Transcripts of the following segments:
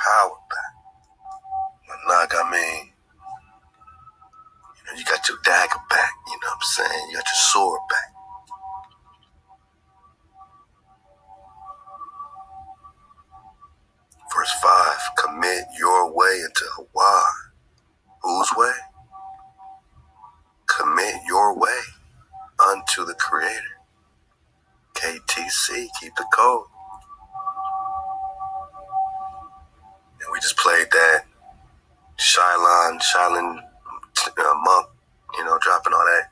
power back. I mean, you got your dagger back, you know what I'm saying? You got your sword back. Verse 5, commit your way into HaWah. Whose way? Commit your way unto the Creator. KTC, keep the code. And we just played that Shiloh monk, dropping all that,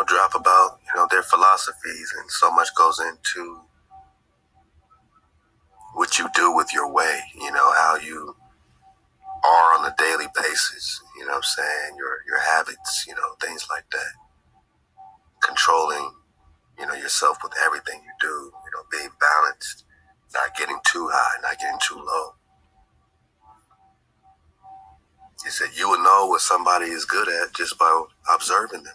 drop about, their philosophies, and so much goes into what you do with your way, how you are on a daily basis, you know what I'm saying, your habits, things like that. Controlling, yourself with everything you do, being balanced, not getting too high, not getting too low. He said you will know what somebody is good at just by observing them,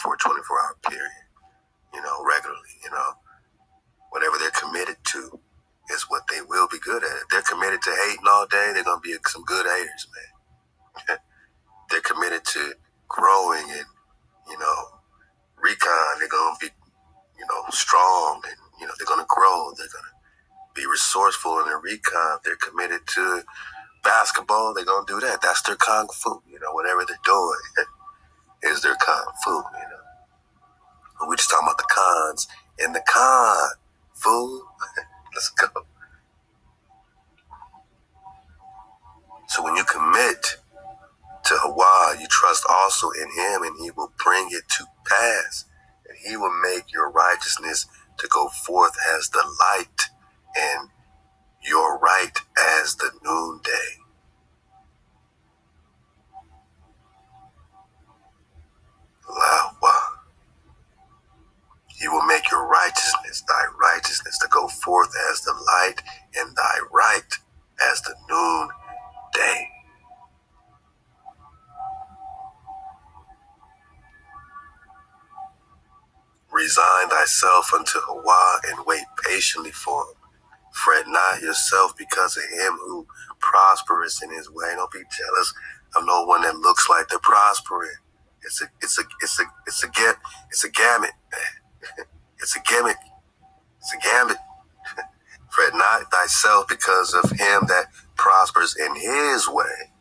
for a 24-hour period, regularly, whatever they're committed to is what they will be good at. If they're committed to hating all day, they're going to be some good haters, man. They're committed to growing and, recon, they're going to be, strong and, they're going to grow. They're going to be resourceful in their recon. If they're committed to basketball, they're going to do that. That's their kung fu, whatever they're doing is their kung fu, We're just talking about the cons and the con, fool. Let's go. So when you commit to HaWah, you trust also in Him, and He will bring it to pass. And He will make your righteousness to go forth as the light, and your right as the noonday. HaWah. He will make your righteousness, thy righteousness, to go forth as the light, and thy right as the noonday. Resign thyself unto HaWah, and wait patiently for Him. Fret not yourself because of him who prospereth in his way. Don't be jealous of no one that looks like they're prospering. It's a gamut, man. It's a gimmick. It's a gambit. Fret not thyself because of him that prospers in his way.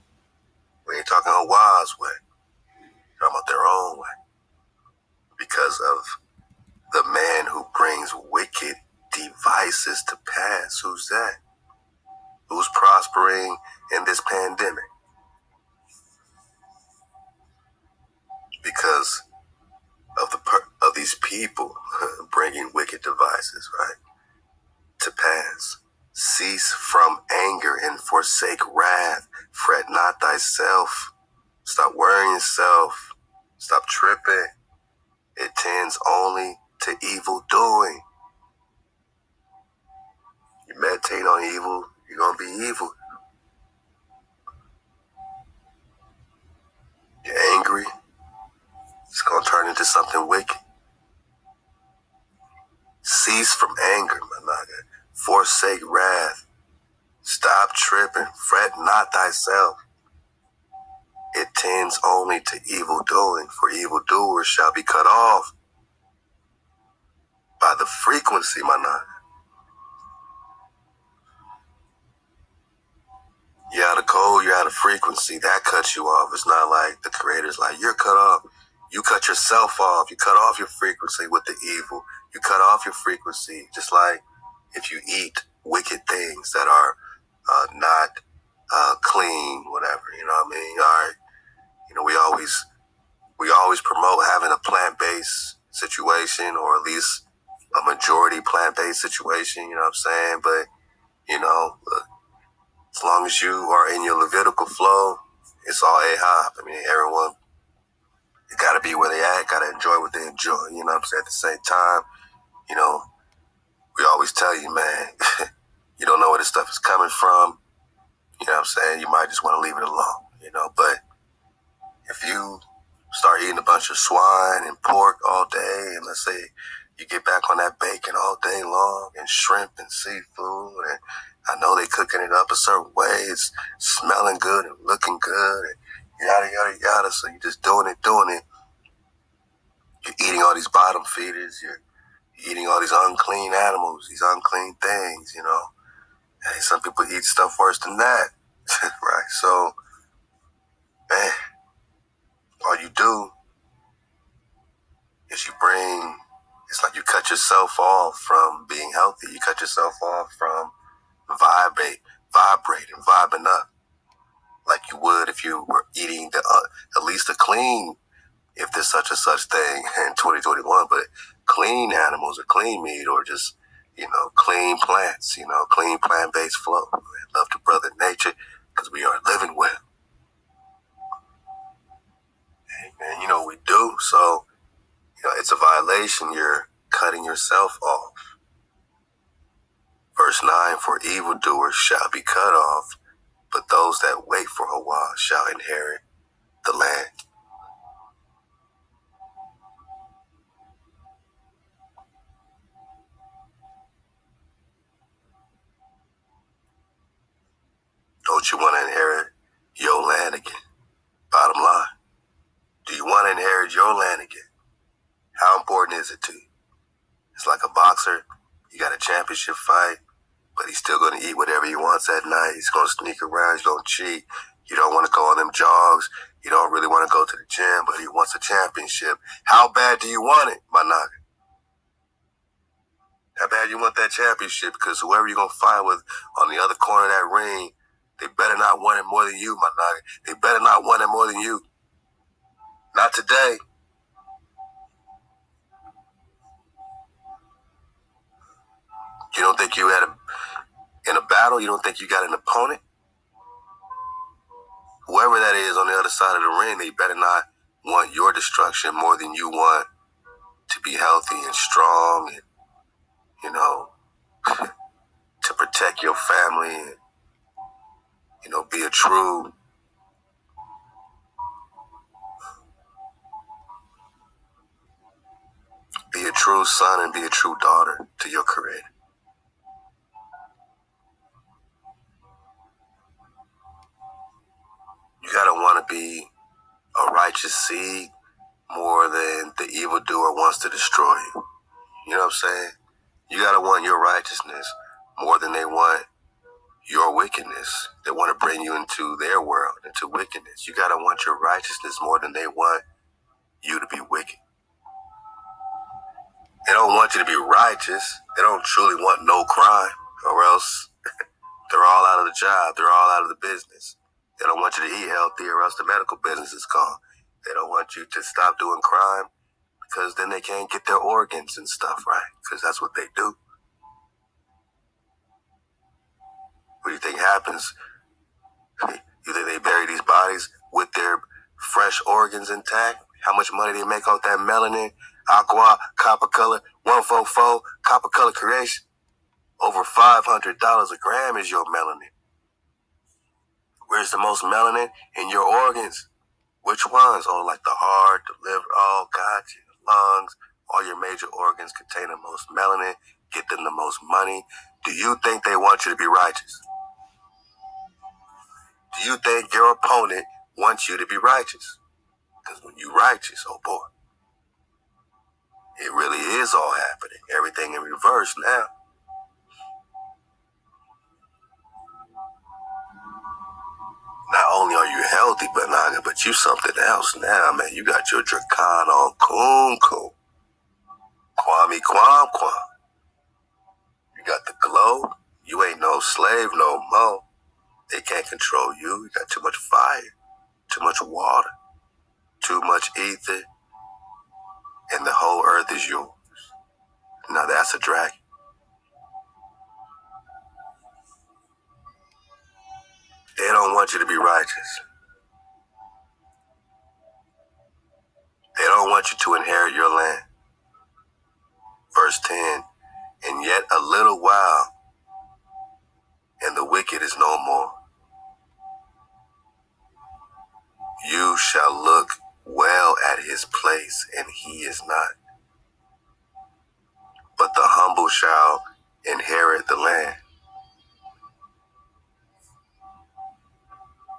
We ain't talking HaWah's way. We're talking about their own way. Because of the man who brings wicked devices to pass. Who's that? Who's prospering in this pandemic? Because of these people bringing wicked devices, right, to pass. Cease from anger and forsake wrath. Fret not thyself. Stop worrying yourself. Stop tripping. It tends only to evil doing. You meditate on evil, you're going to be evil. You're angry, it's going to turn into something wicked. Cease from anger, my nigga. Forsake wrath. Stop tripping. Fret not thyself. It tends only to evil doing, for evildoers shall be cut off by the frequency, my nigga. You're out of code, you're out of frequency. That cuts you off. It's not like the Creator's like, you're cut off. You cut yourself off. You cut off your frequency with the evil. You cut off your frequency. Just like if you eat wicked things that are not clean, whatever, you know what I mean? All right. We always promote having a plant-based situation, or at least a majority plant-based situation, you know what I'm saying? But, as long as you are in your Levitical flow, it's all A-hop. I mean, everyone, you gotta be where they at, gotta enjoy what they enjoy, you know what I'm saying? At the same time, we always tell you, man, you don't know where this stuff is coming from, you know what I'm saying? You might just want to leave it alone, but if you start eating a bunch of swine and pork all day, and let's say You get back on that bacon all day long and shrimp and seafood. And I know they cooking it up a certain way. It's smelling good and looking good and yada, yada, yada. So you're just doing it. You're eating all these bottom feeders. You're eating all these unclean animals, these unclean things, you know. Hey, some people eat stuff worse than that, right? So, man, all you do is it's like you cut yourself off from being healthy. You cut yourself off from vibing up like you would if you were eating at least a clean, if there's such a such thing in 2021, but clean animals or clean meat or just, clean plants, clean plant-based flow. Love to Brother Nature because we are living well. And we do. So, it's a violation. You're cutting yourself off. Verse 9, for evildoers shall be cut off, but those that wait for HaWah shall inherit the land. Don't you want to inherit your land again? Bottom line. Do you want to inherit your land again? How important is it to you? It's like a boxer. You got a championship fight, but he's still going to eat whatever he wants at night. He's going to sneak around. He's going to cheat. You don't want to go on them jogs. You don't really want to go to the gym, but he wants a championship. How bad do you want it, my naga? How bad you want that championship? Because whoever you're going to fight with on the other corner of that ring, they better not want it more than you, my naga. They better not want it more than you. Not today. You don't think you in a battle, you don't think you got an opponent? Whoever that is on the other side of the ring, they better not want your destruction more than you want to be healthy and strong and, to protect your family and, be a true son and be a true daughter to your Creator. You gotta want to be a righteous seed more than the evildoer wants to destroy you. You know what I'm saying? You gotta want your righteousness more than they want your wickedness. They want to bring you into their world, into wickedness. You gotta want your righteousness more than they want you to be wicked. They don't want you to be righteous. They don't truly want no crime, or else they're all out of the job. They're all out of the business. They don't want you to eat healthy, or else the medical business is gone. They don't want you to stop doing crime because then they can't get their organs and stuff right, because that's what they do. What do you think happens? You think they bury these bodies with their fresh organs intact? How much money they make off that melanin, aqua, copper color, 144, copper color creation? Over $500 a gram is your melanin. Where's the most melanin? In your organs. Which ones? Oh, like the heart, the liver, gotcha. Lungs, all your major organs contain the most melanin, get them the most money. Do you think they want you to be righteous? Do you think your opponent wants you to be righteous? Because when you're righteous, oh boy, it really is all happening. Everything in reverse now. Not only are you healthy, but you something else now, man. You got your Drakan on coon. Kwame Kwam. You got the glow. You ain't no slave no more. They can't control you. You got too much fire, too much water, too much ether, and the whole earth is yours. Now that's a dragon. They don't want you to be righteous. They don't want you to inherit your land. Verse 10, and yet a little while, and the wicked is no more. You shall look well at his place, and he is not. but the humble shall inherit the land.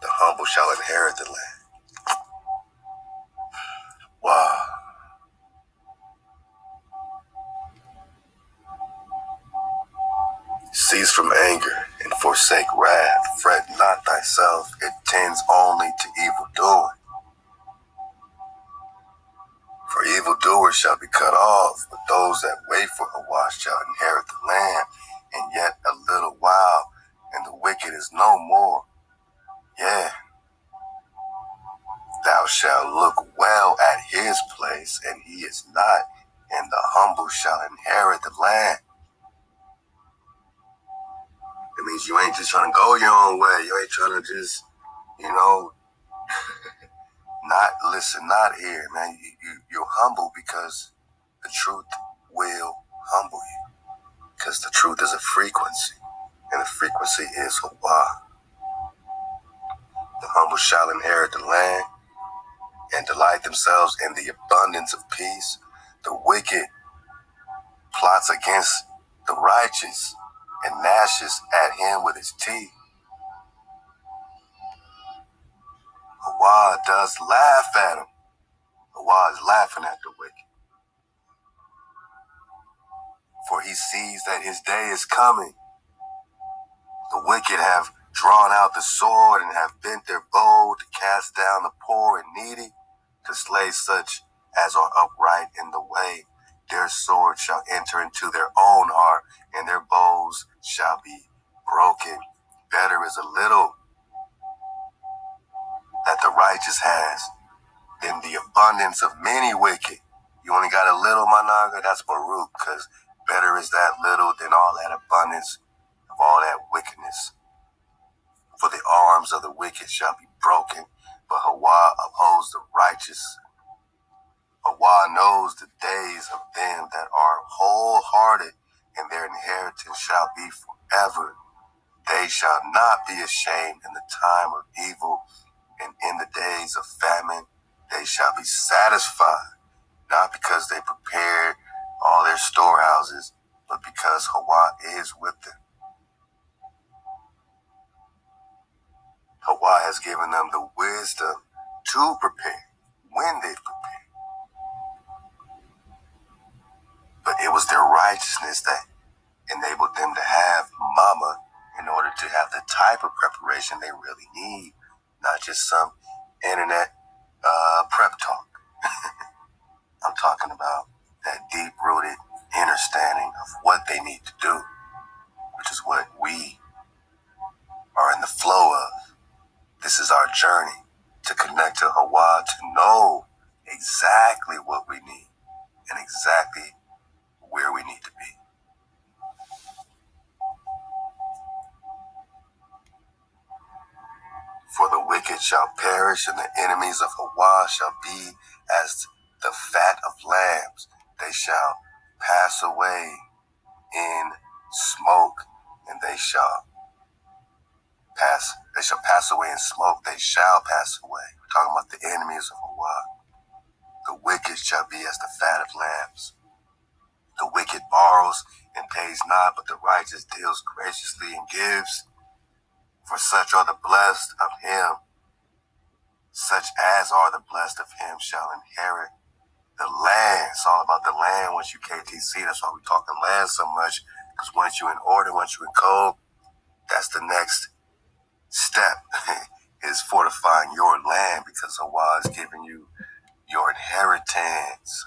The humble shall inherit the land. Wow. Cease from anger and forsake wrath. Fret not thyself, it tends only to evildoing. For evildoers shall be cut off, but those that wait for HaWah shall inherit the land. And yet a little while, and the wicked is no more. Yeah, thou shalt look well at his place, and he is not, and the humble shall inherit the land. It means you ain't just trying to go your own way. You ain't trying to just, not listen, not hear, man. You're humble because the truth will humble you. Because the truth is a frequency, and the frequency is HaWah. The humble shall inherit the land and delight themselves in the abundance of peace. The wicked plots against the righteous and gnashes at him with his teeth. HaWah does laugh at him. HaWah is laughing at the wicked. For he sees that his day is coming. The wicked have drawn out the sword and have bent their bow to cast down the poor and needy, to slay such as are upright in the way. Their sword shall enter into their own heart, and their bows shall be broken. Better is a little that the righteous has than the abundance of many wicked. You only got a little, my naga, that's Baruch, because better is that little than all that abundance of all that wickedness. For the arms of the wicked shall be broken, but HaWah upholds the righteous. HaWah knows the days of them that are wholehearted, and their inheritance shall be forever. They shall not be ashamed in the time of evil, and in the days of famine they shall be satisfied, not because they prepared all their storehouses, but because HaWah is with them. HaWah has given them the wisdom to prepare when they prepare. But it was their righteousness that enabled them to have mama in order to have the type of preparation they really need, not just some internet prep talk. I'm talking about that deep-rooted understanding of what they need to do, which is what we are in the flow of. This is our journey to connect to HaWah, to know exactly what we need and exactly where we need to be. For the wicked shall perish, and the enemies of HaWah shall be as the fat of lambs. They shall pass away in smoke, and they shall pass away in smoke. They shall pass away. We're talking about the enemies of HaWah. The wicked shall be as the fat of lambs. The wicked borrows and pays not, but the righteous deals graciously and gives. For such are the blessed of him. Such as are the blessed of him shall inherit the land. It's all about the land once you KTC. That's why we're talking land so much. Because once you're in order, once you're in code, that's the next step is fortifying your land, because HaWah is giving you your inheritance.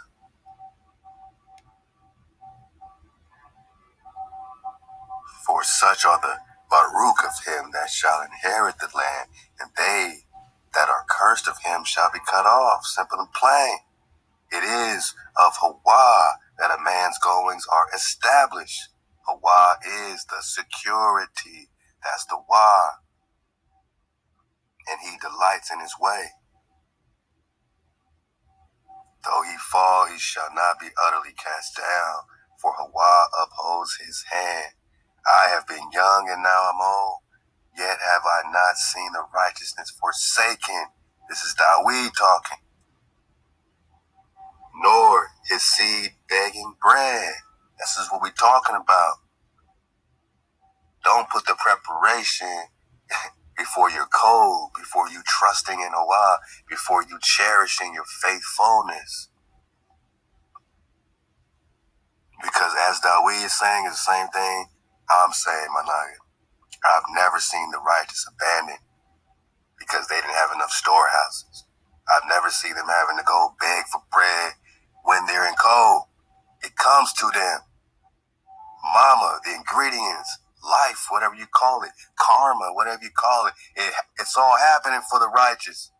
For such are the Baruch of him that shall inherit the land, and they that are cursed of him shall be cut off. Simple and plain. It is of HaWah that a man's goings are established. HaWah is the security. That's the Wah. And he delights in his way. Though he fall, he shall not be utterly cast down, for HaWah upholds his hand. I have been young and now I'm old, yet have I not seen the righteousness forsaken. This is ThaWaDa talking. Nor his seed begging bread. This is what we're talking about. Don't put the preparation before your code, before you trusting in HaWah, before you cherishing your faithfulness. Because as ThaWaDa is saying, is the same thing I'm saying, my nigga. I've never seen the righteous abandoned because they didn't have enough storehouses. I've never seen them having to go beg for bread when they're in cold. It comes to them. Mama, the ingredients, life, whatever you call it, karma, whatever you call it, it's all happening for the righteous.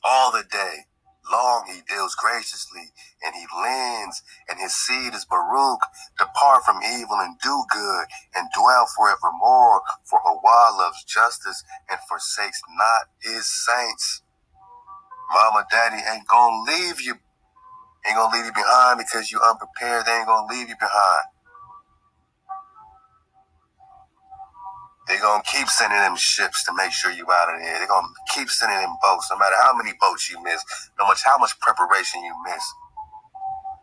All the day long he deals graciously, and he lends, and his seed is Baruch. Depart from evil and do good, and dwell forevermore. For HaWah loves justice and forsakes not his saints. Mama, daddy ain't gonna leave you. Ain't gonna leave you behind because you unprepared. They ain't gonna leave you behind. They're going to keep sending them ships to make sure you out of there. They're going to keep sending them boats, no matter how many boats you miss, no matter how much preparation you miss.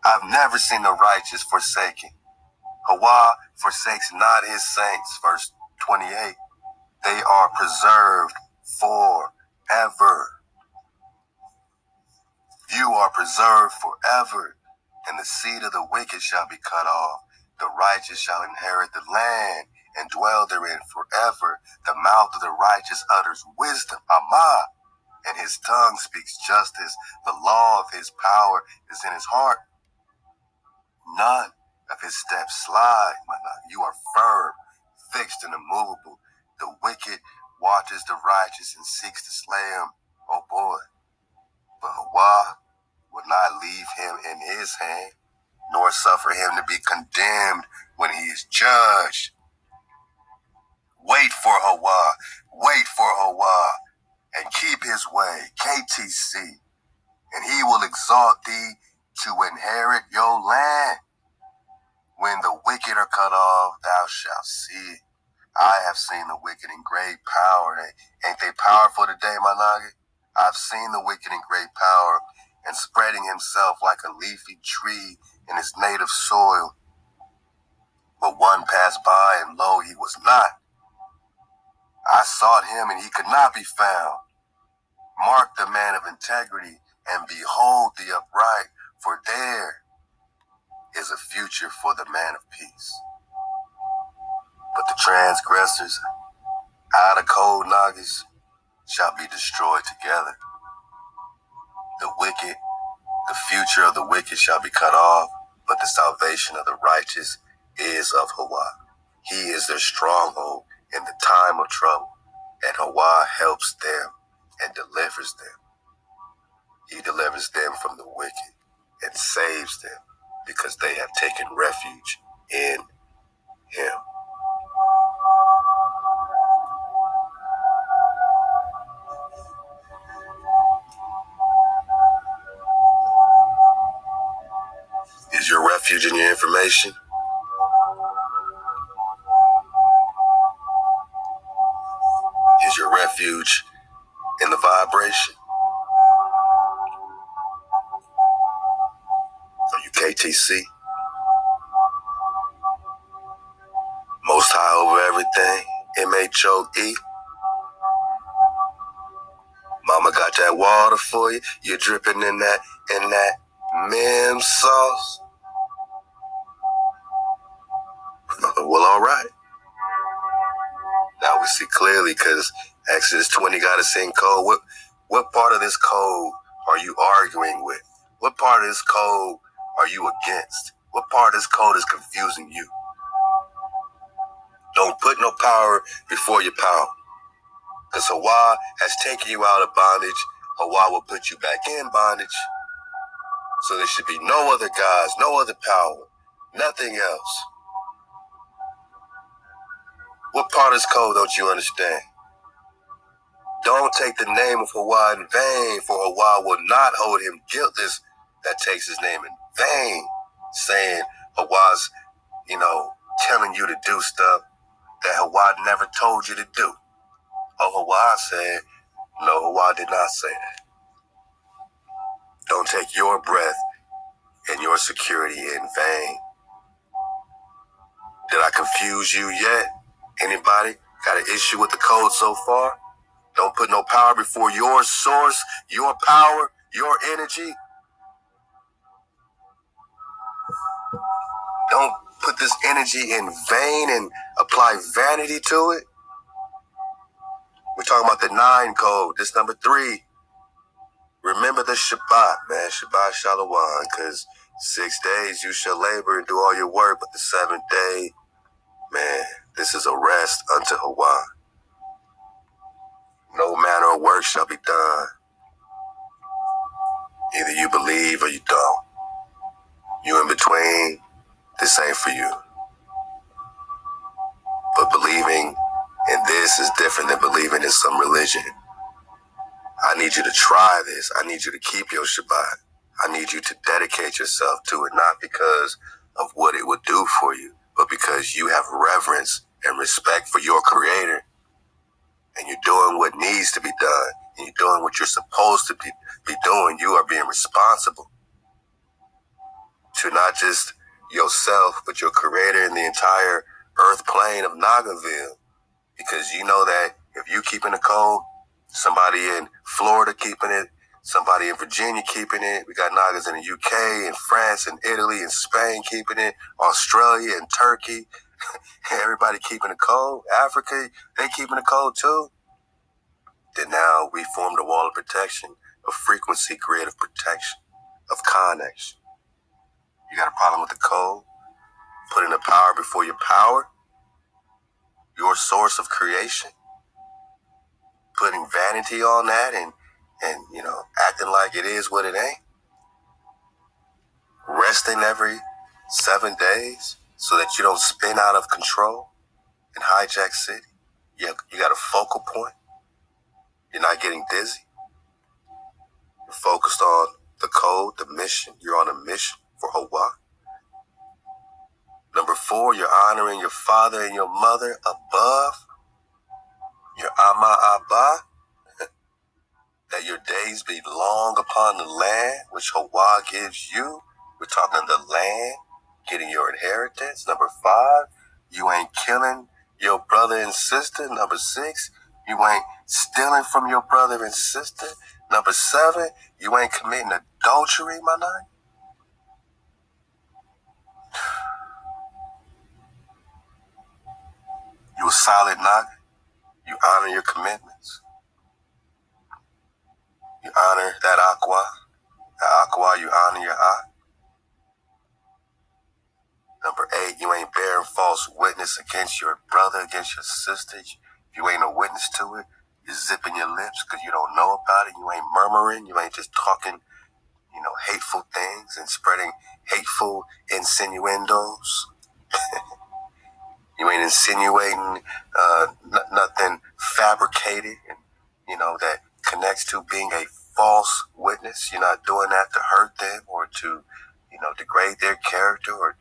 I've never seen the righteous forsaken. HaWah forsakes not his saints, verse 28. They are preserved forever. You are preserved forever, and the seed of the wicked shall be cut off. The righteous shall inherit the land and dwell therein forever. The mouth of the righteous utters wisdom, Amah, and his tongue speaks justice. The law of his power is in his heart. None of his steps slide, my love. You are firm, fixed, and immovable. The wicked watches the righteous and seeks to slay him. Oh boy. But HaWah will not leave him in his hand, nor suffer him to be condemned when he is judged. Wait for HaWah, wait for HaWah, and keep his way, KTC, and he will exalt thee to inherit your land. When the wicked are cut off, thou shalt see. I have seen the wicked in great power. Ain't they powerful today, my nugget? I've seen the wicked in great power and spreading himself like a leafy tree in his native soil. But one passed by, and lo, he was not. I sought him, and he could not be found. Mark the man of integrity, and behold the upright, for there is a future for the man of peace. But the transgressors, out of cold noggins, shall be destroyed together. The wicked, the future of the wicked shall be cut off, but the salvation of the righteous is of HaWah. He is their stronghold in the time of trouble, and HaWah helps them and delivers them. He delivers them from the wicked and saves them because they have taken refuge in him. Is your refuge in your information? Is your refuge in the vibration? Are you KTC? Most high over everything? MHOE? Mama got that water for you? You're dripping in that mem sauce? Well, all right. Now we see clearly because Exodus 20 got us in code. What part of this code are you arguing with? What part of this code are you against? What part of this code is confusing you? Don't put no power before your power. Because HaWah has taken you out of bondage. HaWah will put you back in bondage. So there should be no other gods, no other power, nothing else. What part of this code don't you understand? Don't take the name of HaWah in vain, for HaWah will not hold him guiltless that takes his name in vain, saying HaWah's, telling you to do stuff that HaWah never told you to do. Oh, HaWah said, no, HaWah did not say that. Don't take your breath and your security in vain. Did I confuse you yet? Anybody got an issue with the code so far? Don't put no power before your source, your power, your energy. Don't put this energy in vain and apply vanity to it. We're talking about the 9 code. This number 3. Remember the Shabbat, man. Shabbat Shalom, because 6 days you shall labor and do all your work, but the 7th day, man, this is a rest unto HaWah. No manner of work shall be done. Either you believe or you don't. You in between, this ain't for you. But believing in this is different than believing in some religion. I need you to try this. I need you to keep your Shabbat. I need you to dedicate yourself to it, not because of what it would do for you, but because you have reverence and respect for your Creator, and you're doing what needs to be done, and you're doing what you're supposed to be doing. You are being responsible to not just yourself, but your Creator and the entire earth plane of Nagaville. Because you know that if you keeping the code, somebody in Florida keeping it, somebody in Virginia keeping it. We got Nagas in the UK, and France, and Italy, and Spain keeping it. Australia and Turkey, everybody keeping the code. Africa, they keeping the code too. Then now we formed a wall of protection, of frequency, creative protection, of connection. You got a problem with the code? Putting the power before your power, your source of creation, putting vanity on that and acting like it is what it ain't. Resting every 7 days so that you don't spin out of control and hijack city. You got a focal point. You're not getting dizzy. You're focused on the code, the mission. You're on a mission for HaWah. Number 4, you're honoring your father and your mother above. Your Ama Abba. That your days be long upon the land which HaWah gives you. We're talking the land, getting your inheritance. Number 5, you ain't killing your brother and sister. Number 6, you ain't stealing from your brother and sister. Number 7, you ain't committing adultery, my night. You a solid Naga. You honor your commitments. You honor that Aqua. That Aqua, you honor your Ak. Number 8, you ain't bearing false witness against your brother, against your sister. If you ain't a witness to it, you're zipping your lips because you don't know about it. You ain't murmuring. You ain't just talking, hateful things and spreading hateful insinuendos. You ain't insinuating nothing fabricated, and that connects to being a false witness. You're not doing that to hurt them or to, degrade their character or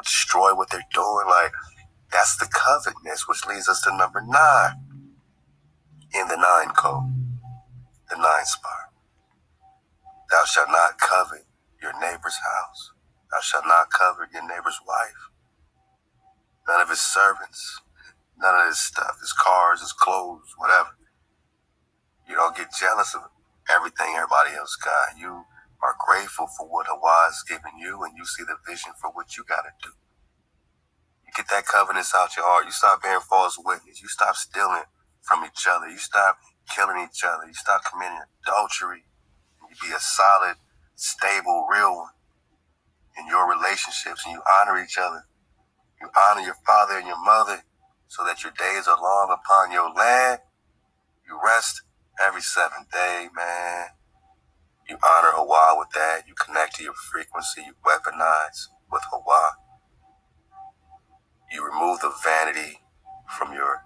destroy what they're doing. Like, that's the covetousness, which leads us to number 9 in the 9 code, the 9 spot. Thou shalt not covet your neighbor's house. Thou shalt not covet your neighbor's wife. None of his servants, none of his stuff, his cars, his clothes, whatever. You don't get jealous of everything everybody else got. You are grateful for what HaWah has given you, and you see the vision for what you got to do. You get that covenant out your heart. You stop bearing false witness. You stop stealing from each other. You stop killing each other. You stop committing adultery. You be a solid, stable, real one in your relationships, and you honor each other. You honor your father and your mother so that your days are long upon your land. You rest every 7th day, man. You honor HaWah with that. You connect to your frequency. You weaponize with HaWah. You remove the vanity from your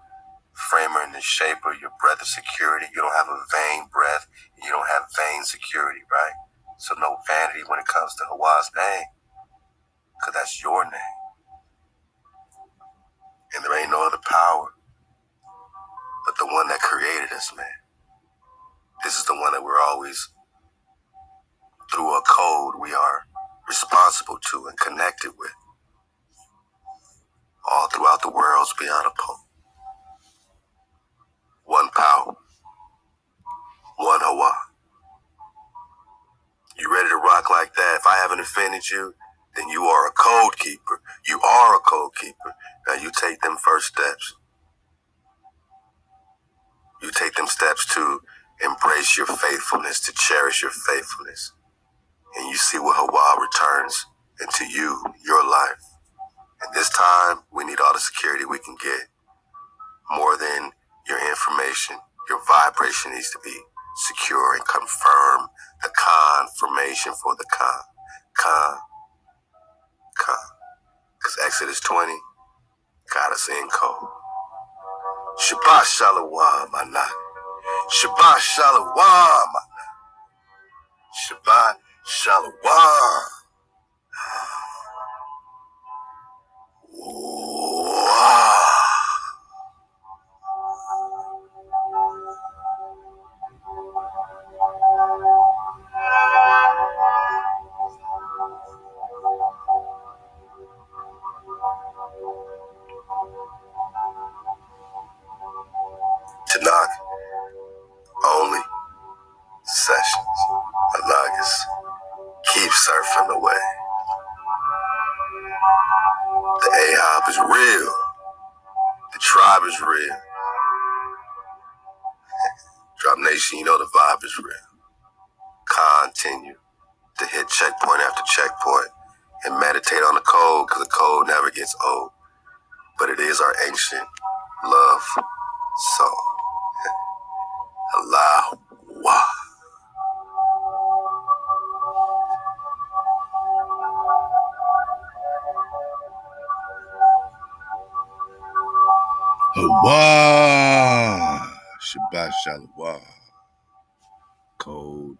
framer and the shaper, your breath of security. You don't have a vain breath. You don't have vain security, right? So no vanity when it comes to HaWah's name, because that's your name. And there ain't no other power but the one that created us, man. This is the one that we're always, through a code, we are responsible to and connected with. all throughout the worlds beyond a pole. One power, one HaWah. You ready to rock like that? If I haven't offended you, then you are a code keeper. You are a code keeper. Now you take them first steps. You take them steps to embrace your faithfulness, to cherish your faithfulness. And you see what HaWah returns into you, your life. And this time, we need all the security we can get. More than your information, your vibration needs to be secure and confirm the confirmation for the con. Because Exodus 20 got us in code. Shabbat Shalom, Anak. Shabbat Shalom. Shabbat Shalom. Wow. Tanakh only sessions. Anagas keep surfing away. The Ahab is real. The tribe is real. Drop Nation, you know the vibe is real. Continue to hit checkpoint after checkpoint and meditate on the code, because the code never gets old. But it is our ancient love song. HaWah. HaWah. Shabbat Shalom. Code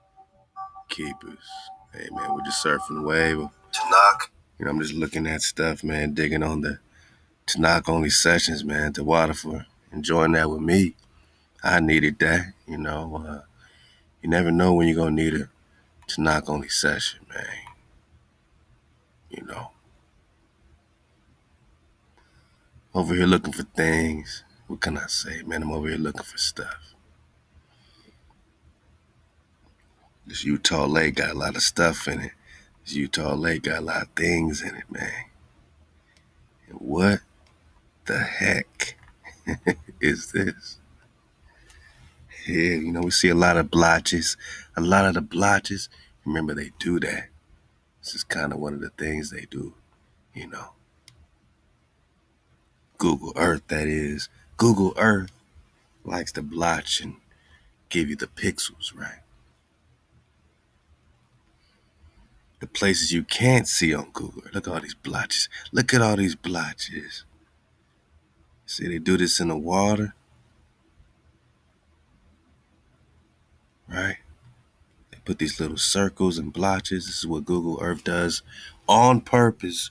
keepers. Hey, man, we're just surfing the wave. Tanakh. You know, I'm just looking at stuff, man, digging on the Tanakh only sessions, man. ThaWaDa for enjoying that with me. I needed that, you know. You never know when you're going to need a Tanakh only session, man. You know. Over here looking for things. What can I say, man? I'm over here looking for stuff. This Utah Lake got a lot of stuff in it. This Utah Lake got a lot of things in it, man. And what the heck is this? Yeah, you know, we see a lot of blotches. A lot of the blotches, remember, they do that. This is kind of one of the things they do, you know. Google Earth, that is. Google Earth likes to blotch and give you the pixels, right? The places you can't see on Google Earth. Look at all these blotches. Look at all these blotches. See, they do this in the water, right? They put these little circles and blotches. This is what Google Earth does on purpose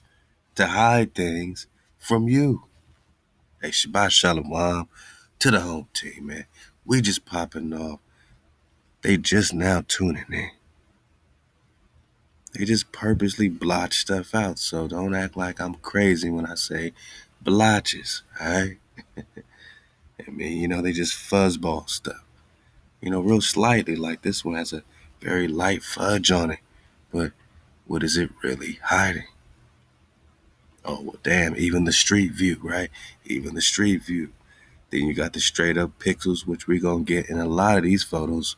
to hide things from you. Hey, Shabbat Shalom to the home team, man. We just popping off. They just now tuning in. They just purposely blotch stuff out, so don't act like I'm crazy when I say blotches, all right? I mean, you know, they just fuzzball stuff. You know, real slightly, like this one has a very light fudge on it. But what is it really hiding? Oh, well, damn, even the street view, right? Even the street view. Then you got the straight up pixels, which we're going to get in a lot of these photos,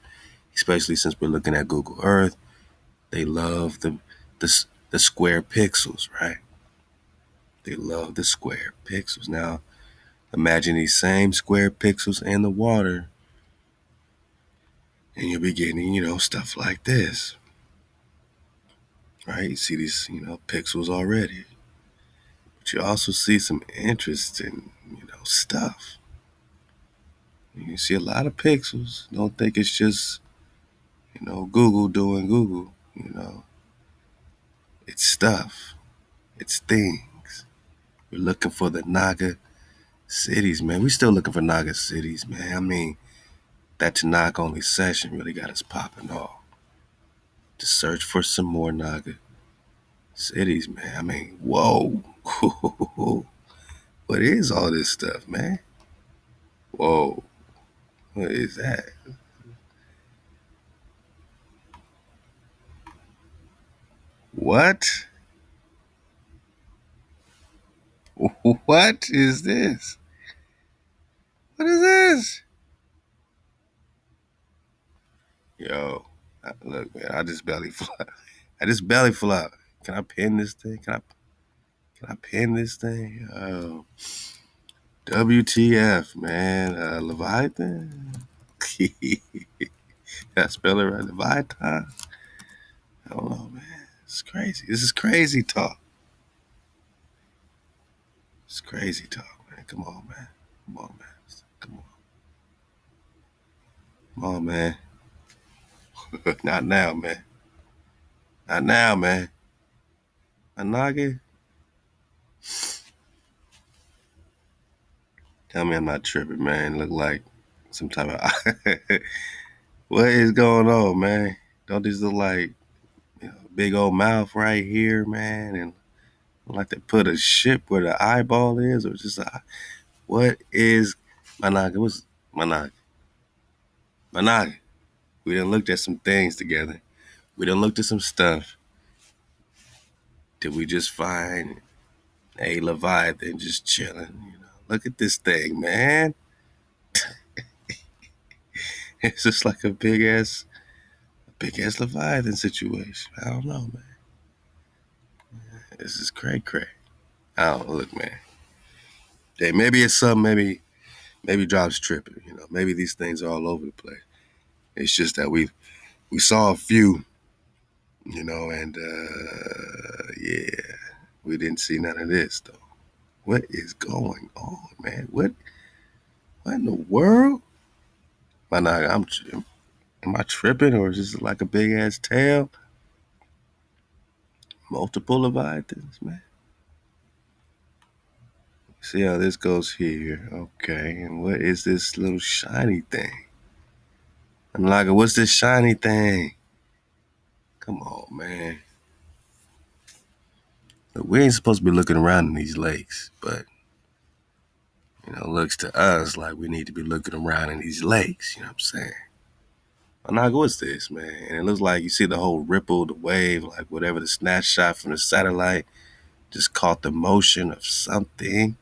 especially since we're looking at Google Earth. They love the square pixels, right? They love the square pixels. Now, imagine these same square pixels in the water, and you'll be getting, you know, stuff like this, right? You see these, you know, pixels already. But you also see some interesting, you know, stuff. You see a lot of pixels. Don't think it's just, you know, Google doing Google, you know. It's stuff. It's things. We're looking for the Naga cities, man. We're still looking for Naga cities, man. I mean, that Tanakh only session really got us popping off. To search for some more Naga cities, man. I mean, whoa. What is all this stuff, man? Whoa, what is that? What? What is this? What is this? Yo, look, man, I just belly flop. I just belly flop. Can I pin this thing? Can I pin this thing? Oh, WTF, man. Leviathan? Did I spell it right? Leviathan? I don't know, man. It's crazy. This is crazy talk. It's crazy talk, man. Come on, man. Come on, man. Come on. Come on, man. Not now, man. Not now, man. Anage, tell me I'm not tripping, man. Look like some type of. What is going on, man? Don't these look like big old mouth right here, man? And like they put a ship where the eyeball is, or just what is Manage? What's Manage? Manage. We done looked at some things together. We done looked at some stuff. Did we just find a Leviathan just chilling? Look at this thing, man. It's just like a big ass Leviathan situation. I don't know, man. This is cray cray. I don't look, man. Hey, maybe it's something. Maybe Job's tripping. Maybe these things are all over the place. It's just that we saw a few, and yeah, we didn't see none of this though. What is going on, man? What in the world? Am I tripping, or is this like a big ass tail? Multiple Leviathans, man. See how this goes here. Okay, and what is this little shiny thing? I'm like, what's this shiny thing? Come on, man. Look, we ain't supposed to be looking around in these lakes, but looks to us like we need to be looking around in these lakes. You know what I'm saying? I'm like, what's this, man? And it looks like you see the whole ripple, the wave, like whatever the snapshot from the satellite just caught the motion of something.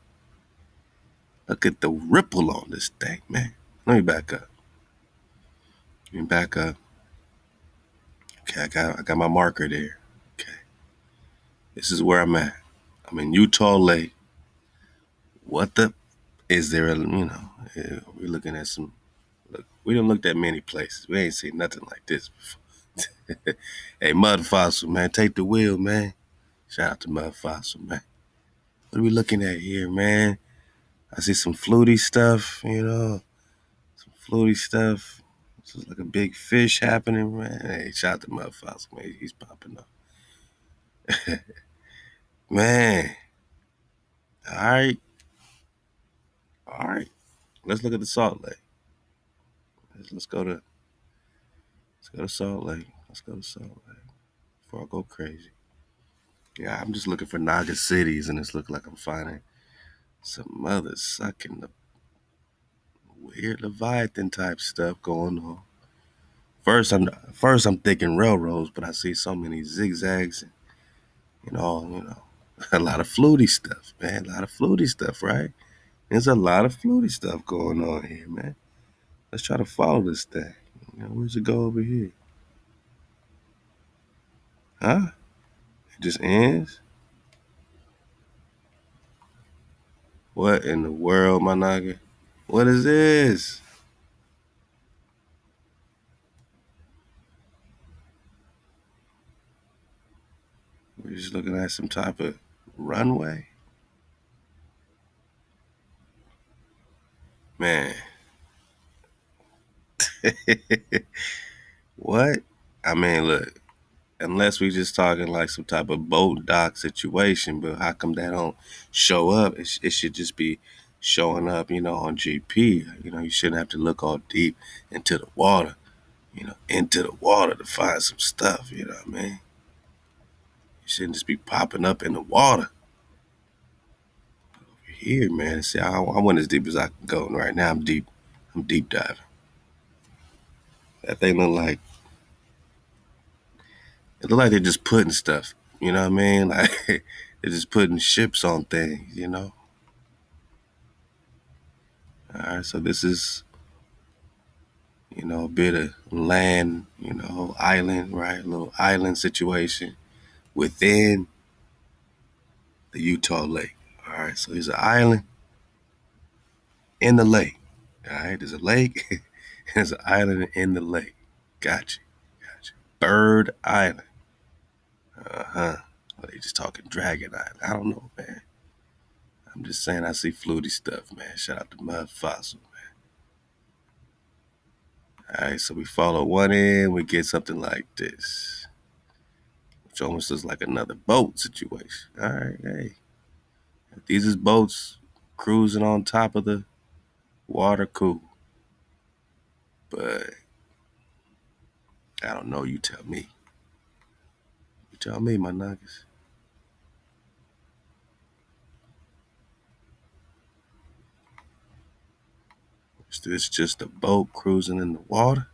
Look at the ripple on this thing, man. Let me back up. Okay, I got my marker there. Okay. This is where I'm at. I'm in Utah Lake. What the is there we're looking at some look, we done looked at many places. We ain't seen nothing like this before. Hey, Mud Fossil, man, take the wheel, man. Shout out to Mud Fossil, man. What are we looking at here, man? I see some fluty stuff, some fluty stuff. This is like a big fish happening, man. Hey, shout out to Mud Fossil, man. He's popping up. Man. All right. All right. Let's look at the Salt Lake. Let's go to Salt Lake. Let's go to Salt Lake before I go crazy. Yeah, I'm just looking for Naga cities, and it's looking like I'm finding some other sucking the weird Leviathan type stuff going on. First I'm thinking railroads, but I see so many zigzags and a lot of fluty stuff, man. A lot of fluty stuff, right? There's a lot of fluty stuff going on here, man. Let's try to follow this thing. Where's it go over here? Huh? It just ends? What in the world, my naga? What is this? We're just looking at some type of runway? Man. What? I mean, look, unless we just talking like some type of boat dock situation, but how come that don't show up? It should just be showing up, on GP. You shouldn't have to look all deep into the water, into the water to find some stuff, you know what I mean? You shouldn't just be popping up in the water. Over here, man. See, I went as deep as I can go. And right now, I'm deep diving. That thing look like they're just putting stuff. You know what I mean? Like they're just putting ships on things. You know. All right, so this is, a bit of land, island, right? A little island situation within the Utah Lake. All right, so there's an island in the lake. All right, there's a lake, there's an island in the lake. Gotcha. Bird Island. Uh-huh. Well, they just talking Dragon Island. I don't know, man. I'm just saying I see fluty stuff, man. Shout out to Mud Fossil, man. All right, so we follow one in, we get something like this, which almost looks like another boat situation. All right, hey. These is boats cruising on top of the water, cool. But I don't know, you tell me. You tell me, my niggas. Is this just a boat cruising in the water?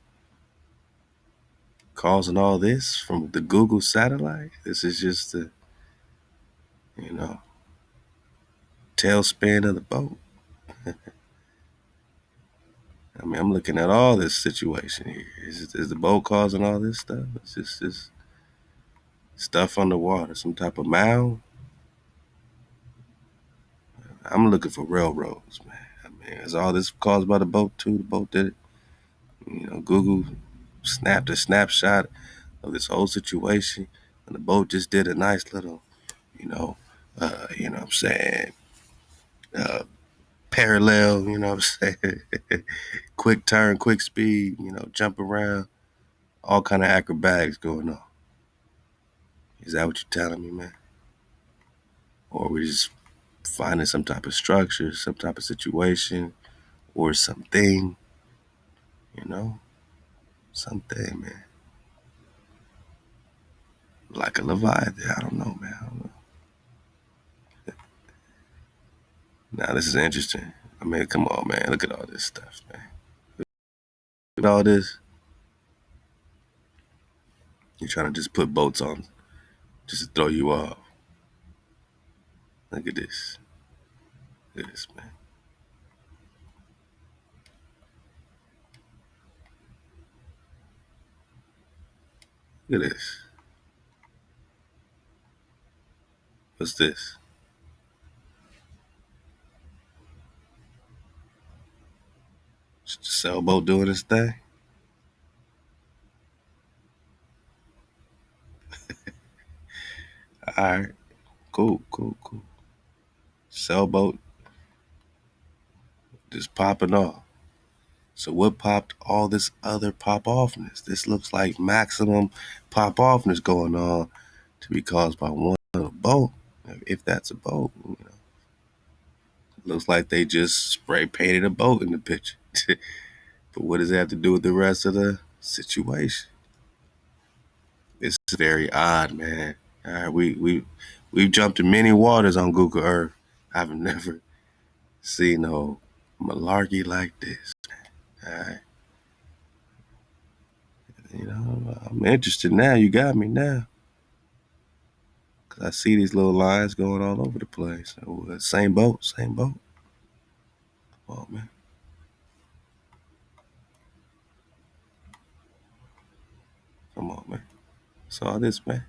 Causing all this from the Google satellite? This is just the, you know, tailspin of the boat. I mean, I'm looking at all this situation here. Is the boat causing all this stuff? It's just stuff underwater, some type of mound. I'm looking for railroads, man. I mean, is all this caused by the boat too? The boat did it. Google snapped a snapshot of this whole situation, and the boat just did a nice little, what I'm saying, parallel, you know what I'm saying, quick turn, quick speed, jump around, all kind of acrobatics going on. Is that what you're telling me, man? Or we just finding some type of structure, some type of situation, or something, something, man. Like a Leviathan. I don't know, man. I don't know. Now, this is interesting. I mean, come on, man. Look at all this stuff, man. Look at all this. You're trying to just put boats on just to throw you off. Look at this. Look at this, man. Look at this. What's this? Just a sailboat doing this thing? All right. Cool. Sailboat just popping off. So what popped all this other pop-offness? This looks like maximum pop-offness going on to be caused by one boat. If that's a boat, Looks like they just spray painted a boat in the picture. But what does it have to do with the rest of the situation? It's very odd, man. All right, we've jumped in many waters on Google Earth. I've never seen no malarkey like this. All right. I'm interested now. You got me now. Cause I see these little lines going all over the place. Same boat. Come on, man. Come on, man. What's all this, man?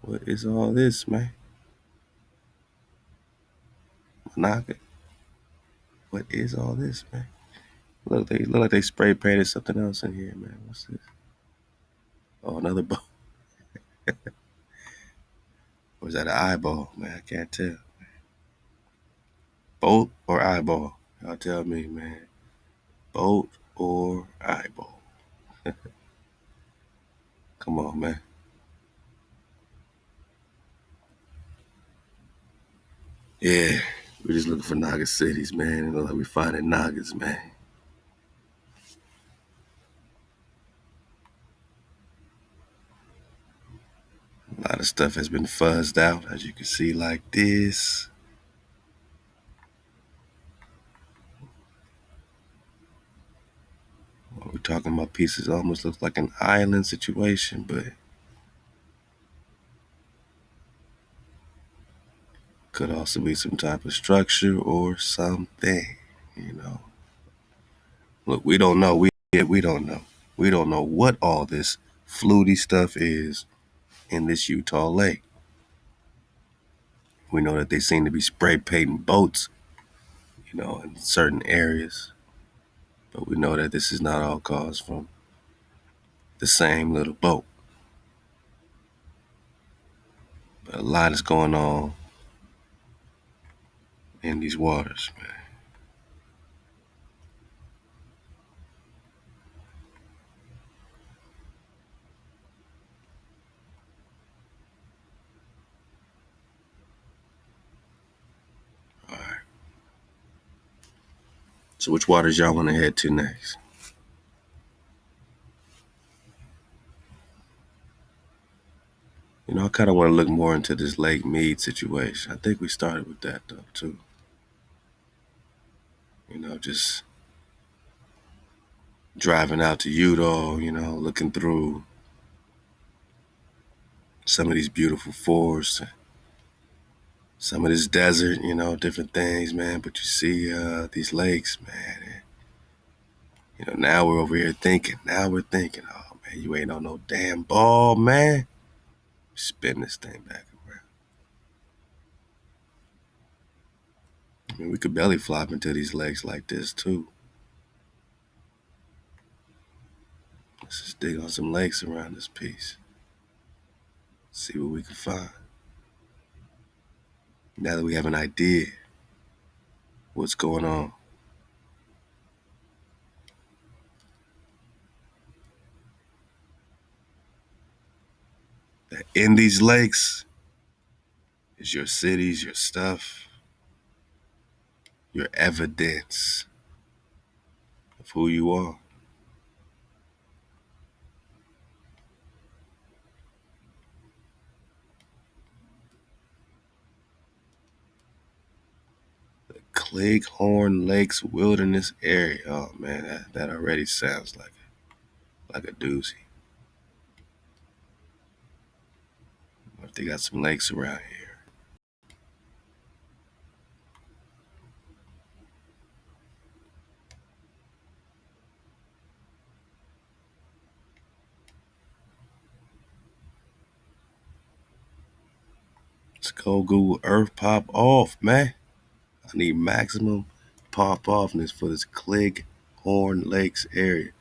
What is all this, man? Monaca. What is all this, man? Look, they look like they spray painted something else in here, man. What's this? Oh, another boat. Or is that an eyeball, man? I can't tell. Boat or eyeball? Y'all tell me, man. Boat or eyeball? Come on, man. Yeah, we're just looking for Naga cities, man. It look like we finding Nagas, man. A lot of stuff has been fuzzed out, as you can see, like this. We're talking about pieces almost looks like an island situation, but could also be some type of structure or something, you know. Look, we don't know. We don't know. We don't know what all this fluty stuff is in this Utah lake. We know that they seem to be spray painting boats, you know, in certain areas. But we know that this is not all caused from the same little boat. But a lot is going on in these waters, man. All right. So which waters y'all want to head to next? You know, I kind of want to look more into this Lake Mead situation. I think we started with that, though, too. You know, just driving out to Utah, you know, looking through some of these beautiful forests, some of this desert, you know, different things, man. But you see these lakes, man. And, you know, now we're over here thinking. Now we're thinking, oh, man, you ain't on no damn ball, man. Spin this thing back around. I mean, we could belly flop into these lakes like this, too. Let's just dig on some lakes around this piece. See what we can find. Now that we have an idea what's going on. That in these lakes is your cities, your stuff, your evidence of who you are. Cleghorn Lakes Wilderness Area. Oh man, that already sounds like a doozy. What if they got some lakes around here? Let's go Google Earth pop off, man. I need maximum pop offness for this Cleghorn Lakes area.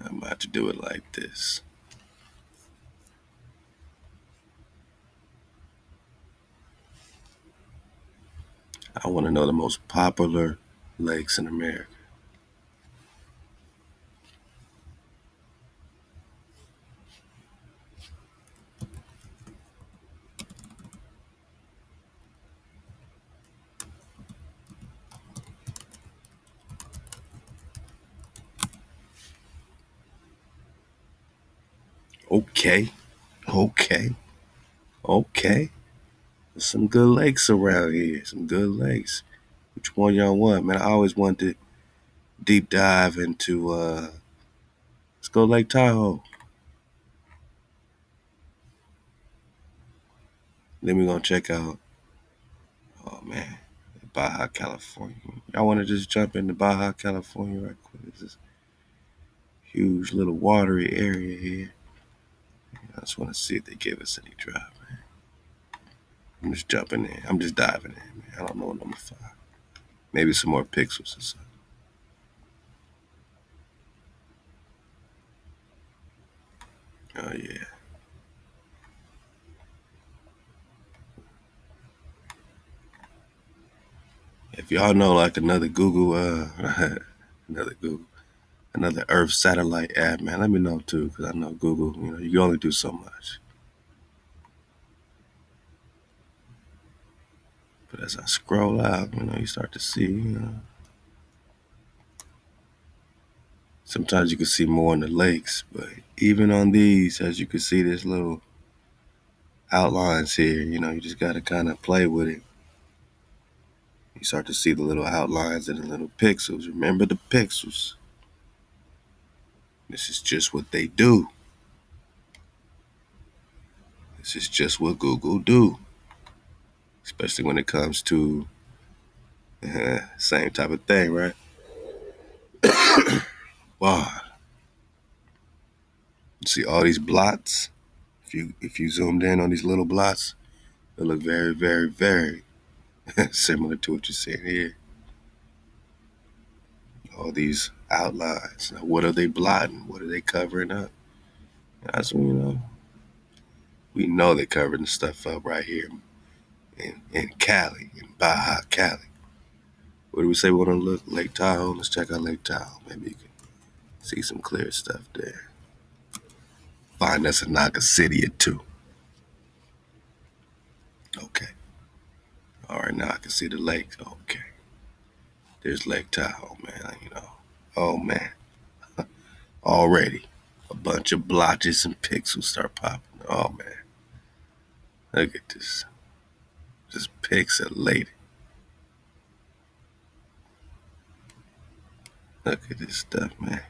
I'm about to do it like this. I want to know the most popular lakes in America. Okay, okay, okay. There's some good lakes around here. Some good lakes. Which one y'all want, man? I always wanted to deep dive into let's go Lake Tahoe. Then we're gonna check out, oh man, Baja California. Y'all wanna just jump into Baja California right quick? It's this huge little watery area here. I just wanna see if they give us any drive, man. I'm just jumping in. I'm just diving in, man. I don't know what number 5. Maybe some more pixels or something. Oh yeah. If y'all know like another Google, another Google, another Earth satellite app, man, let me know too, because I know Google, you know, you can only do so much. But as I scroll out, you start to see, sometimes you can see more in the lakes, but even on these, as you can see, there's little outlines here. You just got to kind of play with it. You start to see the little outlines and the little pixels. Remember the pixels. This is just what they do. This is just what Google do. Especially when it comes to same type of thing, right? Wow. You see all these blots? If you zoomed in on these little blots, they look very, very, very similar to what you're seeing here. All these outlines. Now, what are they blotting? What are they covering up? That's when we know they're covering the stuff up right here in Cali, in Baja Cali. What do we say we want to look? Lake Tahoe. Let's check out Lake Tahoe. Maybe you can see some clear stuff there. Find us a Naga city or two. Okay. All right, now I can see the lake. Okay. There's Lake Tahoe, man. Oh, man. Already, a bunch of blotches and pixels start popping. Oh, man. Look at this. Just pixelated. Look at this stuff, man.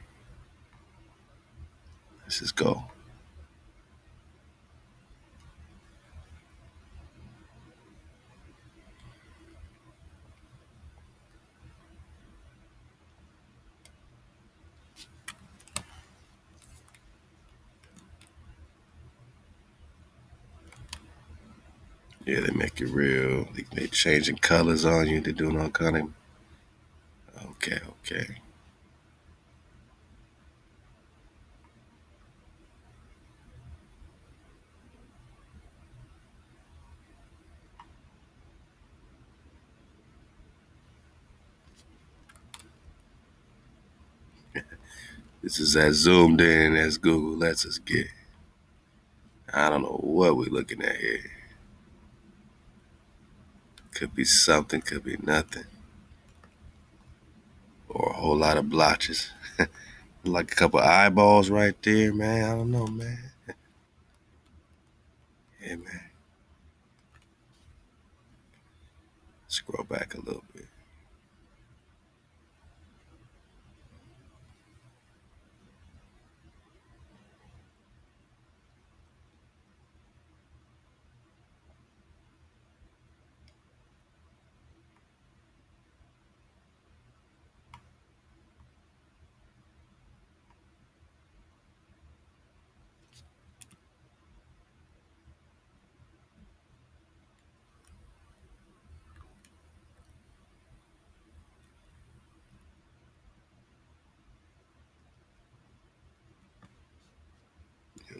Let's just go. Yeah, they make it real. They changing colors on you. They're doing all kind of. Okay. This is as zoomed in as Google lets us get. I don't know what we're looking at here. Could be something, could be nothing. Or a whole lot of blotches. Like a couple eyeballs right there, man. I don't know, man. Yeah, man. Scroll back a little bit.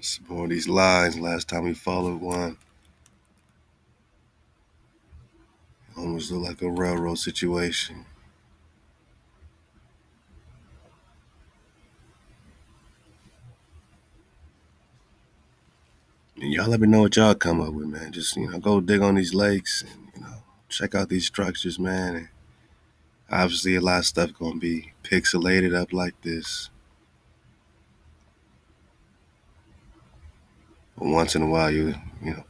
Some more of these lines. Last time we followed one, almost looked like a railroad situation. And y'all let me know what y'all come up with, man. Just, go dig on these lakes and, check out these structures, man. And obviously a lot of stuff gonna be pixelated up like this. But once in a while you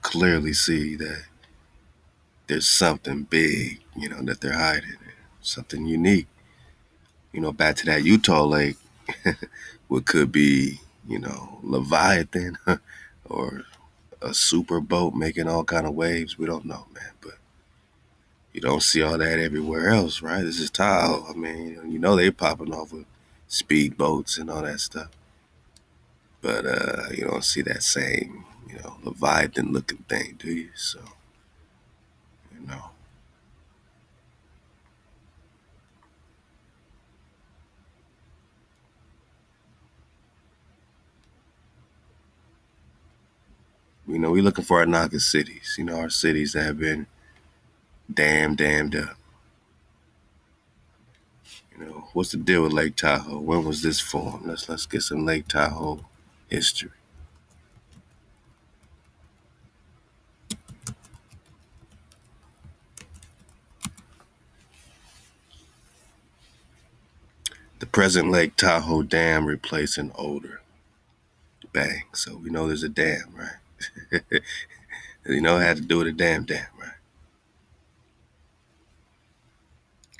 clearly see that there's something big, that they're hiding. Something unique. Back to that Utah lake, what could be, Leviathan or a super boat making all kind of waves. We don't know, man. But you don't see all that everywhere else, right? This is Tahoe. I mean, they popping off with speedboats and all that stuff. But you don't see that same, Leviathan looking thing, do you? So, you know. We're looking for our Naga cities, our cities that have been dammed up. What's the deal with Lake Tahoe? When was this formed? Let's get some Lake Tahoe history. The present Lake Tahoe Dam replaced an older. Bang. So we know there's a dam, right? You know it had to do with a dam, right?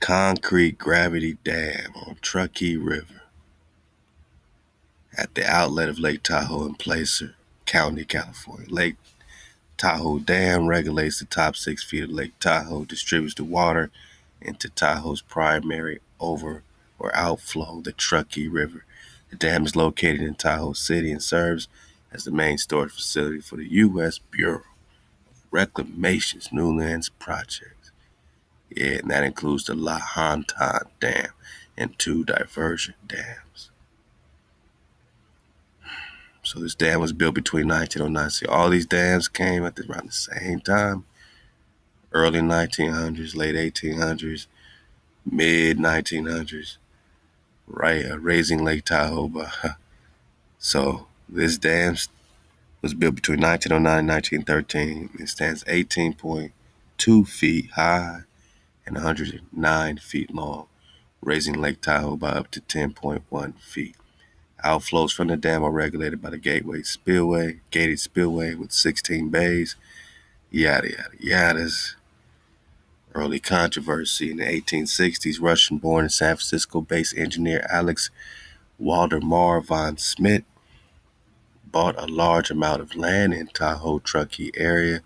Concrete gravity dam on Truckee River at the outlet of Lake Tahoe in Placer County, California. Lake Tahoe Dam regulates the top 6 feet of Lake Tahoe, distributes the water into Tahoe's primary over or outflow, the Truckee River. The dam is located in Tahoe City and serves as the main storage facility for the U.S. Bureau of Reclamation's Newlands projects. Yeah, and that includes the London Dam and 2 diversion dams. So this dam was built between 1909. See, all these dams came at around the same time. Early 1900s, late 1800s, mid 1900s, right? Raising Lake Tahoe. So this dam was built between 1909 and 1913. It stands 18.2 feet high and 109 feet long, raising Lake Tahoe by up to 10.1 feet. Outflows from the dam are regulated by the gated spillway with 16 bays. Yada, yada, yadas. Early controversy in the 1860s, Russian-born and San Francisco-based engineer Alex Waldemar von Schmidt bought a large amount of land in Tahoe Truckee area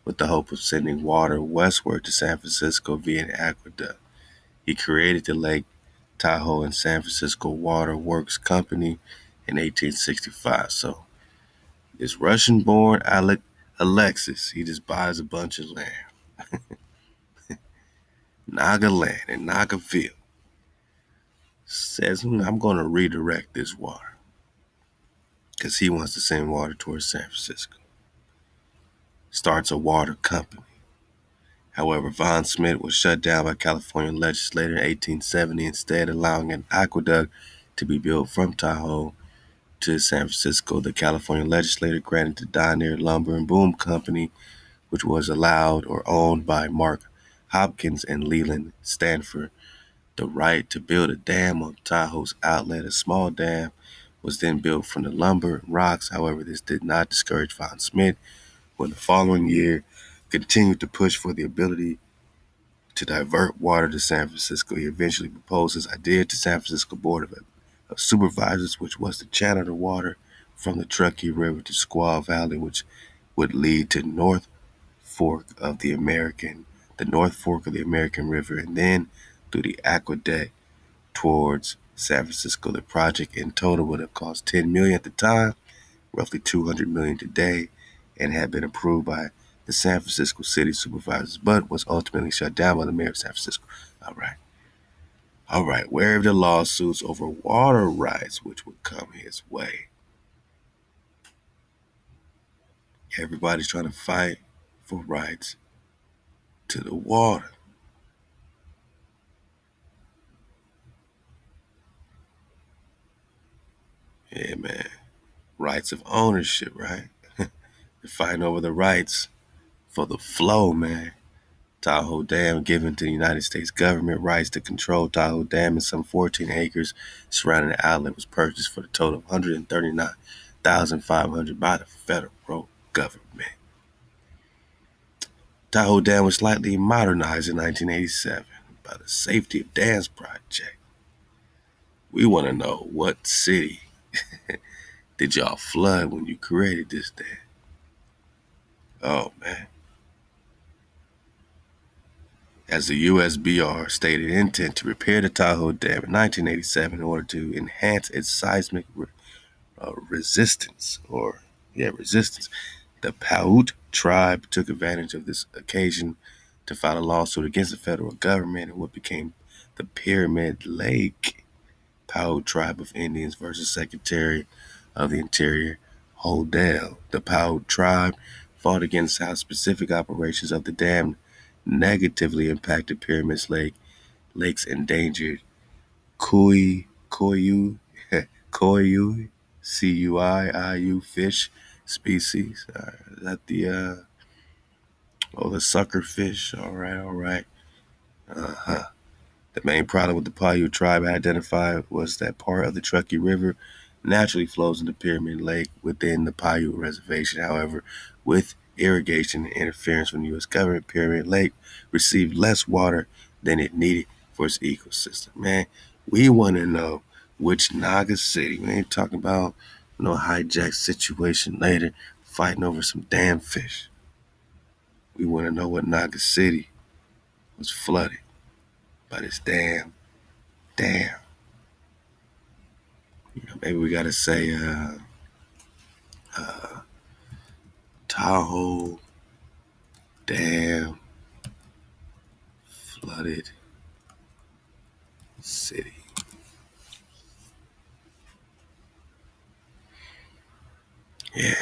with the hope of sending water westward to San Francisco via an aqueduct. He created the Lake Tahoe and San Francisco Water Works Company in 1865. So this Russian-born Alexis, he just buys a bunch of land. Naga land in Nagaville. Says, I'm going to redirect this water because he wants to send water towards San Francisco. Starts a water company. However, Von Schmidt was shut down by California legislature in 1870, instead allowing an aqueduct to be built from Tahoe to San Francisco. The California legislature granted the Donier Lumber and Boom Company, which was allowed or owned by Mark Hopkins and Leland Stanford, the right to build a dam on Tahoe's outlet. A small dam was then built from the lumber and rocks. However, this did not discourage Von Schmidt, who in the following year continued to push for the ability to divert water to San Francisco. He eventually proposed his idea to San Francisco Board of Supervisors, which was to channel the water from the Truckee River to Squaw Valley, which would lead to the North Fork of the American River, and then through the aqueduct towards San Francisco. The project in total would have cost $10 million at the time, roughly $200 million today, and had been approved by the San Francisco City Supervisors, but was ultimately shut down by the mayor of San Francisco. All right. Where are the lawsuits over water rights which would come his way? Everybody's trying to fight for rights to the water. Yeah, man. Rights of ownership, right? They're fighting over the rights for the flow, man. Tahoe Dam, given to the United States government. Rights to control Tahoe Dam and some 14 acres surrounding the outlet was purchased for the total of $139,500 by the federal government. Tahoe Dam was slightly modernized in 1987 by the Safety of Dams Project. We want to know, what city did y'all flood when you created this dam? Oh, man. As the USBR stated intent to repair the Tahoe Dam in 1987 in order to enhance its seismic resistance. The Paiute tribe took advantage of this occasion to file a lawsuit against the federal government in what became the Pyramid Lake Paiute tribe of Indians versus Secretary of the Interior Halal. The Paiute tribe fought against how specific operations of the dam negatively impacted Pyramid Lake's endangered Koyu, Cuiu fish species. Is that the sucker fish? All right. Uh-huh. The main problem with the Paiute tribe identified was that part of the Truckee River naturally flows into Pyramid Lake within the Paiute Reservation. However, with irrigation and interference from the U.S. government, Pyramid Lake received less water than it needed for its ecosystem. Man, we want to know which Naga city. We ain't talking about no hijack situation later, fighting over some damn fish. We want to know what Naga city was flooded by this damn dam. Maybe we gotta say Tahoe Dam flooded city. Yeah.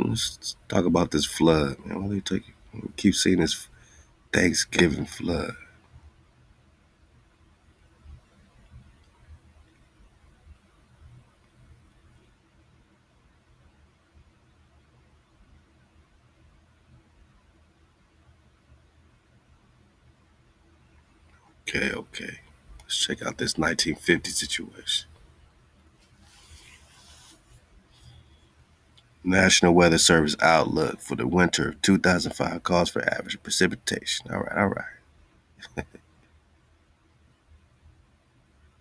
Let's talk about this flood, man. What do you take? We keep seeing this Thanksgiving flood. Okay. Let's check out this 1950 situation. National Weather Service outlook for the winter of 2005 calls for average precipitation. All right.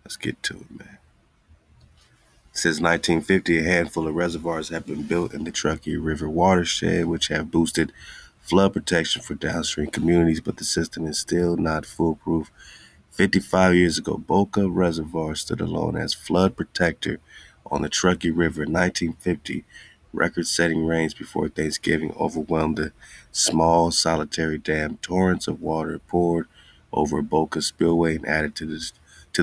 Let's get to it, man. Since 1950, a handful of reservoirs have been built in the Truckee River watershed, which have boosted flood protection for downstream communities, but the system is still not foolproof. 55 years ago, Boca Reservoir stood alone as flood protector on the Truckee River. In 1950, record-setting rains before Thanksgiving overwhelmed the small, solitary dam. Torrents of water poured over Boca Spillway and added to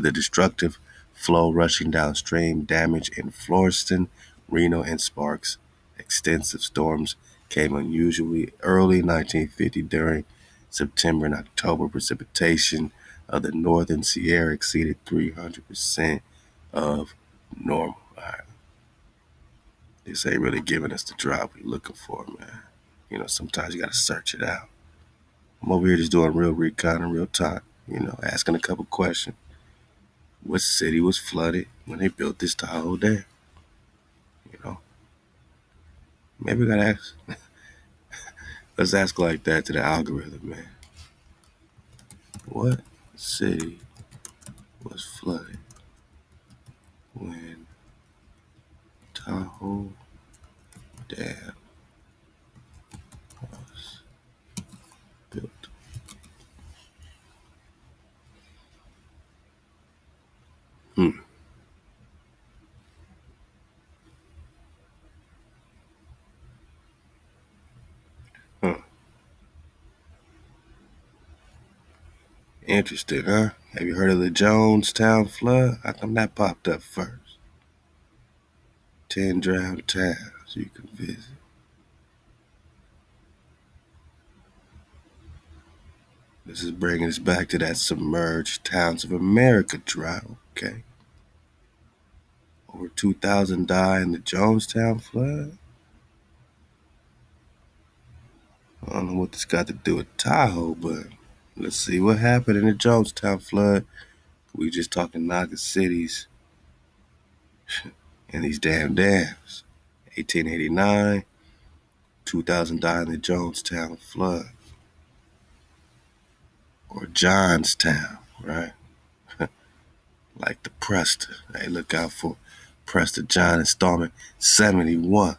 the destructive flow rushing downstream. Damage in Florestan, Reno, and Sparks. Extensive storms came unusually early in 1950 during September and October. Precipitation of the Northern Sierra exceeded 300% of normal. All right. This ain't really giving us the drop we're looking for, man. Sometimes you got to search it out. I'm over here just doing real recon in real time, asking a couple questions. What city was flooded when they built this Tahoe Dam? You know, maybe we got to ask. Let's ask like that to the algorithm, man. What city was flooded when Tahoe Dam was built? Hmm. Huh. Interesting, huh? Have you heard of the Johnstown flood? How come that popped up first? 10 drowned towns you can visit. This is bringing us back to that submerged towns of America drought, okay? Over 2,000 died in the Johnstown flood. I don't know what this got to do with Tahoe, but let's see what happened in the Johnstown flood. We just talking Naga cities and these damn dams. 1889, 2,000 died in the Johnstown flood. Or Johnstown, right? Like the Presta. Hey, look out for Presta John installment 71.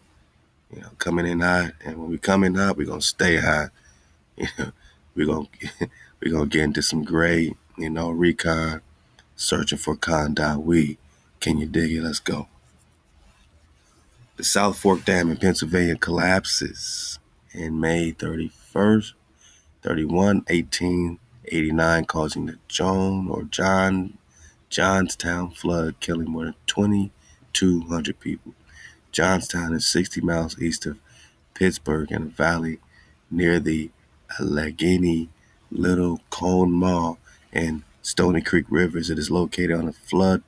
Coming in high. And when we come in high, we're going to stay high. You know, we're going We're going to get into some great, recon, searching for khandrop. Can you dig it? Let's go. The South Fork Dam in Pennsylvania collapses in May 31st, 1889, causing the Johnstown flood, killing more than 2,200 people. Johnstown is 60 miles east of Pittsburgh in a valley near the Allegheny, Little Conemaugh, and Stony Creek rivers. It is located on a flood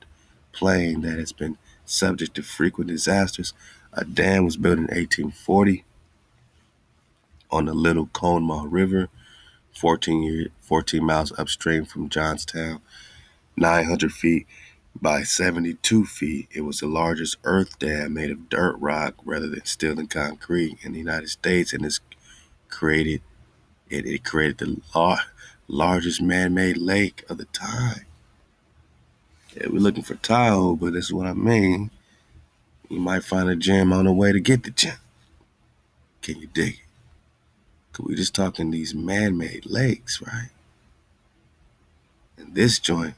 plain that has been subject to frequent disasters. A dam was built in 1840 on the Little Conemaugh River, 14 miles upstream from Johnstown, 900 feet by 72 feet. It was the largest earth dam made of dirt rock rather than steel and concrete in the United States, and it created the largest man-made lake of the time. Yeah, we're looking for Tahoe, but this is what I mean. You might find a gem on the way to get the gem. Can you dig it? Cause we just talking these man-made lakes, right? And this joint,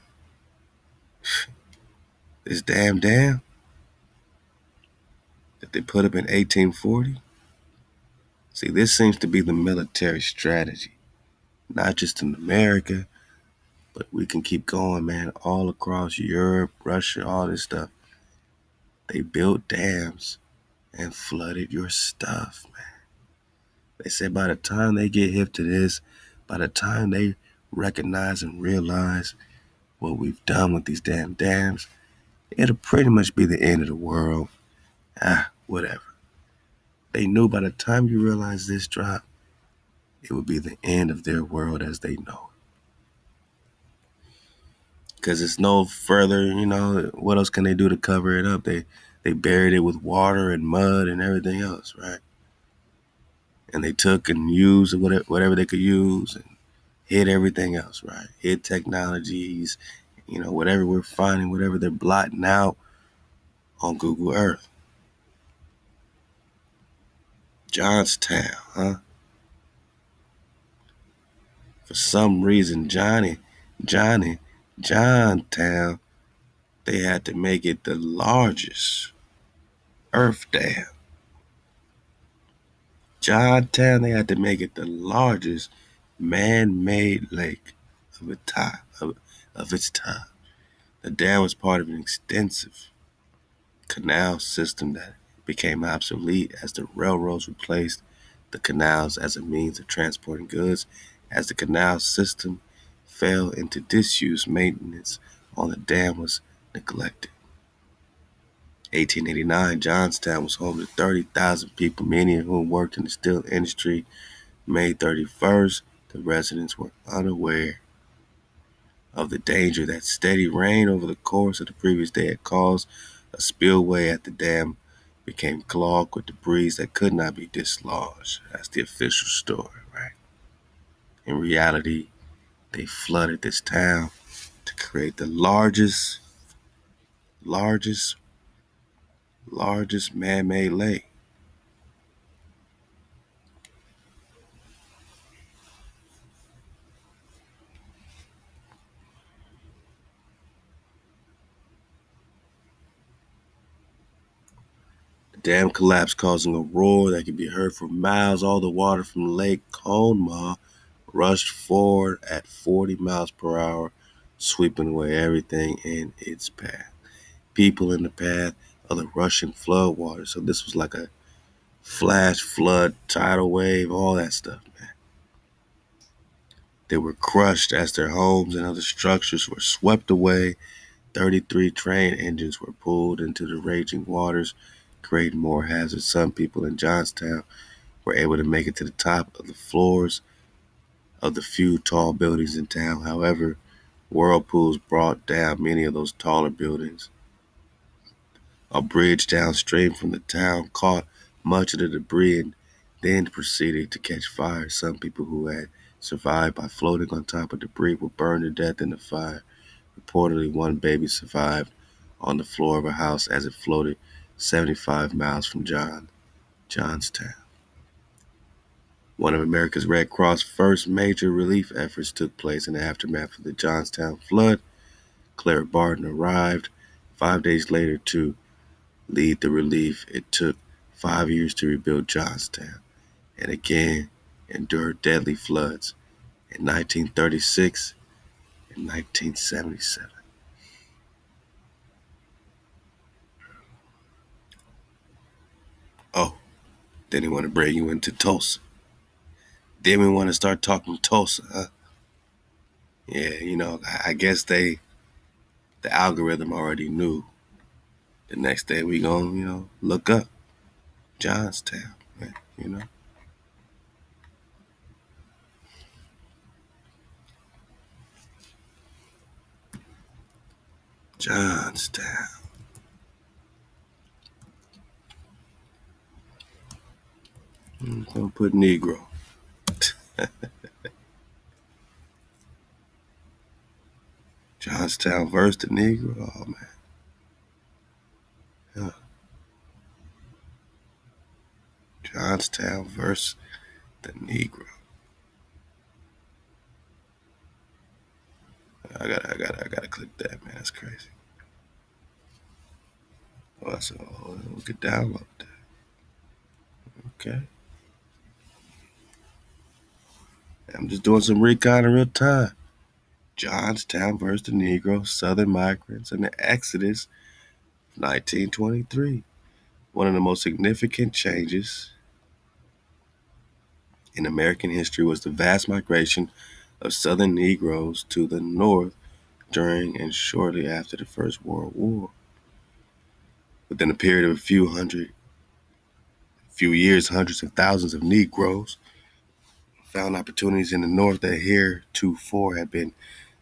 this damn dam that they put up in 1840. See, this seems to be the military strategy, not just in America, but we can keep going, man, all across Europe, Russia, all this stuff. They built dams and flooded your stuff, man. They said by the time they get hip to this, by the time they recognize and realize what we've done with these damn dams, it'll pretty much be the end of the world. Whatever. They knew by the time you realize this drop, it would be the end of their world as they know it. Because it's no further, what else can they do to cover it up? They buried it with water and mud and everything else, right? And they took and used whatever they could use and hid everything else, right? Hid technologies, whatever we're finding, whatever they're blotting out on Google Earth. Johnstown, huh? For some reason, Johnstown, they had to make it the largest earth dam. Johnstown, they had to make it the largest man-made lake of its time. The dam was part of an extensive canal system that became obsolete as the railroads replaced the canals as a means of transporting goods. As the canal system fell into disuse, maintenance on the dam was neglected. 1889, Johnstown was home to 30,000 people, many of whom worked in the steel industry. May 31st, the residents were unaware of the danger that steady rain over the course of the previous day had caused. A spillway at the dam became clogged with debris that could not be dislodged. That's the official story, right? In reality, they flooded this town to create the largest man-made lake. The dam collapsed, causing a roar that could be heard for miles. All the water from Lake Conemaugh rushed forward at 40 miles per hour, sweeping away everything in its path. People in the path of the rushing flood water. So this was like a flash flood, tidal wave, all that stuff, man. They were crushed as their homes and other structures were swept away. 33 train engines were pulled into the raging waters, creating more hazards. Some people in Johnstown were able to make it to the top of the floors of the few tall buildings in town. However, whirlpools brought down many of those taller buildings. A bridge downstream from the town caught much of the debris and then proceeded to catch fire. Some people who had survived by floating on top of debris were burned to death in the fire. Reportedly, one baby survived on the floor of a house as it floated 75 miles from Johnstown. One of America's Red Cross first major relief efforts took place in the aftermath of the Johnstown flood. Clara Barton arrived 5 days later to lead the relief. It took 5 years to rebuild Johnstown and again endured deadly floods in 1936 and 1977. Oh, then they want to bring you into Tulsa. Then we want to start talking Tulsa, huh? Yeah, I guess the algorithm already knew. The next day we gonna, look up Johnstown, man. Johnstown. Don't put Negro. Johnstown versus the Negro. Oh man. Yeah. Johnstown versus the Negro. I gotta click that, man. That's crazy. Oh, we could download that. Okay. I'm just doing some recon in real time. Johnstown versus the Negro, Southern migrants, and the Exodus, 1923. One of the most significant changes in American history was the vast migration of Southern Negroes to the North during and shortly after the First World War. Within a period of a few years, hundreds of thousands of Negroes found opportunities in the North that heretofore had been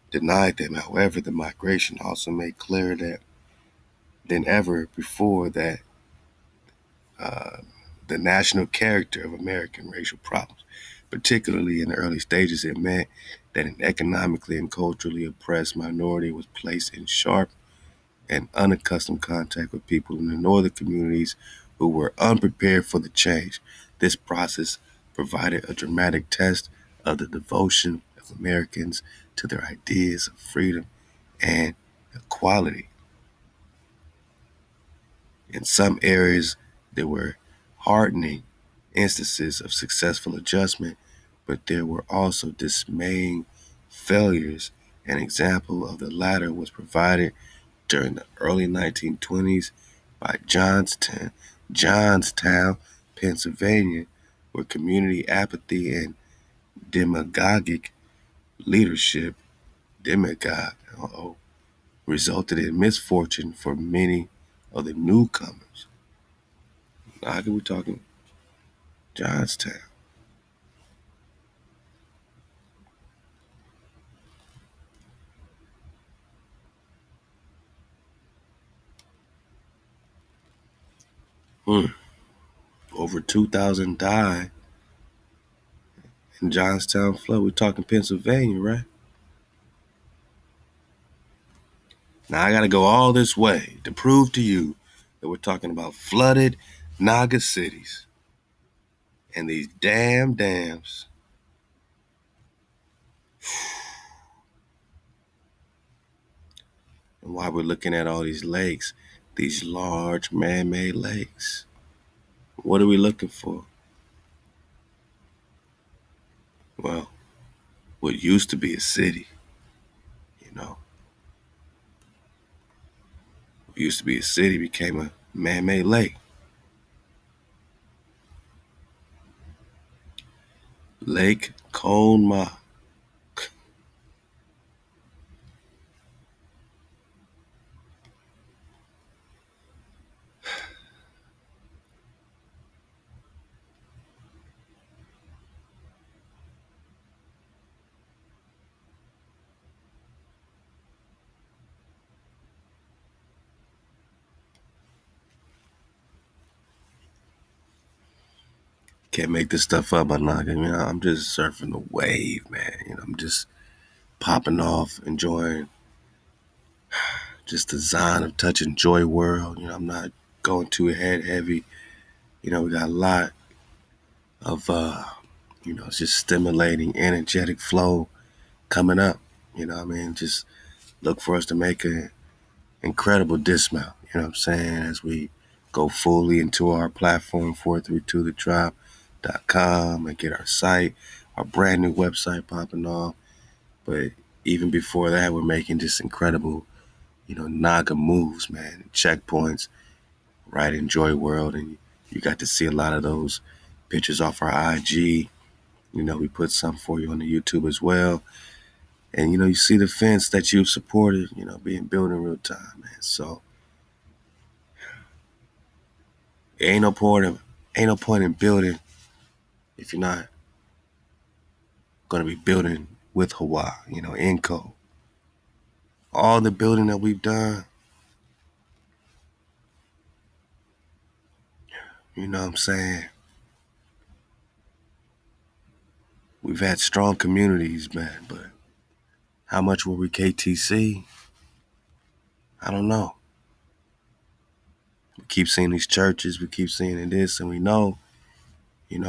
denied them. However, the migration also made clearer than ever before that the national character of American racial problems, particularly in the early stages, it meant that an economically and culturally oppressed minority was placed in sharp and unaccustomed contact with people in the northern communities who were unprepared for the change. This process provided a dramatic test of the devotion of Americans to their ideas of freedom and equality. In some areas, there were heartening instances of successful adjustment, but there were also dismaying failures. An example of the latter was provided during the early 1920s by Johnstown, Pennsylvania, where community apathy and demagogic leadership, resulted in misfortune for many of the newcomers. Now, we're talking Johnstown. Over 2,000 died in Johnstown flood. We're talking Pennsylvania, right? Now I got to go all this way to prove to you that we're talking about flooded Naga cities and these damn dams. And why we're looking at all these lakes, these large man-made lakes. What are we looking for? Well, what used to be a city, what used to be a city became a man-made lake. Lake Conemaugh. Can't make this stuff up. I'm just surfing the wave, man. I'm just popping off, enjoying just the zine of touching JoiWorld. I'm not going too head heavy. We got a lot of It's just stimulating, energetic flow coming up. Just look for us to make an incredible dismount, as we go fully into our platform, 432thedrop.com, and get our site, our brand new website popping off. But even before that, we're making just incredible, Naga moves, man, checkpoints right in JoiWorld. And you got to see a lot of those pictures off our IG. We put some for you on the YouTube as well. And, you see the fence that you've supported, being built in real time, man. So ain't no point in building if you're not going to be building with HaWah, in code. All the building that we've done, you know what I'm saying? We've had strong communities, man, but how much were we KTC? I don't know. We keep seeing these churches, we keep seeing this, and we know,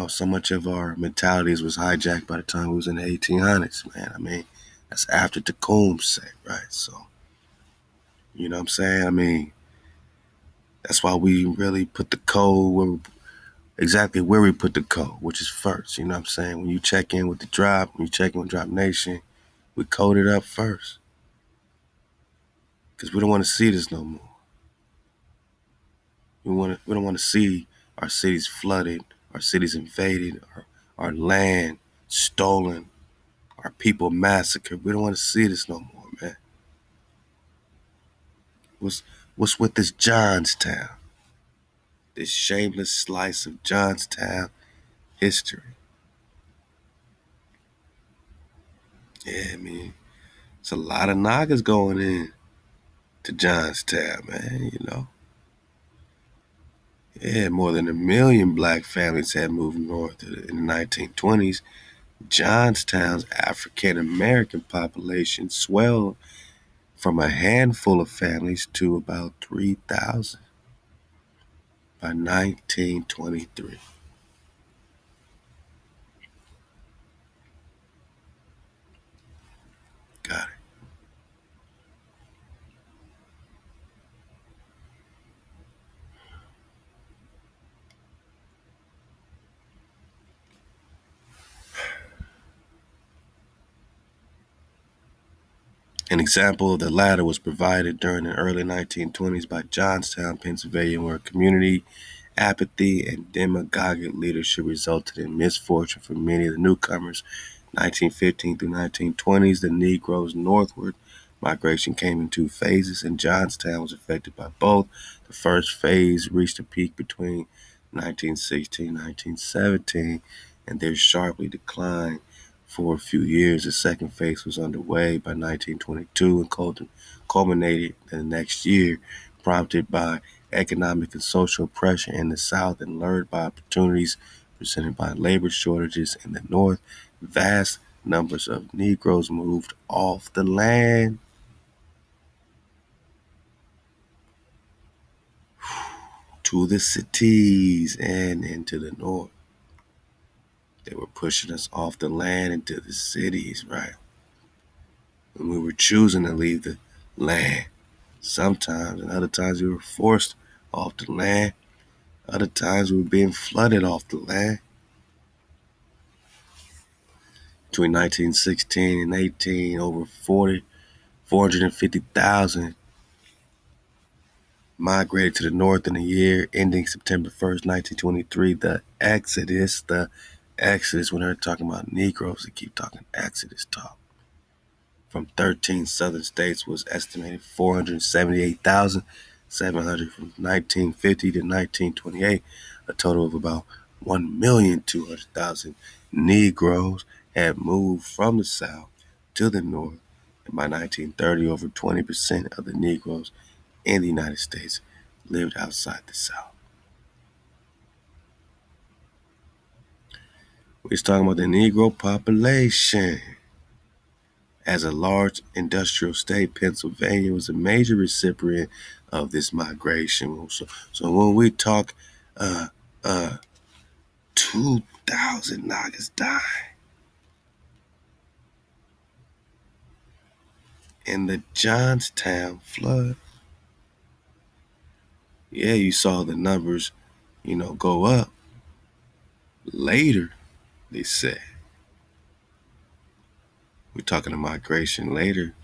so much of our mentalities was hijacked by the time we was in the 1800s, man. That's after Tecumseh set, right? So, you know what I'm saying? That's why we really put the code exactly where we put the code, which is first. You know what I'm saying? When you check in with the drop, when you check in with Drop Nation, we code it up first. Because we don't want to see this no more. We don't want to see our cities flooded, our cities invaded, our land stolen, our people massacred. We don't want to see this no more, man. What's with this Johnstown? This shameless slice of Johnstown history. Yeah, it's a lot of Nagas going in to Johnstown, man. Yeah, more than 1 million black families had moved north in the 1920s. Johnstown's African American population swelled from a handful of families to about 3,000 by 1923. Got it. An example of the latter was provided during the early 1920s by Johnstown, Pennsylvania, where community apathy and demagogic leadership resulted in misfortune for many of the newcomers. 1915 through 1920s, the Negroes' northward migration came in two phases, and Johnstown was affected by both. The first phase reached a peak between 1916 and 1917, and then sharply declined for a few years. The second phase was underway by 1922 and culminated the next year, prompted by economic and social pressure in the South and lured by opportunities presented by labor shortages in the North. Vast numbers of Negroes moved off the land to the cities and into the North. They were pushing us off the land into the cities, right? And we were choosing to leave the land sometimes, and other times we were forced off the land. Other times we were being flooded off the land. Between 1916 and 18, over 450,000 migrated to the north in a year ending September 1st, 1923. The Exodus, when they're talking about Negroes, they keep talking Exodus talk. From 13 southern states was estimated 478,700 from 1950 to 1928. A total of about 1,200,000 Negroes had moved from the south to the north. And by 1930, over 20% of the Negroes in the United States lived outside the South. We're talking about the Negro population. As a large industrial state, Pennsylvania was a major recipient of this migration. So when we talk 2 2,000 Nagas died in the Johnstown flood. Yeah, you saw the numbers, go up. Later, they said. We're talking of migration later,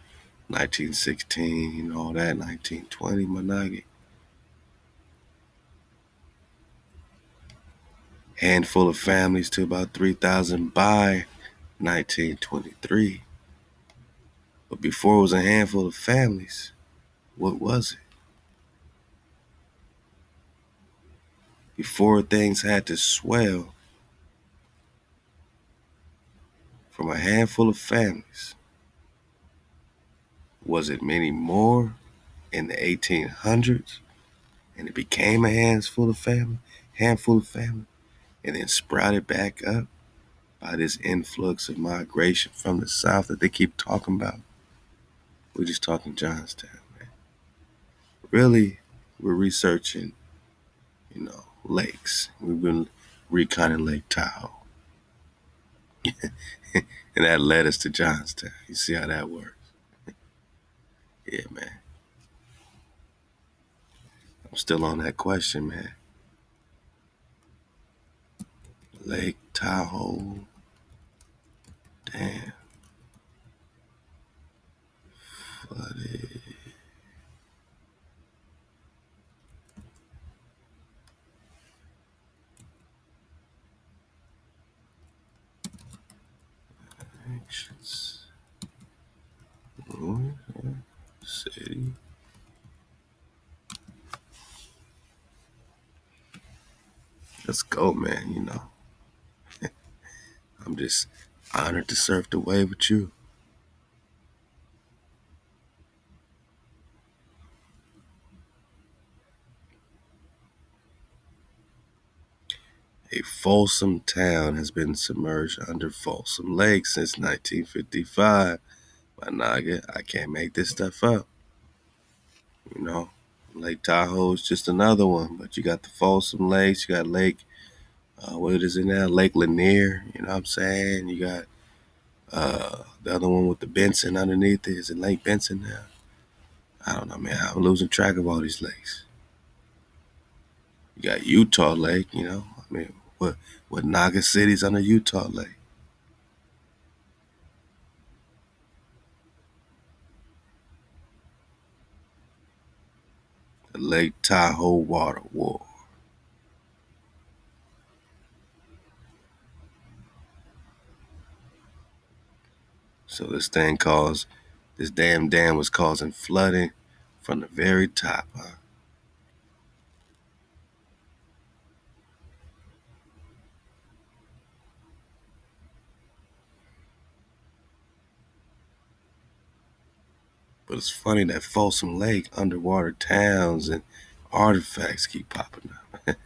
1916, all that, 1920, Managi. Handful of families to about 3,000 by 1923. But before it was a handful of families, what was it? Before things had to swell from a handful of families, was it many more in the 1800s? And it became a handful of family, and then sprouted back up by this influx of migration from the south that they keep talking about. We're just talking Johnstown, man. Really, we're researching, lakes. We've been reconning Lake Tahoe. And that led us to Johnstown. You see how that works? Yeah, man. I'm still on that question, man. Lake Tahoe Dam flooded. Actions. City. Let's go, man. I'm just honored to surf the wave with you. A Folsom town has been submerged under Folsom Lake since 1955. My naga, I can't make this stuff up. Lake Tahoe is just another one, but you got the Folsom Lakes, you got Lake, what is it now? Lake Lanier, you know what I'm saying? You got the other one with the Benson underneath it. Is it Lake Benson now? I don't know, man. I'm losing track of all these lakes. You got Utah Lake, what Naga City's under Utah Lake? The Lake Tahoe Water War. So this damn dam was causing flooding from the very top, huh? But it's funny that Folsom Lake, underwater towns and artifacts keep popping up.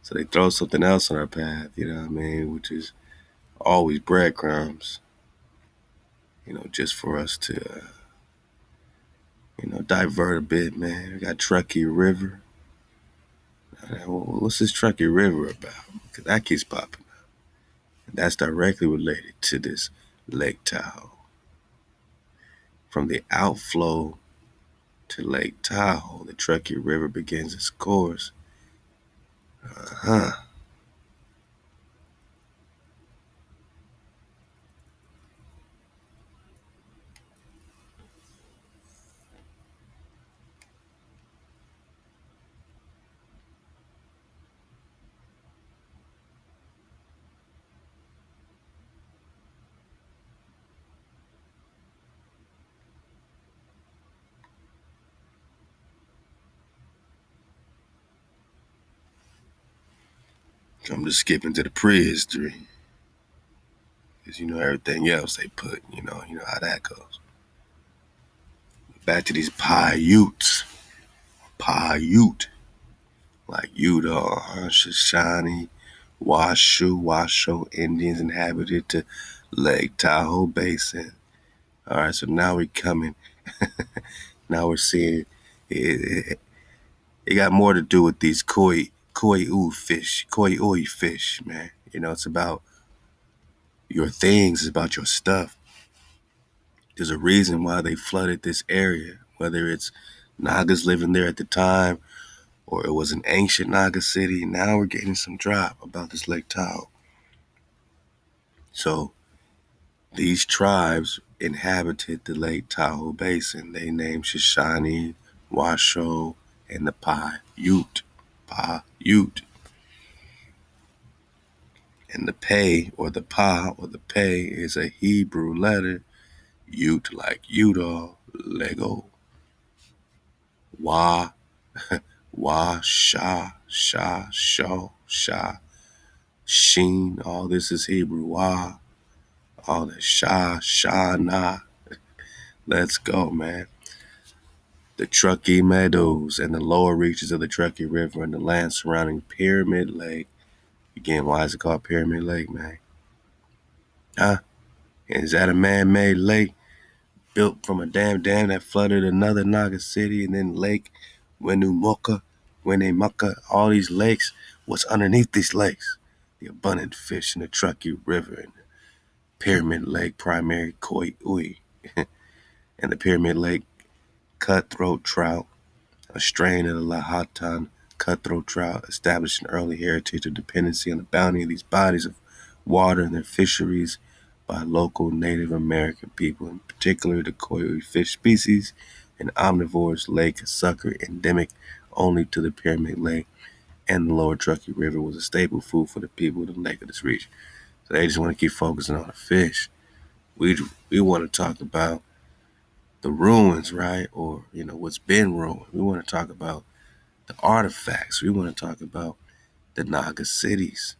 So they throw something else on our path, which is always breadcrumbs, just for us to, divert a bit, man. We got Truckee River. What's this Truckee River about? Because that keeps popping up. And that's directly related to this Lake Tahoe. From the outflow to Lake Tahoe, the Truckee River begins its course. I'm just skipping to the prehistory. Because everything else they put, you know how that goes. Back to these Paiutes. Paiute. Like Utah, Shoshone, Washoe Indians inhabited the Lake Tahoe Basin. All right, so now we're coming. Now we're seeing it got more to do with these koi fish, man. It's about your things, it's about your stuff. There's a reason why they flooded this area, whether it's Nagas living there at the time or it was an ancient Naga city. Now we're getting some drop about this Lake Tahoe. So these tribes inhabited the Lake Tahoe Basin. They named Shoshone, Washoe, and the Paiute. Paiute. And the Pei, or the Pa, or the Pei, is a Hebrew letter. Ute like Utah, Lego, Wa, Wa, Sha, Sha, Sheen. All this is Hebrew. Wa, all that Sha, Na. Let's go, man. The Truckee Meadows and the lower reaches of the Truckee River and the land surrounding Pyramid Lake. Again, why is it called Pyramid Lake, man? Huh? Is that a man-made lake built from a dam that flooded another Naga city, and then Lake Winnemucca, all these lakes? What's underneath these lakes? The abundant fish in the Truckee River and the Pyramid Lake primary koi ui and the Pyramid Lake cutthroat trout, a strain of the Lahatan cutthroat trout, established an early heritage of dependency on the bounty of these bodies of water and their fisheries by local Native American people, in particular the koi fish species, an omnivorous lake sucker endemic only to the Pyramid Lake and the lower Truckee River, was a staple food for the people of the lake of this region. So they just want to keep focusing on the fish. We want to talk about the ruins, right? Or, what's been ruined. We want to talk about the artifacts. We want to talk about the Naga cities.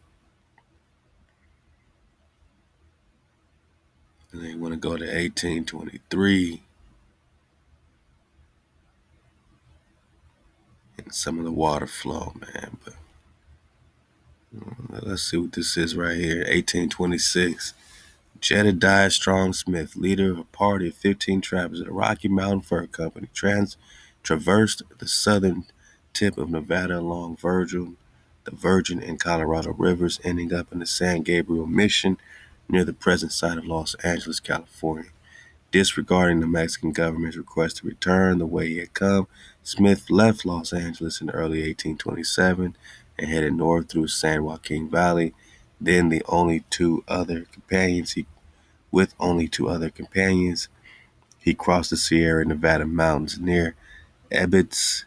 And they want to go to 1823 and some of the water flow, man. But let's see what this is right here. 1826. Jedediah Strong Smith, leader of a party of 15 trappers at the Rocky Mountain Fur Company, traversed the southern tip of Nevada along the Virgin and Colorado rivers, ending up in the San Gabriel Mission near the present site of Los Angeles, California. Disregarding the Mexican government's request to return the way he had come, Smith left Los Angeles in early 1827 and headed north through San Joaquin Valley. Then with only two other companions, he crossed the Sierra Nevada mountains near Ebbets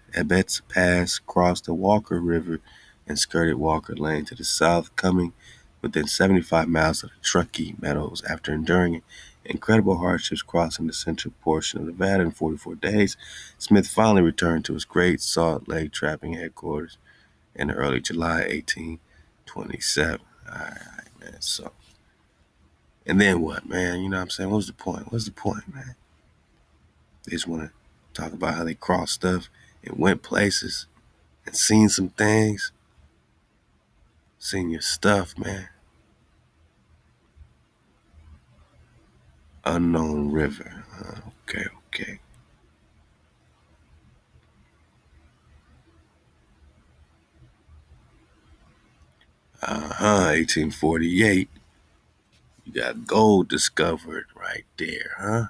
Pass, crossed the Walker River, and skirted Walker Lane to the south, coming within 75 miles of the Truckee Meadows. After enduring incredible hardships crossing the central portion of Nevada in 44 days, Smith finally returned to his Great Salt Lake trapping headquarters in early July 1827. All right, man. So, and then what, man? You know what I'm saying? What's the point? What's the point, man? They just want to talk about how they crossed stuff and went places and seen some things. Seen your stuff, man. Unknown River. Okay. 1848. You got gold discovered right there, huh?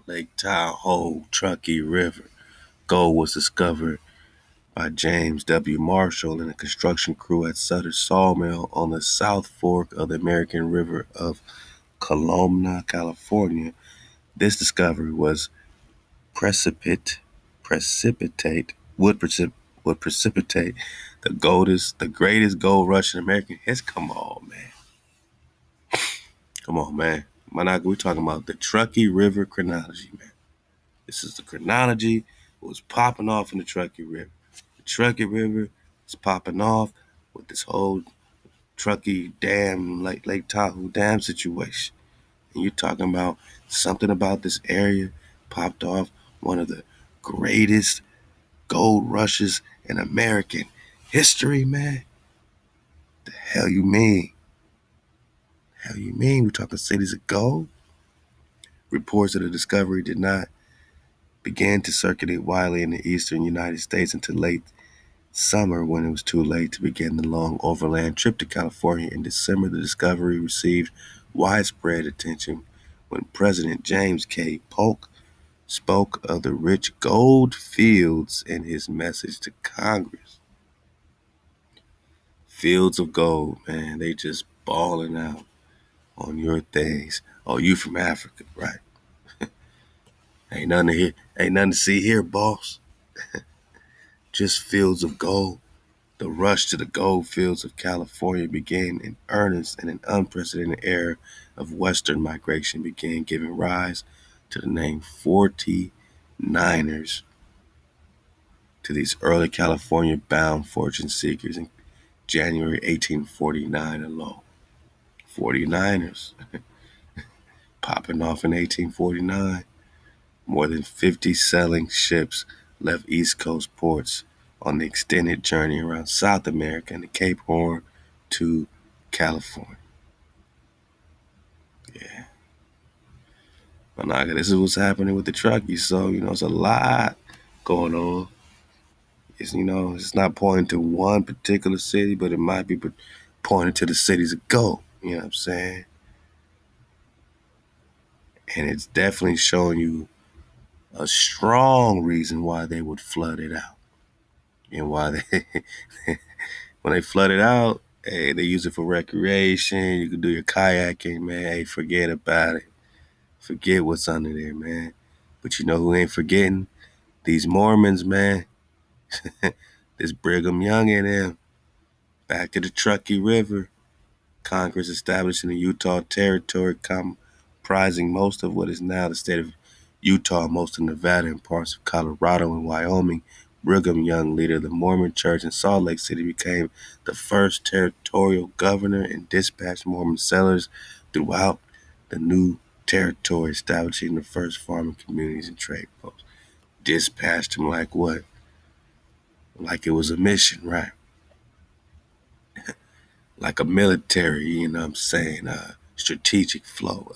Lake Tahoe, Truckee River. Gold was discovered by James W. Marshall and a construction crew at Sutter's Sawmill on the South Fork of the American River of Columna, California. This discovery precipitate would precipitate the greatest gold rush in American history. Come on, man. Monaco, we're talking about the Truckee River chronology, man. This is the chronology. What was popping off in the Truckee River. The Truckee River is popping off with this whole Truckee Dam, Lake Tahoe Dam situation. And you're talking about something about this area popped off, one of the greatest gold rushes in American history, man. The hell you mean? We're talking cities of gold? Reports of the discovery did not begin to circulate widely in the eastern United States until late summer when it was too late to begin the long overland trip to California. In December, the discovery received widespread attention when President James K. Polk spoke of the rich gold fields in his message to Congress. Fields of gold, man, they just balling out on your things. Oh, you from Africa, right? Ain't nothing to hear, ain't nothing to see here, boss. Just fields of gold. The rush to the gold fields of California began in earnest, and an unprecedented era of Western migration began, giving rise to the name 49ers to these early California-bound fortune seekers in January 1849 alone. 49ers popping off in 1849. More than 50 sailing ships left East Coast ports on the extended journey around South America and the Cape Horn to California. Yeah. This is what's happening with the Truckee. So, it's a lot going on. It's not pointing to one particular city, but it might be pointing to the cities of gold. You know what I'm saying? And it's definitely showing you a strong reason why they would flood it out. And why they when they flood it out, hey, they use it for recreation. You can do your kayaking, man. Hey, forget about it. Forget what's under there, man. But you know who ain't forgetting? These Mormons, man. This Brigham Young and them. Back to the Truckee River. Congress established in the Utah Territory, comprising most of what is now the state of Utah, most of Nevada, and parts of Colorado and Wyoming. Brigham Young, leader of the Mormon Church in Salt Lake City, became the first territorial governor and dispatched Mormon settlers throughout the new territory, establishing the first farming communities and trade posts. Dispatched them like what? Like it was a mission, right? Like a military, you know what I'm saying, strategic flow.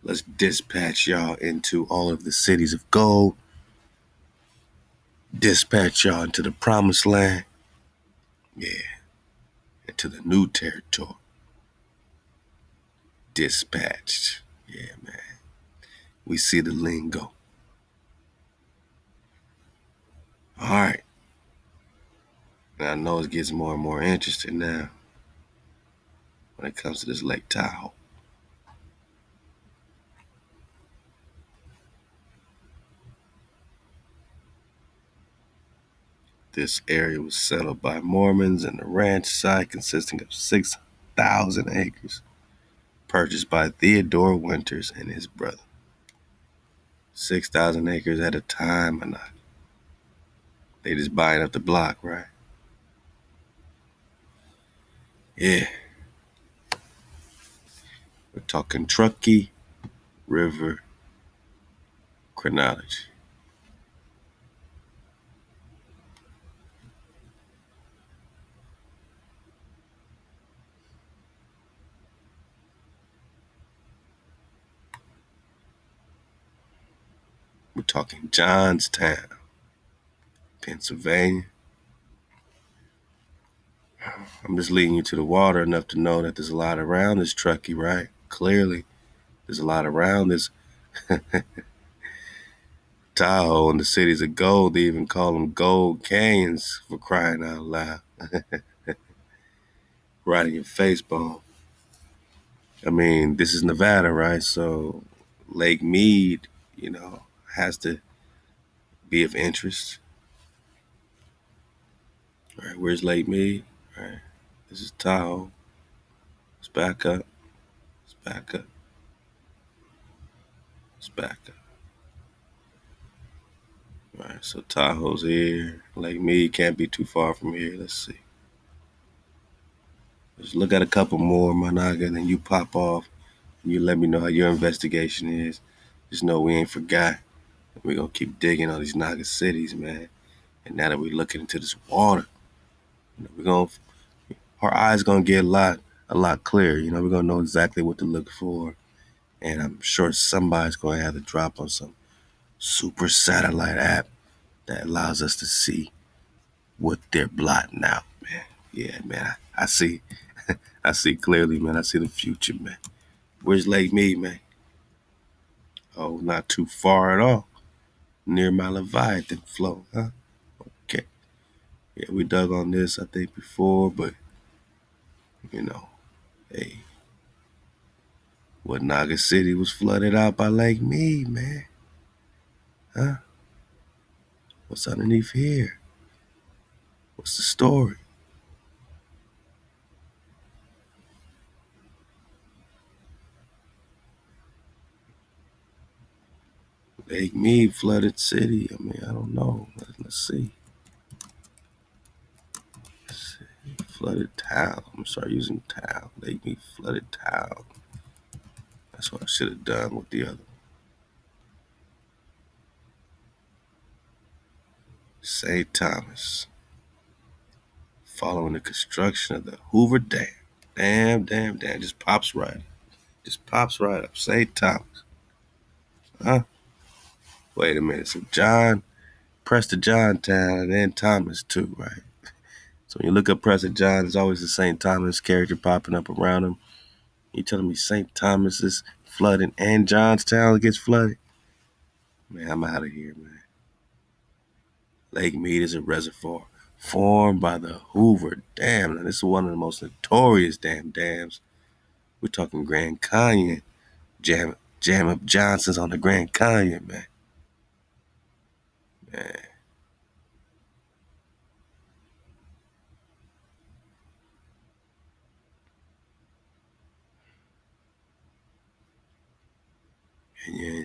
Let's dispatch y'all into all of the cities of gold. Dispatch y'all into the promised land. Yeah, into the new territory. Dispatched. Yeah, man. We see the lingo. All right. And I know it gets more and more interesting now when it comes to this Lake Tahoe. This area was settled by Mormons, and the ranch site, consisting of 6,000 acres, purchased by Theodore Winters and his brother. 6,000 acres at a time, or not? They just buying up the block, right? Yeah. We're talking Truckee River chronology. We're talking Johnstown, Pennsylvania. I'm just leading you to the water enough to know that there's a lot around this Truckee, right? Clearly, there's a lot around this Tahoe and the cities of gold. They even call them gold canyons, for crying out loud. Right in your face, bone. I mean, this is Nevada, right? So Lake Mead, has to be of interest. All right, where's Lake Mead? All right, this is Tahoe. Let's back up. Let's back up. Let's back up. All right, so Tahoe's here. Lake Mead can't be too far from here. Let's see. Let's look at a couple more, Managa, and then you pop off. And you let me know how your investigation is. Just know we ain't forgot. We're going to keep digging on these Naga cities, man. And now that we're looking into this water, our eyes going to get a lot clearer. We're going to know exactly what to look for. And I'm sure somebody's going to have to drop on some super satellite app that allows us to see what they're blotting out, man. Yeah, man. I see. I see clearly, man. I see the future, man. Where's Lake Mead, man? Oh, not too far at all. Near my Leviathan flow, huh? Okay. Yeah, we dug on this, I think, before, but, you know, hey, what Naga City was flooded out by Lake Mead, man. Huh? What's underneath here? What's the story? Lake Mead flooded city. I mean, I don't know. Let's see. Flooded town. I'm sorry, using town. Lake Mead flooded town. That's what I should have done with the other. St. Thomas. Following the construction of the Hoover Dam. Damn. Just pops right up. Just pops right up. St. Thomas. Huh? Wait a minute. So John, Preston Johnstown, and then Thomas too, right? So when you look up Preston John, there's always the St. Thomas character popping up around him. You telling me St. Thomas is flooding and Johnstown gets flooded? Man, I'm out of here, man. Lake Mead is a reservoir formed by the Hoover Dam. Now, this is one of the most notorious dams. We're talking Grand Canyon. Jam up Johnson's on the Grand Canyon, man. Man. And yeah,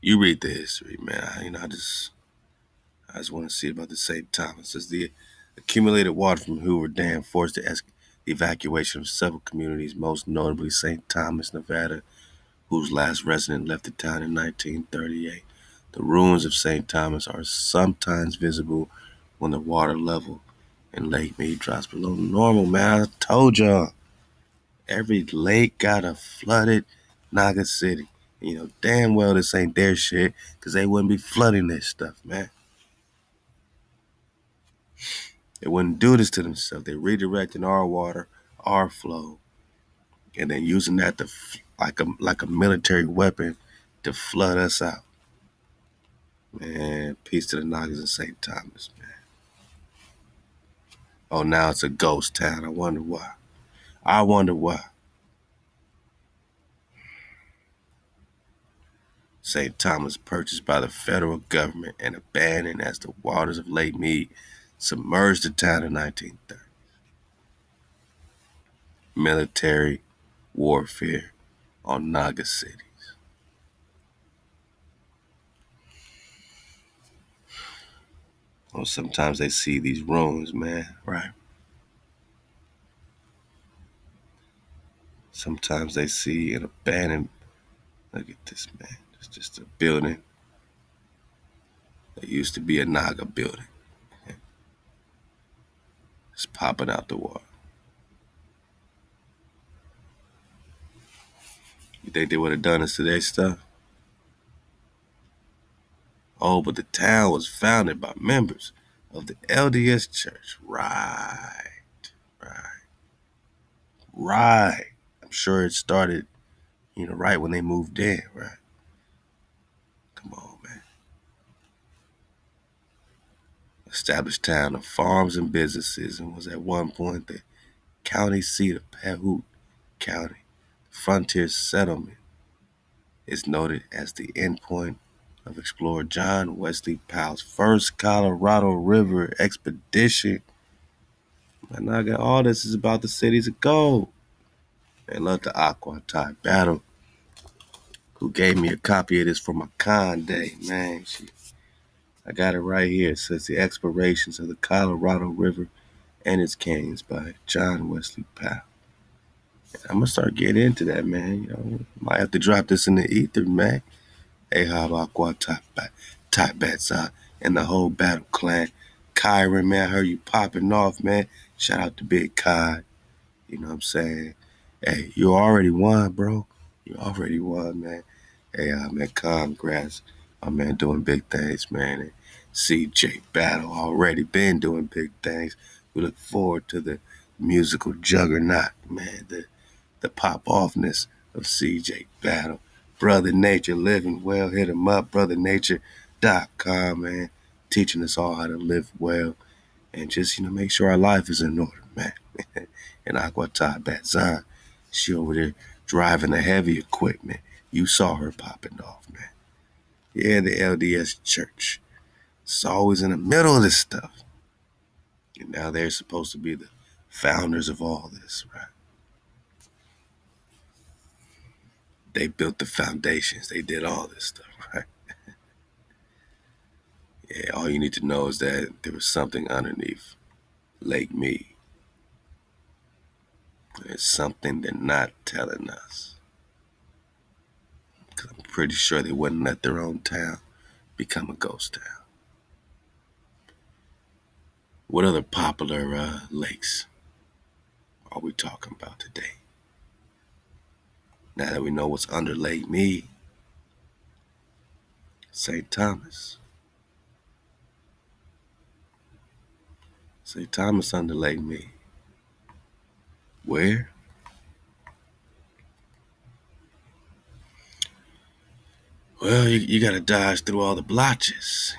you read the history, man. I just want to see about the St. Thomas. As the accumulated water from Hoover Dam forced the evacuation of several communities, most notably St. Thomas, Nevada, whose last resident left the town in 1938. The ruins of St. Thomas are sometimes visible when the water level in Lake Mead drops below normal, man. I told y'all, every lake got a flooded Naga City. Damn well this ain't their shit, because they wouldn't be flooding this stuff, man. They wouldn't do this to themselves. They're redirecting our water, our flow, and then using that to like a military weapon to flood us out. Man, peace to the Nagas in St. Thomas, man. Oh, now it's a ghost town. I wonder why. St. Thomas purchased by the federal government and abandoned as the waters of Lake Mead submerged the town in 1930. Military warfare on Naga cities. Well, sometimes they see these ruins, man, right? Sometimes they see an abandoned, look at this, man. It's just a building that used to be a Naga building. It's popping out the water. You think they would have done this to their stuff? Oh, but the town was founded by members of the LDS Church. Right. I'm sure it started, right when they moved in, right? Come on, man. Established town of farms and businesses, and was at one point the county seat of Tahoe County. The frontier settlement is noted as the endpoint of explorer John Wesley Powell's first Colorado River expedition. And I got all this is about the cities of gold. And love the HaWah Thai Battle, who gave me a copy of this for my con day, man. I got it right here. It says The Explorations of the Colorado River and Its Canyons by John Wesley Powell. I'm gonna start getting into that, man. Might have to drop this in the ether, man. HaWah Thai Bats and the whole Battle Clan. Kyron, man, I heard you popping off, man. Shout out to Big Kai. You know what I'm saying? Hey, you already won, bro. You already won, man. Hey, man, congrats. My man doing big things, man. CJ Battle already been doing big things. We look forward to the musical juggernaut, man, the pop-offness of CJ Battle. Brother Nature living well. Hit him up, brothernature.com, man. Teaching us all how to live well and just, make sure our life is in order, man. And HaWah Batzan, she over there driving the heavy equipment. You saw her popping off, man. Yeah, the LDS church. It's always in the middle of this stuff. And now they're supposed to be the founders of all this, right? They built the foundations. They did all this stuff, right? Yeah, all you need to know is that there was something underneath Lake Mead. There's something they're not telling us. Because I'm pretty sure they wouldn't let their own town become a ghost town. What other popular lakes are we talking about today? Now that we know what's under Lake Mead, St. Thomas. St. Thomas under Lake Mead. Where? Well, you got to dodge through all the blotches,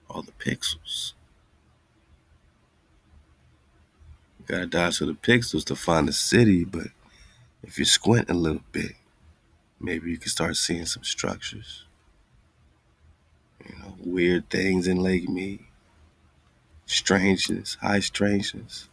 all the pixels. You got to dodge through the pixels to find the city, but if you squint a little bit, maybe you can start seeing some structures. Weird things in Lake Mead. Strangeness, high strangeness.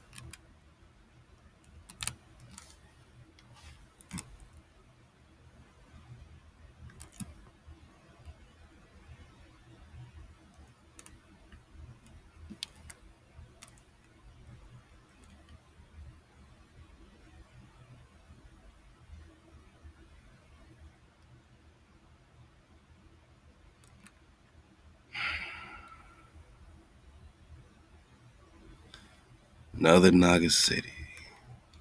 Another Naga city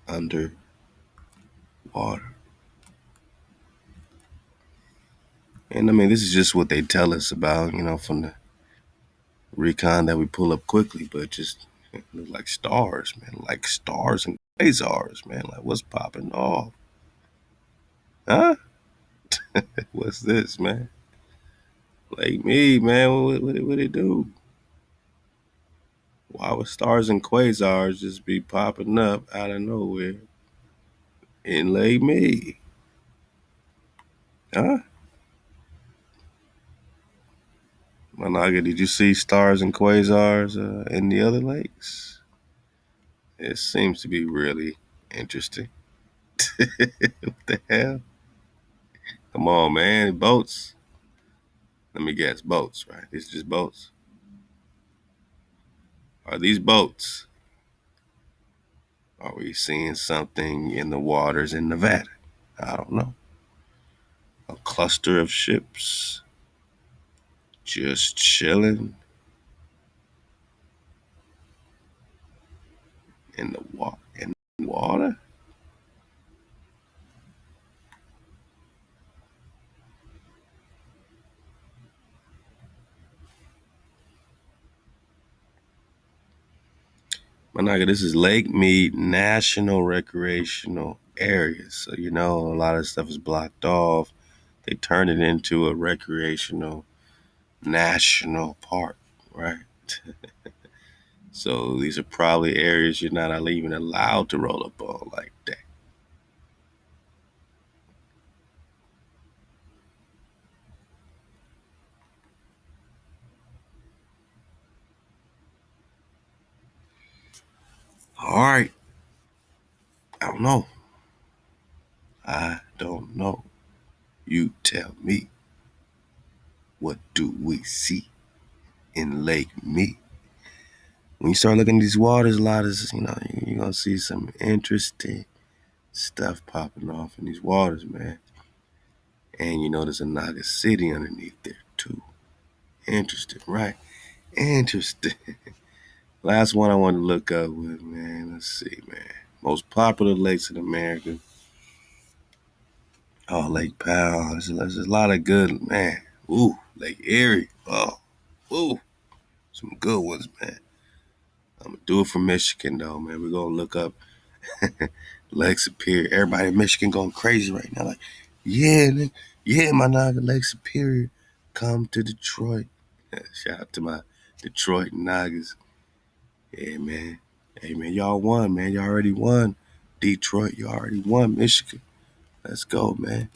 under water. And this is just what they tell us about, from the recon that we pull up quickly, but just look like stars, man. Like stars and quasars, man. Like what's popping off? Huh? What's this, man? Like me, man. What it do? Why would stars and quasars just be popping up out of nowhere in Lake Mead? Huh? Managa, did you see stars and quasars in the other lakes? It seems to be really interesting. What the hell? Come on, man. Boats. Let me guess. Boats, right? These are just boats. Are these boats? Are we seeing something in the waters in Nevada? I don't know. A cluster of ships just chilling in the water. Managa, this is Lake Mead National Recreational Area. So, a lot of stuff is blocked off. They turned it into a recreational national park, right? So these are probably areas you're not even allowed to roll up on like that. All right. I don't know. I don't know. You tell me. What do we see in Lake Mead? When you start looking at these waters, a lot of, you're going to see some interesting stuff popping off in these waters, man. And there's a Naga city underneath there, too. Interesting, right? Interesting. Last one I want to look up with, man. Let's see, man. Most popular lakes in America. Oh, Lake Powell. There's a lot of good, man. Ooh, Lake Erie. Oh, Ooh, some good ones, man. I'm gonna do it for Michigan though, man. We're gonna look up Lake Superior. Everybody in Michigan going crazy right now. Like, yeah, yeah, my naga Lake Superior. Come to Detroit. Shout out to my Detroit Nagas. Yeah, man. Hey, man, y'all won, man. Y'all already won. Detroit, you already won. Michigan. Let's go, man.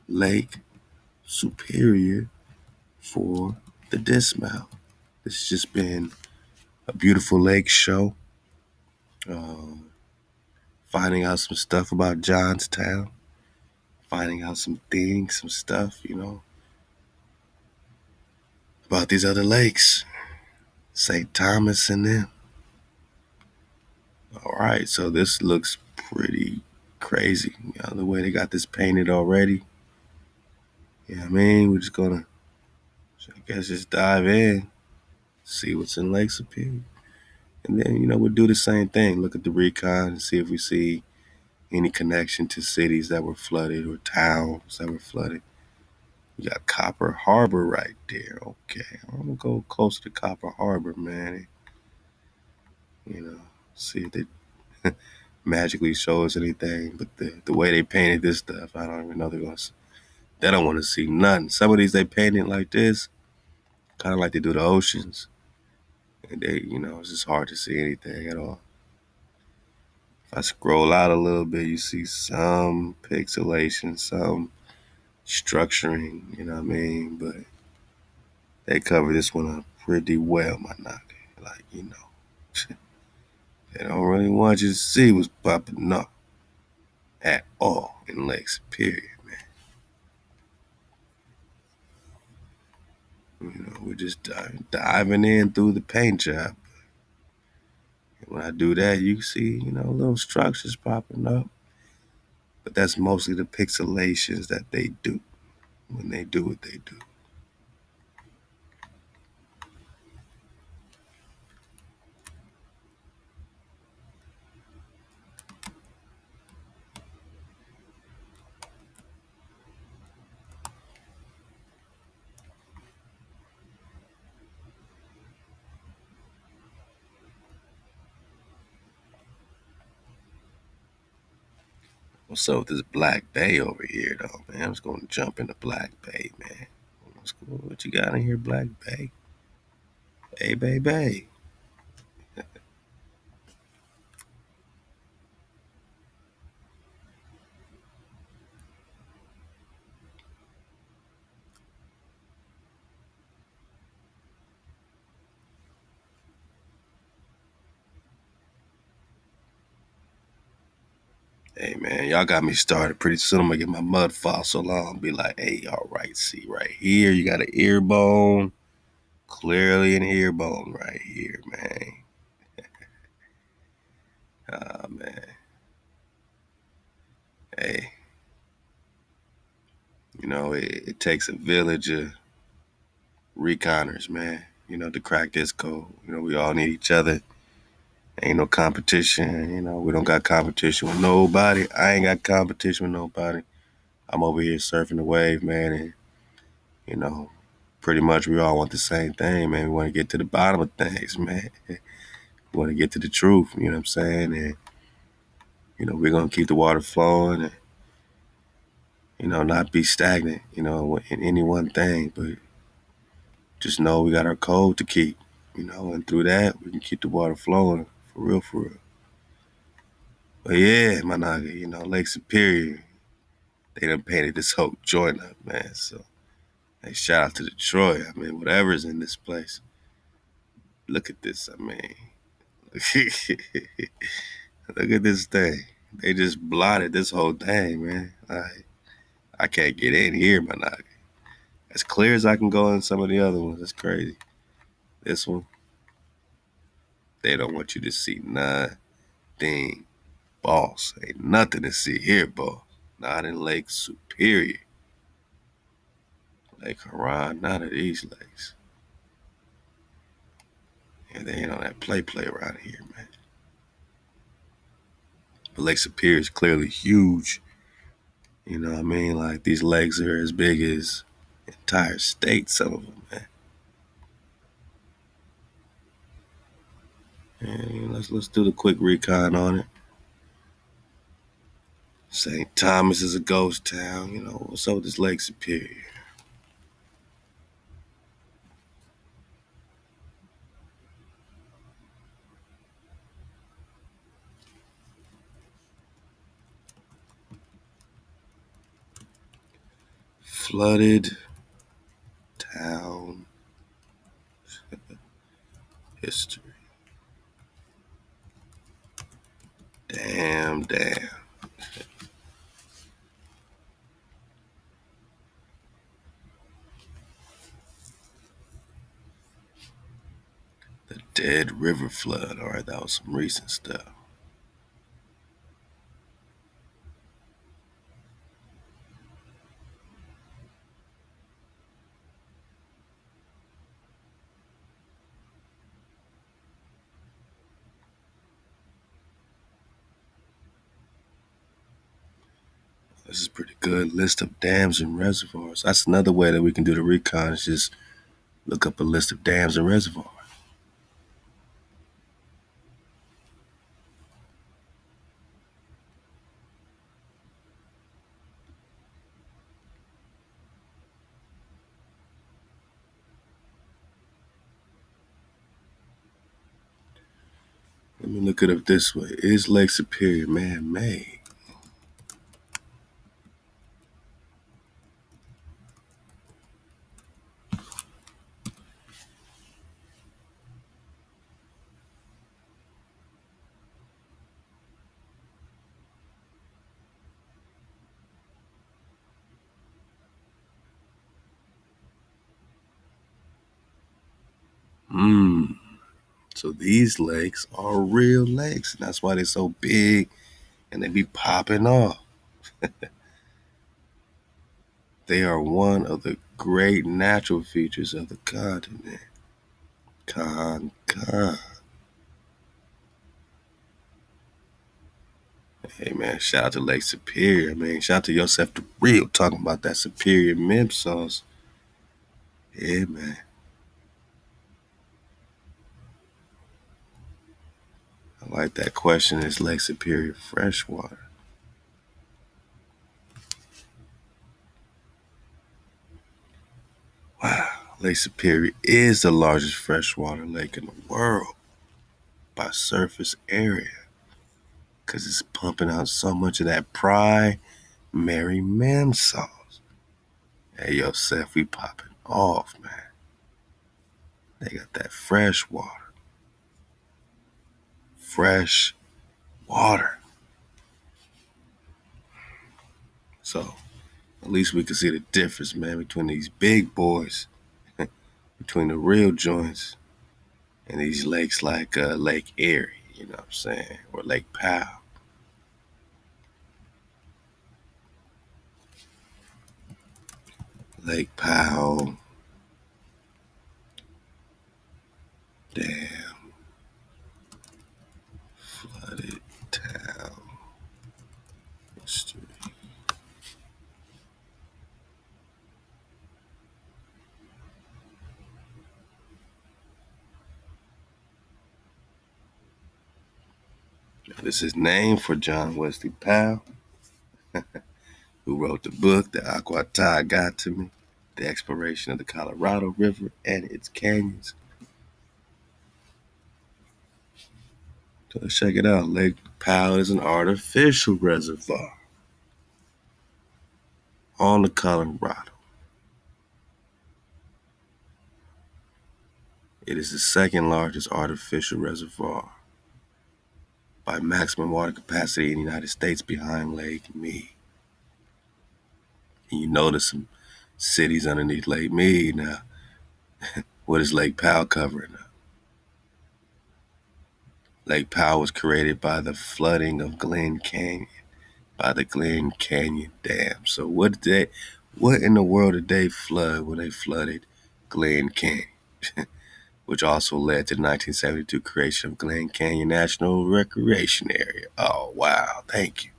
Lake Superior for the dismount. This has just been a beautiful lake show. Um, Finding out some stuff about Johnstown. Finding out some things, some stuff, about these other lakes. St. Thomas and them. All right, so this looks pretty crazy. The way they got this painted already. Yeah, I mean, we're just gonna, I guess, just dive in, see what's in Lake Superior. And then, we'll do the same thing. Look at the recon and see if we see any connection to cities that were flooded or towns that were flooded. You got Copper Harbor right there. Okay, I'm gonna go close to Copper Harbor, man. See if they magically show us anything. But the way they painted this stuff, I don't even know they don't want to see nothing. Some of these they painted like this, kind of like they do the oceans. And they, it's just hard to see anything at all. If I scroll out a little bit, you see some pixelation, some structuring, you know what I mean? But they cover this one up pretty well, my knock. Like, they don't really want you to see what's popping up at all in Lake Superior, man. We're just diving in through the paint job. And when I do that, you see, little structures popping up. But that's mostly the pixelations that they do when they do what they do. What's up with this Black Bay over here, though, man? I'm just going to jump into Black Bay, man. What's cool? What you got in here, Black Bay? Hey, baby. Hey, man, y'all got me started. Pretty soon I'm going to get my mud fossil on. Be like, hey, all right, see right here, you got an ear bone. Clearly an ear bone right here, man. Ah, man. Hey, it takes a village of reconers, man, to crack this code. We all need each other. Ain't no competition. We don't got competition with nobody. I ain't got competition with nobody. I'm over here surfing the wave, man. And, pretty much we all want the same thing, man. We want to get to the bottom of things, man. We want to get to the truth, you know what I'm saying? And, we're going to keep the water flowing and, not be stagnant, in any one thing. But just know we got our code to keep, and through that, we can keep the water flowing for real, for real. But yeah, my naga, Lake Superior, they done painted this whole joint up, man. So, hey, shout out to Detroit. I mean, whatever's in this place. Look at this. I mean, look at this thing. They just blotted this whole thing, man. I can't get in here, my naga. As clear as I can go in some of the other ones. That's crazy. This one, they don't want you to see nothing, boss. Ain't nothing to see here, boss. Not in Lake Superior. Lake Huron, none of these lakes. And they ain't on that play around here, man. But Lake Superior is clearly huge. You know what I mean? Like, these lakes are as big as entire states, some of them, man. And let's do the quick recon on it. St. Thomas is a ghost town. What's up with this Lake Superior? Flooded town history. Damn. The Dead River flood. All right, that was some recent stuff. This is pretty good. List of dams and reservoirs. That's another way that we can do the recon, is just look up a list of dams and reservoirs. Let me look it up this way. Is Lake Superior man-made? So these lakes are real lakes, and that's why they're so big and they be popping off. They are one of the great natural features of the continent. Con. Hey man, shout out to Lake Superior, man. Shout out to Yosef the Real talking about that Superior mint sauce. Yeah, man. I like that question. Is Lake Superior freshwater? Wow. Lake Superior is the largest freshwater lake in the world by surface area, because it's pumping out so much of that primary mint sauce. Hey, Yosef, we popping off, man. They got that fresh water. Fresh water. So at least we can see the difference, man, between these big boys, between the real joints, and these lakes like Lake Erie, you know what I'm saying? Or Lake Powell. Lake Powell Dam. Flooded town history. This is named for John Wesley Powell, who wrote the book, The HaWah Got to Me, The Exploration of the Colorado River and its Canyons. So let's check it out. Lake Powell is an artificial reservoir on the Colorado. It is the second largest artificial reservoir by maximum water capacity in the United States, behind Lake Mead. And you notice some cities underneath Lake Mead now. What is Lake Powell covering up? Lake Powell was created by the flooding of Glen Canyon, by the Glen Canyon Dam. So what in the world did they flood when they flooded Glen Canyon? Which also led to the 1972 creation of Glen Canyon National Recreation Area. Oh, wow. Thank you.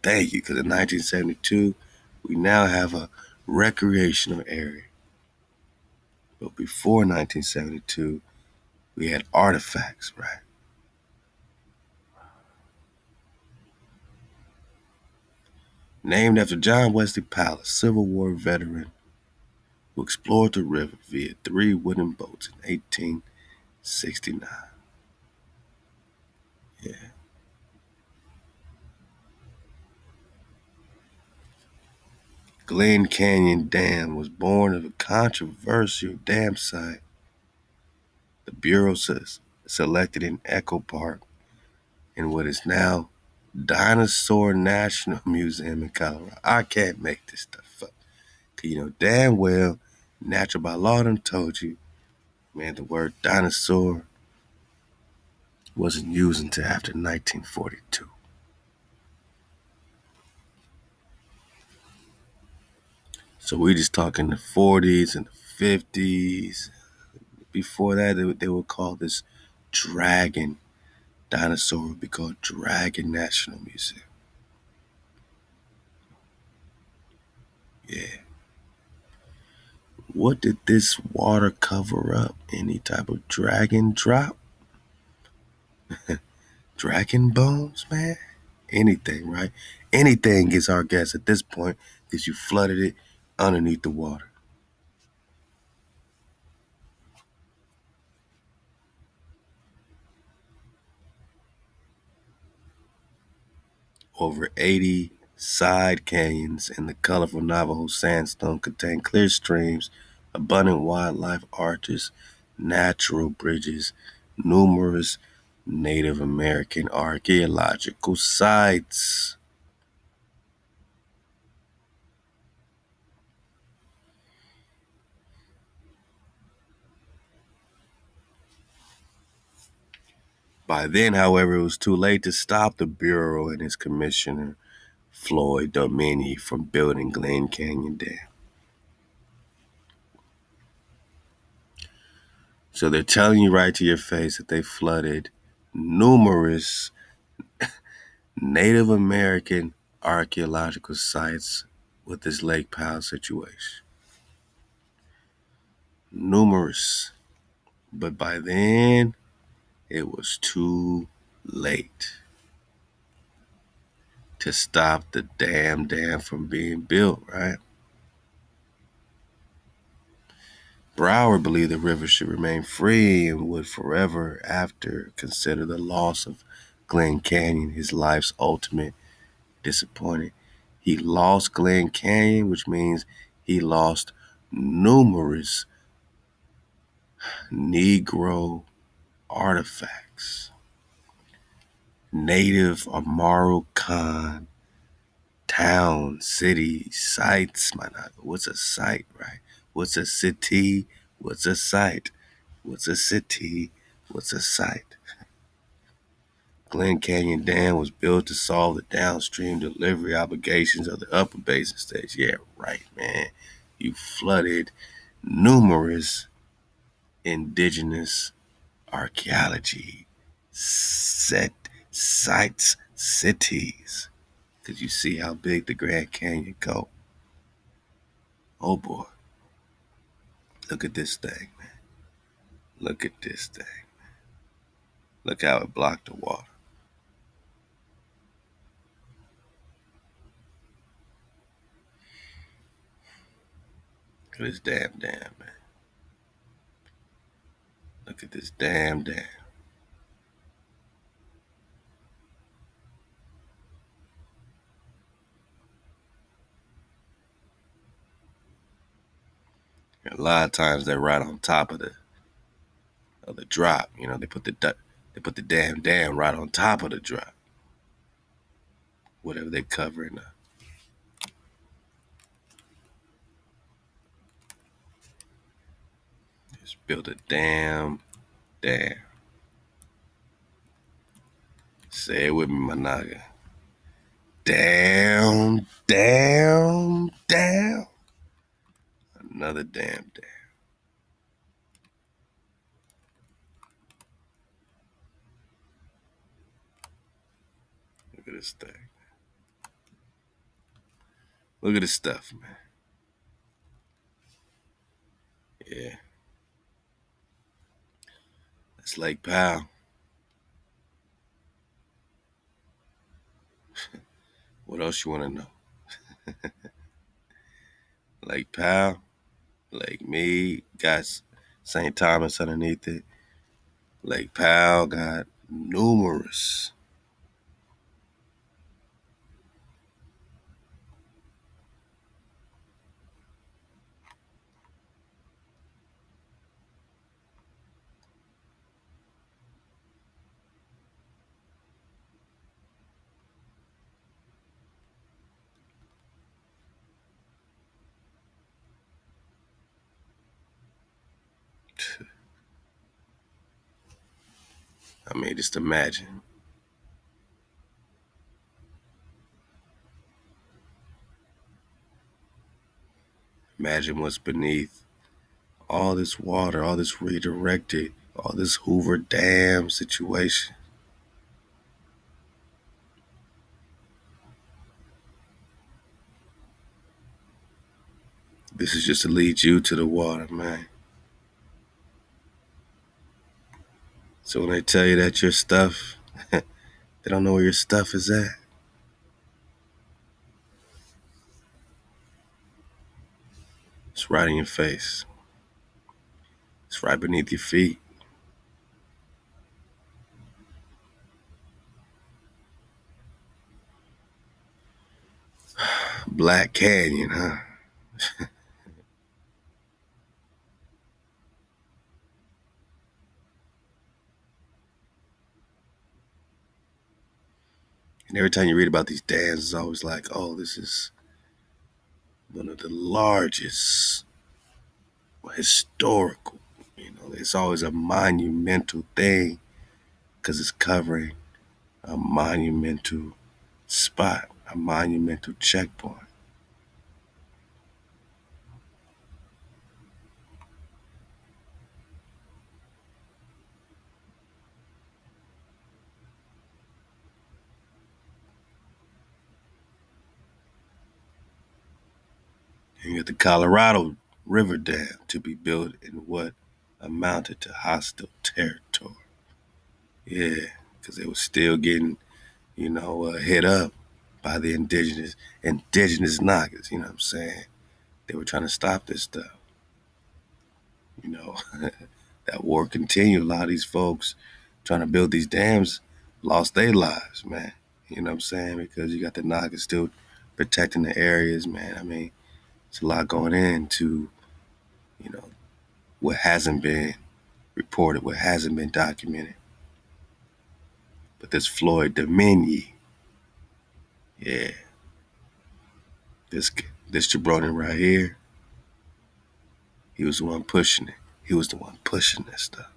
Because in 1972, we now have a recreational area. But before 1972, we had artifacts, right? Named after John Wesley Powell, a Civil War veteran who explored the river via 3 wooden boats in 1869. Yeah. Glen Canyon Dam was born of a controversial dam site. The Bureau selected in Echo Park in what is now Dinosaur National Museum in Colorado. I can't make this stuff up. You know damn well, Natural by Law done told you, man, the word dinosaur wasn't used until after 1942. So we just talking the 40s and the 50s. Before that, they would call this Dragon. Dinosaur would be called Dragon National Museum. Yeah. What did this water cover up? Any type of dragon drop? Dragon bones, man? Anything, right? Anything is our guess at this point because you flooded it underneath the water. Over 80 side canyons in the colorful Navajo sandstone contain clear streams, abundant wildlife arches, natural bridges, numerous Native American archaeological sites. By then, however, it was too late to stop the Bureau and its commissioner, Floyd Domini, from building Glen Canyon Dam. So they're telling you right to your face that they flooded numerous Native American archaeological sites with this Lake Powell situation. Numerous. But by then, it was too late to stop the damn dam from being built, right? Brower believed the river should remain free and would forever after consider the loss of Glen Canyon his life's ultimate disappointment. He lost Glen Canyon, which means he lost numerous Negro artifacts. Native Amaru Khan, town, city, sites. What's a site, right? What's a city? What's a site? What's a city? What's a site? Glen Canyon Dam was built to solve the downstream delivery obligations of the upper basin states. Yeah, right, man. You flooded numerous indigenous archaeology sites, cities. Did you see how big the Grand Canyon go? Oh boy. Look at this thing, man. Look at this thing. Look how it blocked the water. Look at this damn dam, man. Look at this damn dam. And a lot of times they're right on top of the drop. You know, they put the damn dam right on top of the drop. Whatever they covering up. Just build a damn dam. Say it with me, Managa. Down, down, down. Another damn dam. Look at this thing. Look at this stuff, man. Yeah. That's Lake Powell. What else you want to know? Lake Powell, Lake Mead got St. Thomas underneath it. Lake Powell got numerous. I mean, just imagine. Imagine what's beneath all this water, all this redirected, all this Hoover Dam situation. This is just to lead you to the water, man. So when they tell you that your stuff, they don't know where your stuff is at. It's right in your face. It's right beneath your feet. Black Canyon, huh? And every time you read about these dams, it's always like, oh, this is one of the largest historical. It's always a monumental thing because it's covering a monumental spot, a monumental checkpoint. And you got the Colorado River Dam to be built in what amounted to hostile territory. Yeah, because they were still getting, hit up by the indigenous knockers, you know what I'm saying? They were trying to stop this stuff. You know, that war continued. A lot of these folks trying to build these dams lost their lives, man. You know what I'm saying? Because you got the knockers still protecting the areas, man. I mean, it's a lot going into, you know, what hasn't been reported, what hasn't been documented. But this Floyd Dominion, yeah, this this jabroni right here, he was the one pushing it. He was the one pushing this stuff.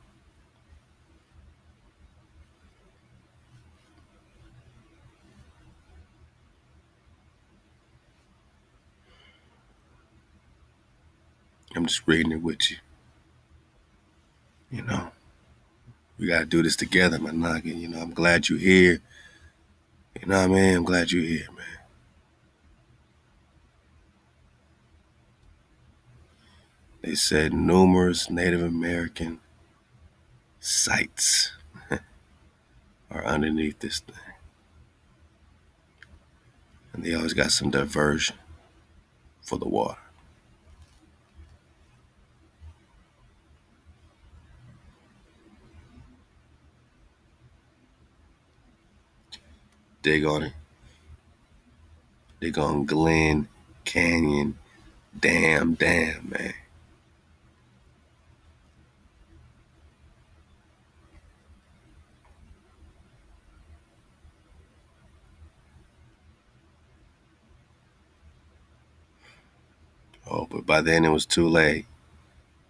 I'm just reading it with you. You know, we gotta do this together, my noggin. I'm glad you're here. You know what I mean? I'm glad you're here, man. They said numerous Native American sites are underneath this thing. And they always got some diversion for the water. Dig on it. Dig on Glen Canyon Dam, man. Oh, but by then it was too late.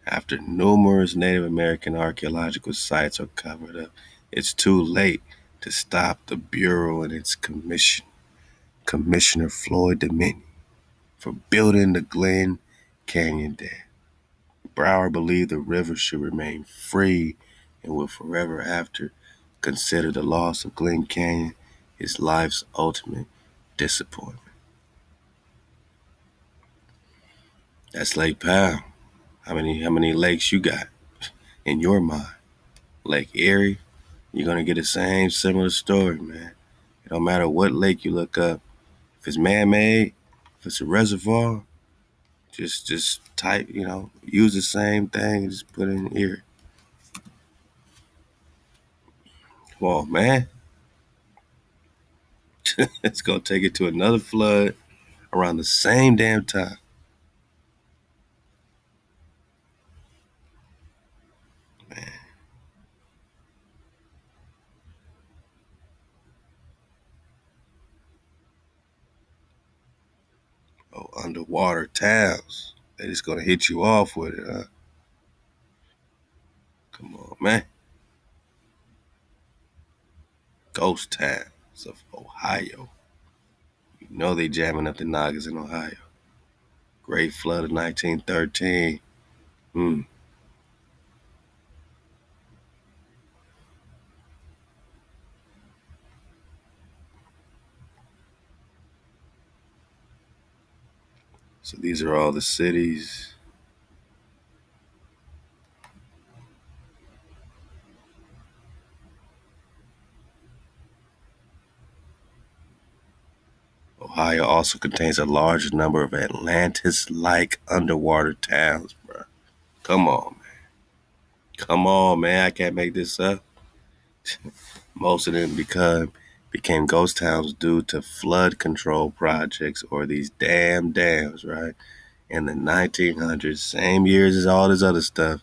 After numerous Native American archaeological sites are covered up, it's too late to stop the Bureau and its Commissioner Floyd Dominion, for building the Glen Canyon Dam. Brower believed the river should remain free and will forever after consider the loss of Glen Canyon his life's ultimate disappointment. That's Lake Powell. How many lakes you got in your mind? Lake Erie, you're gonna get the same similar story, man. It don't matter what lake you look up. If it's man-made, if it's a reservoir, just type, use the same thing and just put it in here. Come on, man. It's gonna take it to another flood around the same damn time. Man. Oh, underwater towns. They just gonna hit you off with it, huh? Come on, man. Ghost towns of Ohio. You know they jamming up the Nagas in Ohio. Great flood of 1913. Hmm. So these are all the cities. Ohio also contains a large number of Atlantis-like underwater towns, bro. Come on, man. Come on, man. I can't make this up. Most of them became ghost towns due to flood control projects or these damn dams, right? In the 1900s, same years as all this other stuff,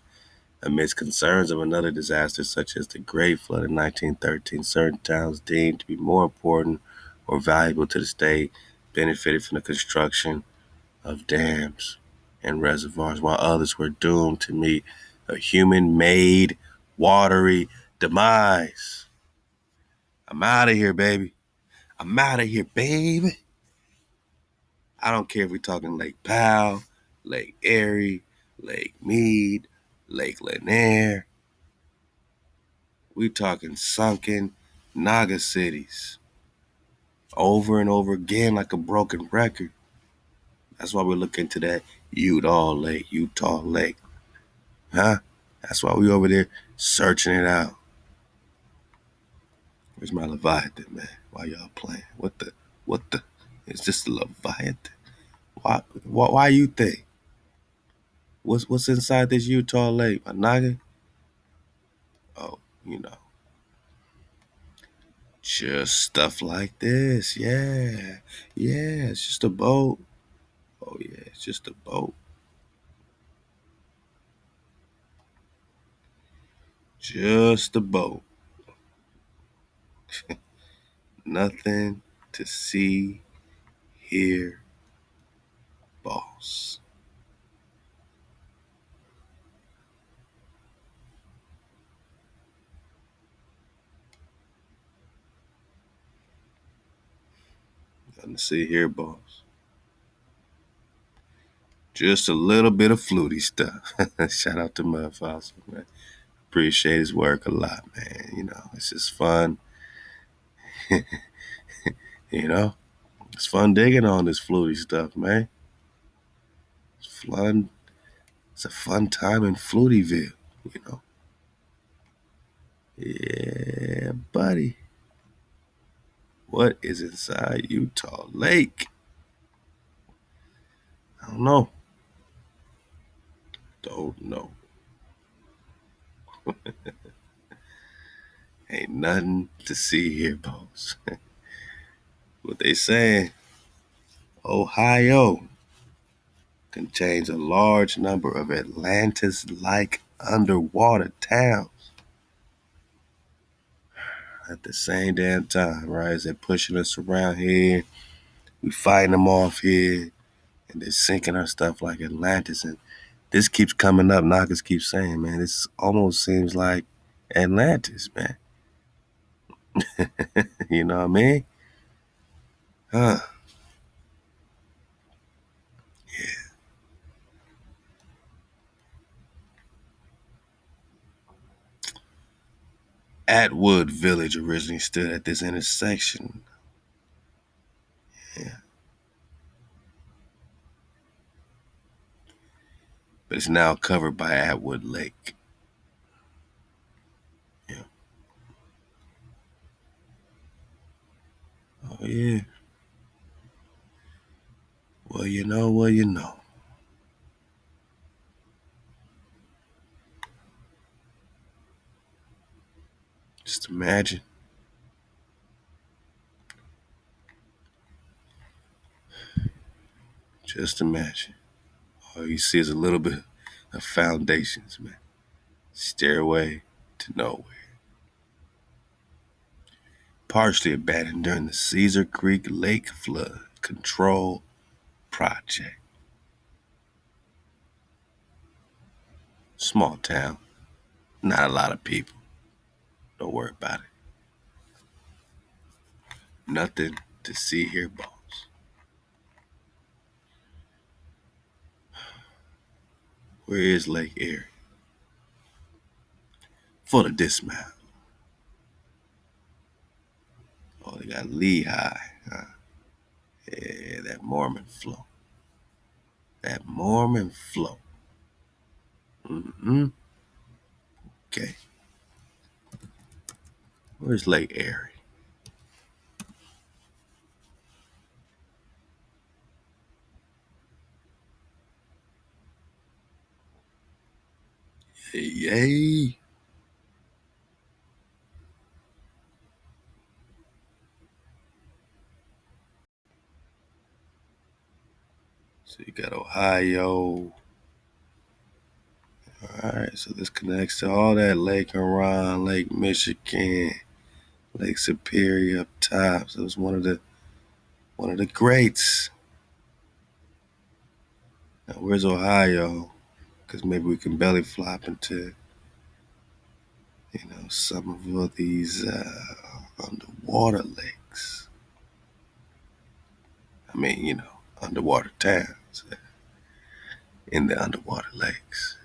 amidst concerns of another disaster such as the Great Flood in 1913, certain towns deemed to be more important or valuable to the state benefited from the construction of dams and reservoirs, while others were doomed to meet a human-made watery demise. I'm out of here, baby. I'm out of here, baby. I don't care if we're talking Lake Powell, Lake Erie, Lake Mead, Lake Lanier. We're talking sunken Naga cities over and over again like a broken record. That's why we're looking to that Utah Lake. Huh? That's why we over there searching it out. Where's my Leviathan, man? Why y'all playing? What the? Is this the Leviathan? Why you think? What's inside this Utah Lake? A noggin? Oh, just stuff like this. Yeah. Yeah, it's just a boat. Oh yeah, it's just a boat. Just a boat. Nothing to see, hear, boss. Nothing to see, hear, boss. Just a little bit of fluty stuff. Shout out to Mud Fossil, man. Appreciate his work a lot, man. It's just fun. you know, it's fun digging on this fluty stuff, man. It's fun. It's a fun time in Flutyville, you know. Yeah, buddy. What is inside Utah Lake? I don't know. Don't know. Ain't nothing to see here, boss. What they saying? Ohio contains a large number of Atlantis-like underwater towns. At the same damn time, right? As they're pushing us around here, we fighting them off here, and they're sinking our stuff like Atlantis. And this keeps coming up. Knockers keep saying, man, this almost seems like Atlantis, man. You know what I mean? Huh. Atwood Village originally stood at this intersection. Yeah. But it's now covered by Atwood Lake. Yeah. Oh, yeah. Well, Well, you know. Just imagine. Just imagine. All you see is a little bit of foundations, man. Stairway to nowhere. Partially abandoned during the Caesar Creek Lake Flood Control Project. Small town. Not a lot of people. Don't worry about it. Nothing to see here, boss. Where is Lake Erie? For the dismount. Oh, they got Lehigh. Huh? Yeah, that Mormon flow. That Mormon flow. Mm-hmm. Okay. Where's Lake Erie? Yay. So you got Ohio. All right, so this connects to all that Lake Huron, Lake Michigan, Lake Superior up top. So it's one of the greats. Now where's Ohio? Because maybe we can belly flop into, some of these underwater lakes. I mean, underwater towns in the underwater lakes.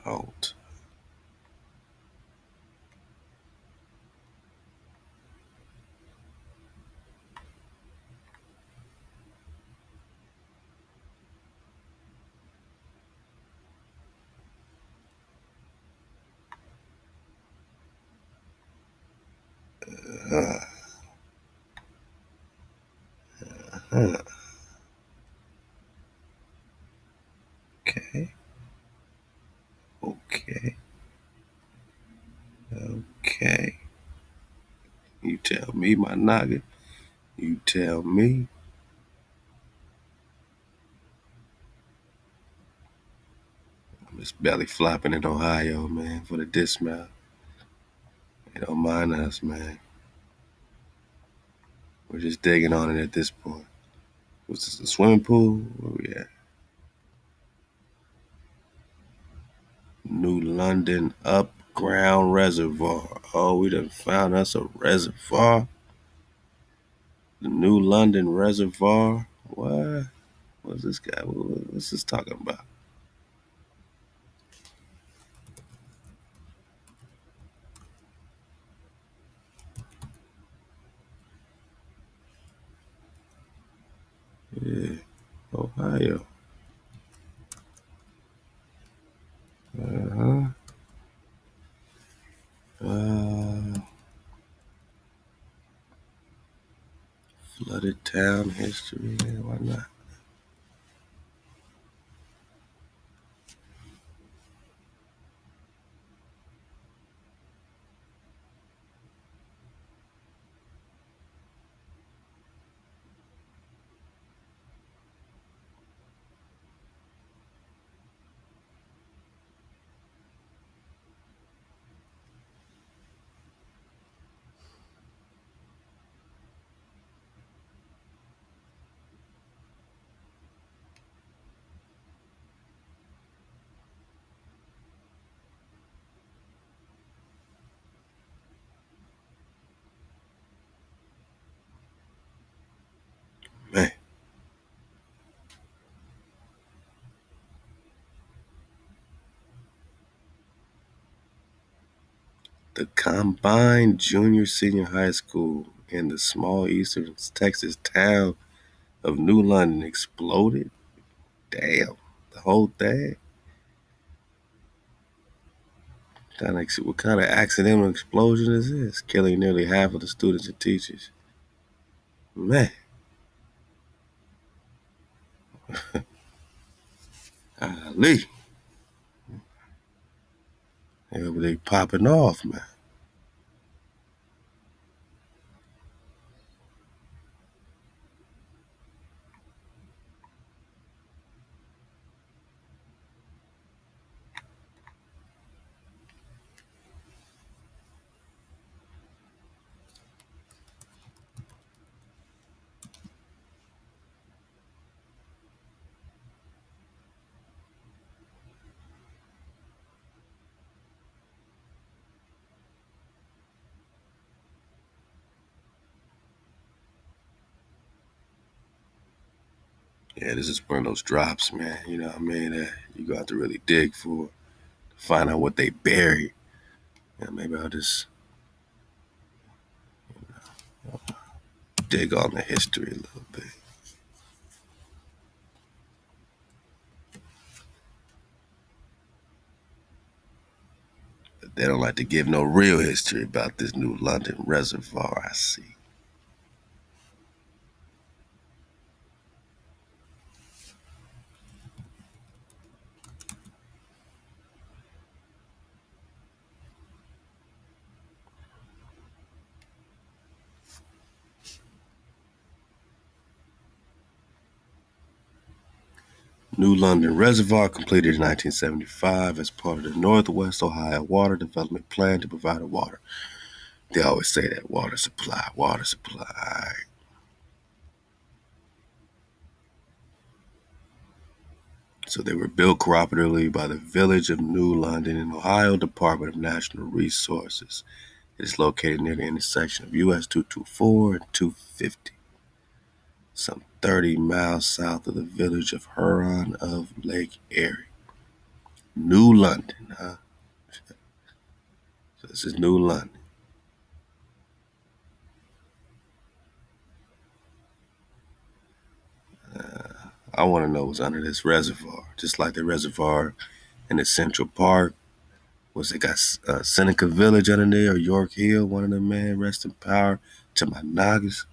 Out. Uh, uh, okay. Okay. Okay. You tell me, my noggin. You tell me. I'm just belly flopping in Ohio, man, for the dismount. They don't mind us, man. We're just digging on it at this point. Was this a swimming pool? Where we at? New London Upground Reservoir. Oh, we done found us a reservoir. The New London Reservoir. What? What's this guy? What's this talking about? Yeah, Ohio. Uh-huh. Uh, Flooded town history. Yeah, why not? Man, the combined junior senior high school in the small eastern Texas town of New London exploded. Damn, the whole thing. What kind of accidental explosion is this? Killing nearly half of the students and teachers. Man. Golly. They popping off, man. Yeah, this is one of those drops, man. You know what I mean? That you got to really dig for, to find out what they buried. Yeah, maybe I'll just dig on the history a little bit. But they don't like to give no real history about this new London Reservoir, I see. New London Reservoir completed in 1975 as part of the Northwest Ohio Water Development Plan to provide water. They always say that water supply, water supply. So they were built cooperatively by the Village of New London and Ohio Department of Natural Resources. It is located near the intersection of US 224 and 250, some 30 miles south of the village of Huron of Lake Erie. New London, huh? So this is New London. I want to know what's under this reservoir, just like the reservoir in the Central Park. Was it got Seneca Village under there or York Hill? One of them, man. Rest in power to my Nagas.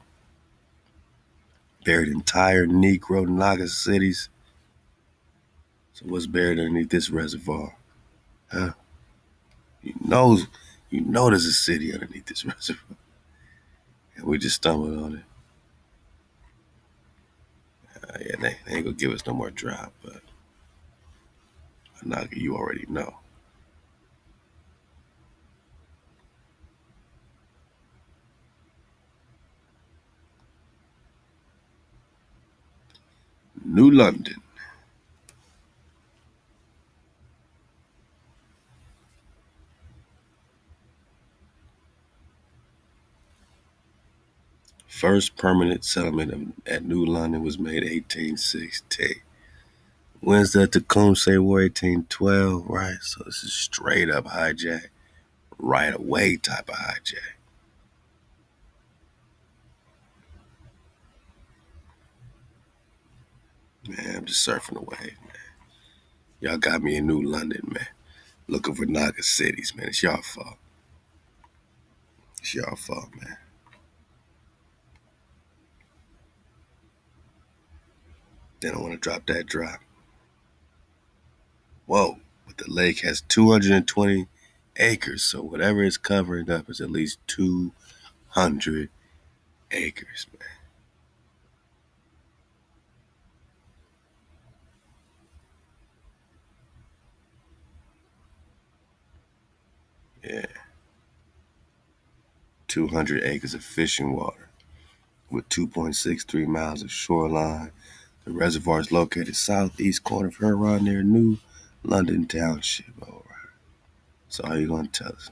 Buried entire Negro Naga cities. So what's buried underneath this reservoir? Huh? You know, you know there's a city underneath this reservoir. And we just stumbled on it. Yeah, they ain't gonna give us no more drop, but Naga, you already know. New London. First permanent settlement at New London was made 1860. When's the Tecumseh War? 1812, right? So this is straight up hijack, right away type of hijack. Man, I'm just surfing the wave, man. Y'all got me in New London, man. Looking for Naga cities, man. It's y'all fault. It's y'all fault, man. They don't want to drop that drop. Whoa, but the lake has 220 acres, so whatever it's covering up is at least 200 acres, man. Yeah, 200 acres of fishing water with 2.63 miles of shoreline. The reservoir is located southeast corner of Huron near New London Township. All right. So how you gonna tell us?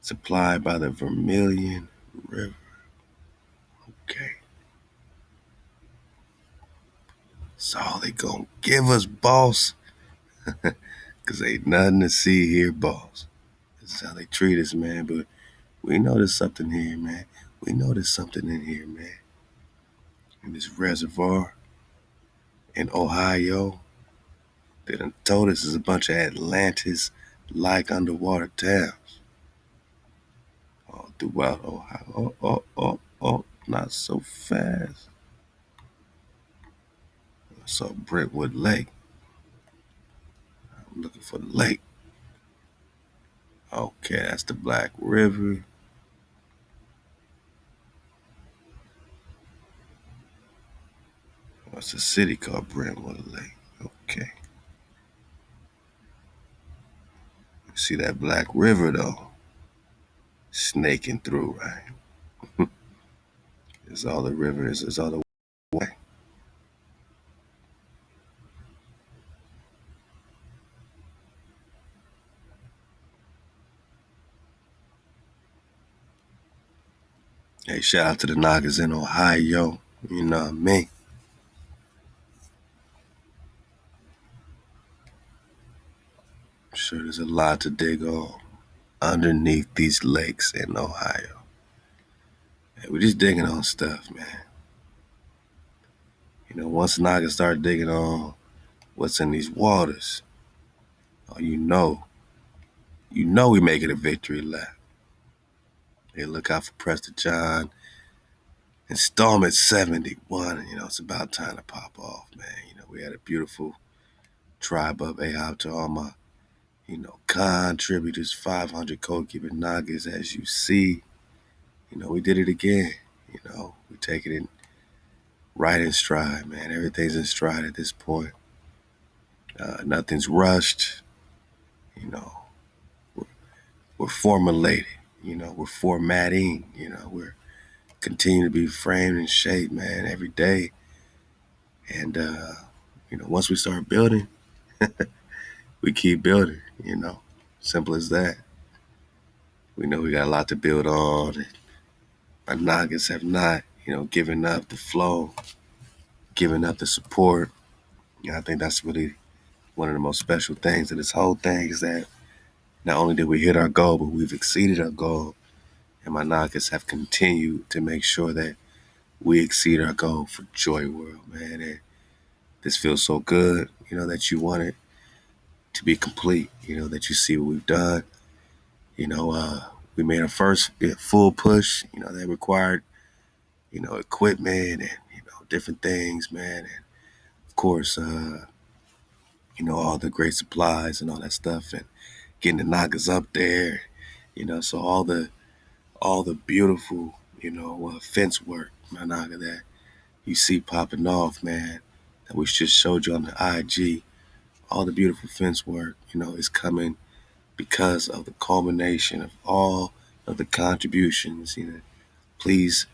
Supplied by the Vermilion River. Okay. That's all they gonna give us, boss. Cause ain't nothing to see here, boss. This is how they treat us, man. But we know there's something here, man. We know there's something in here, man. In this reservoir in Ohio, they done told us there's a bunch of Atlantis like underwater dams all throughout Ohio. Not so fast. I saw Brickwood Lake. I'm looking for the lake. Okay, that's the Black River. What's a city called Brentwood Lake? Okay. You see that Black River though, snaking through, right? It's all the rivers. It's all the way. Hey, shout out to the Nagas in Ohio. You know what I mean? I'm sure there's a lot to dig on underneath these lakes in Ohio. Hey, we're just digging on stuff, man. You know, once Nagas start digging on what's in these waters, oh, you know we making a victory lap. Hey, look out for Prester John. Installment 71. You know, it's about time to pop off, man. You know, we had a beautiful tribe up. Ahab to all my, contributors, 500 code-keeping Nagas, as you see. You know, we did it again. You know, we take it in right in stride, man. Everything's in stride at this point. Nothing's rushed. You know, we're formulated. You know, we're formatting. You know, we're continuing to be framed and shaped, man, every day. And, once we start building, we keep building, simple as that. We know we got a lot to build on. Our Nagas have not, given up the flow, given up the support. I think that's really one of the most special things of this whole thing is that not only did we hit our goal, but we've exceeded our goal. And my Nagas have continued to make sure that we exceed our goal for JoiWorld, man. And this feels so good, that you want it to be complete, that you see what we've done. We made our first full push, that required, equipment and, different things, man. And of course, all the great supplies and all that stuff and getting the Nagas up there, so all the beautiful, fence work, my Naga, that you see popping off, man, that we just showed you on the IG, all the beautiful fence work, is coming because of the culmination of all of the contributions. Please,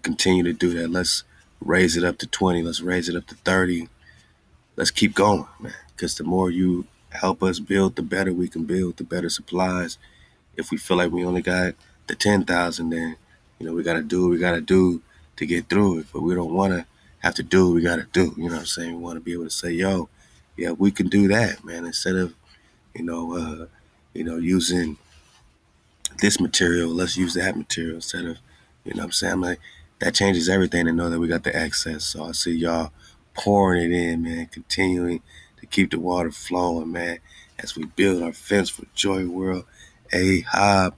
continue to do that. Let's raise it up to 20. Let's raise it up to 30. Let's keep going, man. Because the more you help us build, the better we can build, the better supplies. If we feel like we only got the 10,000, then, we got to do what we got to do to get through it. But we don't want to have to do what we got to do. You know what I'm saying? We want to be able to say, yo, yeah, we can do that, man. Instead of, using this material, let's use that material instead of, what I'm saying? I'm like, that changes everything to know that we got the access. So I see y'all pouring it in, man, continuing to keep the water flowing, man, as we build our fence for JoiWorld. Ahab,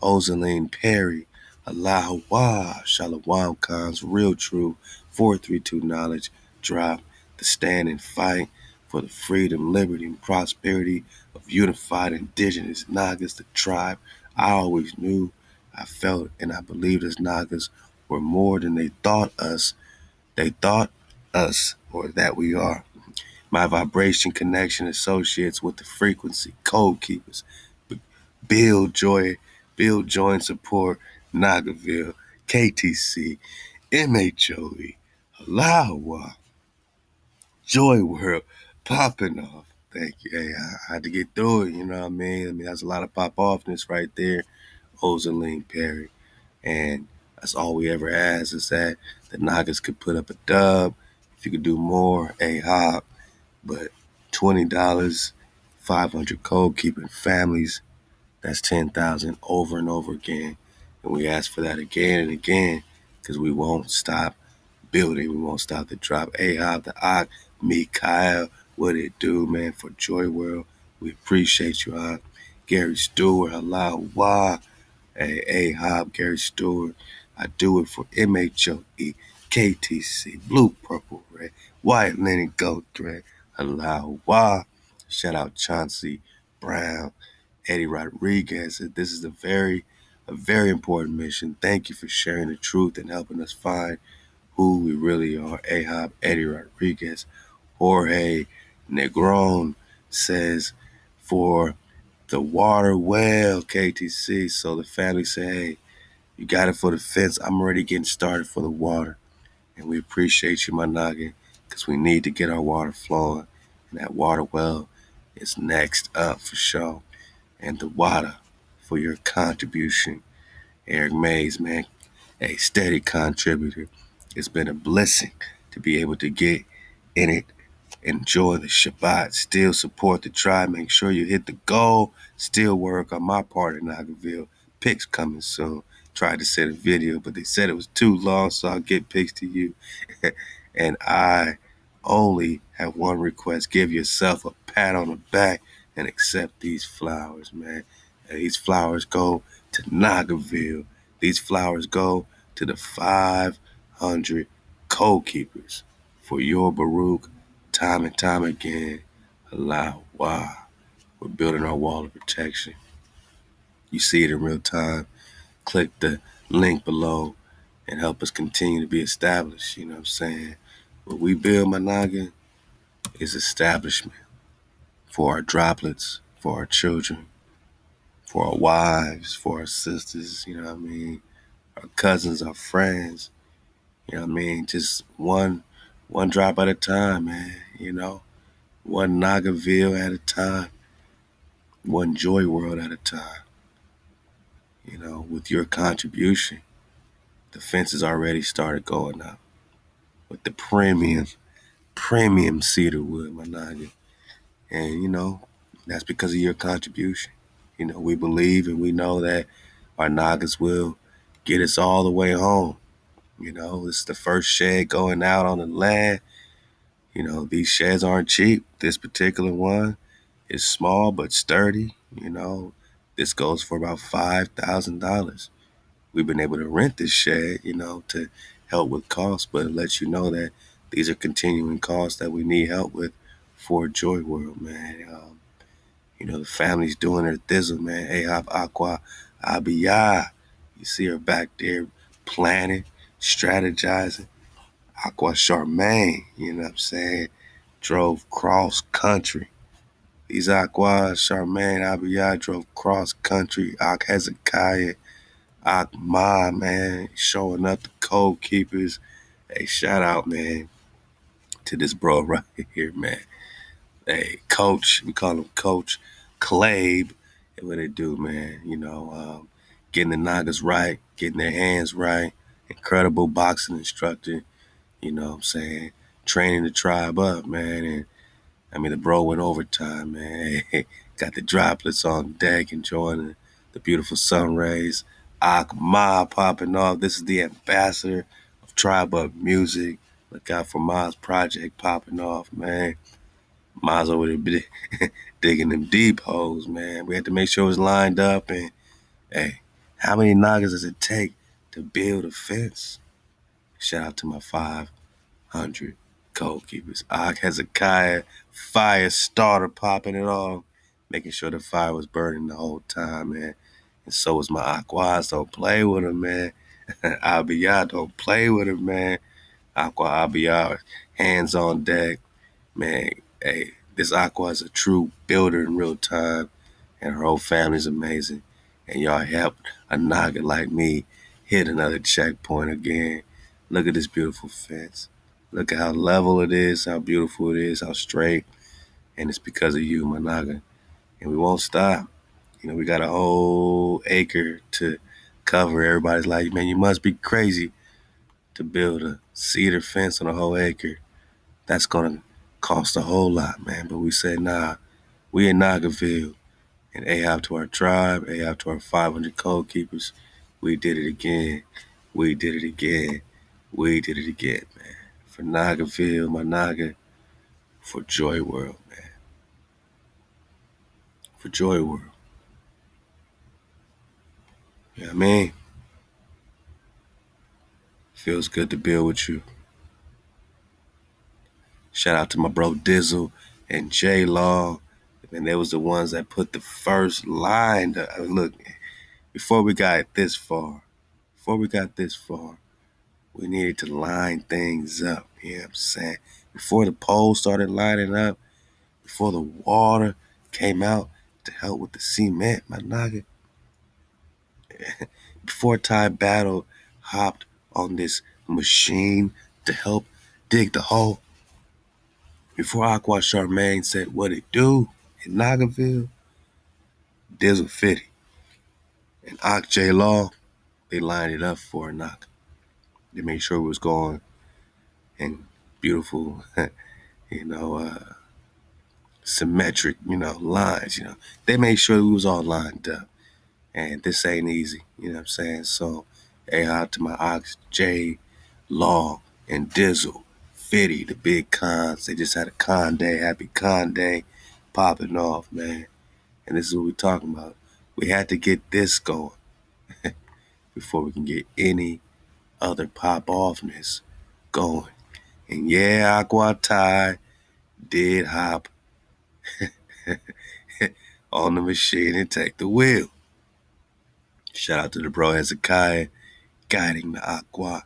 Ozaline, Perry, Halal, HaWah, Shalom, Khans, Real True, 432 Knowledge, Drop, the stand and fight for the freedom, liberty, and prosperity of unified indigenous Nagas, the tribe. I always knew, I felt, and I believed as Nagas were more than they thought us. They thought us, or that we are. My vibration connection associates with the frequency, code keepers, build joy and support, Nagaville, KTC, MHOE, HaWah, JoiWorld, popping off. Thank you. Hey, I had to get through it, you know what I mean? That's a lot of pop offness right there. Ozaline Perry. And that's all we ever ask is that the Nagas could put up a dub. If you could do more, hop. But $20, 500 code keeping families, that's 10,000 over and over again. And we ask for that again and again because we won't stop building. We won't stop the drop. Ahab, the Ak, Mikael, what it do, man, for JoiWorld. We appreciate you, Gary Stewart, Halal, HaWah, Ahab, Gary Stewart. I do it for MHOE, KTC, Blue, Purple, Red, White, Lenny, Gold, Thread, Halal, HaWah. Shout out Chauncey Brown, Eddie Rodriguez. This is a very important mission. Thank you for sharing the truth and helping us find who we really are. Ahab, Eddie Rodriguez, Jorge Negron says, for the water well, KTC. So the family say, hey, you got it for the fence. I'm already getting started for the water. And we appreciate you, my noggin, because we need to get our water flowing. And that water well is next up for sure. And ThaWaDa for your contribution. Eric Mays, man, a steady contributor. It's been a blessing to be able to get in it, enjoy the Shabbat, still support the tribe, make sure you hit the goal, still work on my part in Nagarville. Pics coming soon. Tried to send a video, but they said it was too long, so I'll get pics to you. And I only have one request. Give yourself a pat on the back and accept these flowers, man. And these flowers go to Nagarville. These flowers go to the 500 code keepers for your Baruch time and time again. Allow why we're building our wall of protection. You see it in real time. Click the link below and help us continue to be established. You know what I'm saying? What we build, my noggin, is establishment for our droplets, for our children, for our wives, for our sisters, you know what I mean? Our cousins, our friends, you know what I mean? Just one drop at a time, man, you know? One Nagarville at a time, one JoiWorld at a time. You know, with your contribution, the fences already started going up with the premium cedar wood, my noggin. And, you know, that's because of your contribution. You know, we believe and we know that our Nagas will get us all the way home. You know, it's the first shed going out on the land. You know, these sheds aren't cheap. This particular one is small but sturdy. You know, this goes for about $5,000. We've been able to rent this shed, you know, to help with costs, but it lets you know that these are continuing costs that we need help with for JoiWorld, man. You know, the family's doing their thizzle, man. Ahab Aqua Abiyah. You see her back there planning, strategizing. Aqua Charmaine, you know what I'm saying? Drove cross country. These Aqua Charmaine Abiyah drove cross country. Ak Hezekiah, Ak Ma, man, showing up the code keepers. Hey, shout out, man, to this bro right here, man. Hey, Coach, we call him Coach Clabe. And what they do, man, you know, getting the Nagas right, getting their hands right. Incredible boxing instructor, you know what I'm saying? Training the tribe up, man. And I mean, the bro went overtime, man. Got the droplets on deck, enjoying the beautiful sun rays. Akma popping off. This is the ambassador of Tribe Up Music. Look out for Ma's project popping off, man. Ma's over there digging them deep holes, man. We had to make sure it was lined up. And, hey, how many Nagas does it take to build a fence? Shout out to my 500 goalkeepers. Og Hezekiah, fire starter, popping it off, making sure the fire was burning the whole time, man. And so was my Aquas. Don't play with him, man. Abiyah, don't play with him, man. Aqua Abiyah, hands on deck. Man, hey, this Aqua is a true builder in real time, and her whole family's amazing. And y'all helped a Naga like me hit another checkpoint again. Look at this beautiful fence. Look at how level it is, how beautiful it is, how straight. And it's because of you, my Naga. And we won't stop. You know, we got a whole acre to cover. Everybody's like, man, you must be crazy to build a cedar fence on a whole acre. That's going to cost a whole lot, man. But we said, nah, we in Nagarville. And Ahab to our tribe, Ahab to our 500 code keepers. We did it again. We did it again. We did it again, man. For Nagarville, my Naga, for JoiWorld, man. for JoiWorld. You know what I mean? Feels good to build with you. Shout out to my bro Dizzle and J Law. And they was the ones that put the first line. Look, before we got this far, we needed to line things up. You know what I'm saying? Before the poles started lining up, before the water came out to help with the cement, my nigga. Before Ty Battle hopped on this machine to help dig the hole, before Aqua Charmaine said what it do in Nagarville, Dizzle 50 and Ak J Law, they lined it up for a knock. They made sure it was going in beautiful, symmetric, lines, They made sure it was all lined up. And this ain't easy, you know what I'm saying? So, hey, out to my Ox, J, Law, and Dizzle, Fitty, the big cons. They just had a con day, happy con day, popping off, man. And this is what we're talking about. We had to get this going before we can get any other pop-offness going. And yeah, Aqua Ty did hop on the machine and take the wheel. Shout out to the bro Hezekiah guiding the Aqua.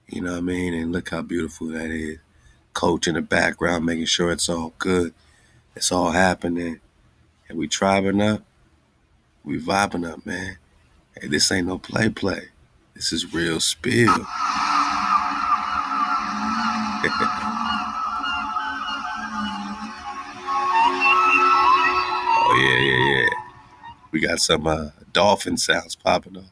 You know what I mean? And look how beautiful that is. Coach in the background making sure it's all good. It's all happening. And we tribing up. We vibing up, man. Hey, this ain't no play. This is real spill. Oh, yeah. We got some dolphin sounds popping up.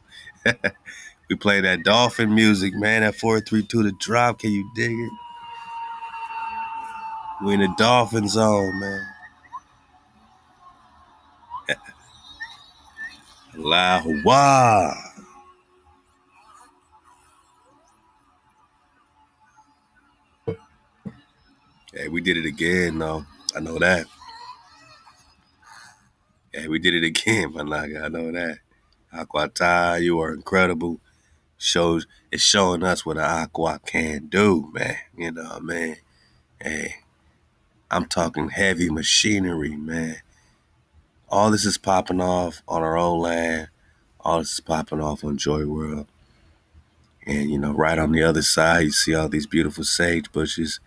We play that dolphin music, man. That 432 to drop. Can you dig it? We in the dolphin zone, man. HaWah. Hey, we did it again, though. I know that. Hey, we did it again, my nigga. I know that. Aqua Ty, you are incredible. It's showing us what an Aqua can do, man. You know what I mean? Hey, I'm talking heavy machinery, man. All this is popping off on our own land. All this is popping off on JoiWorld. And, right on the other side, you see all these beautiful sage bushes.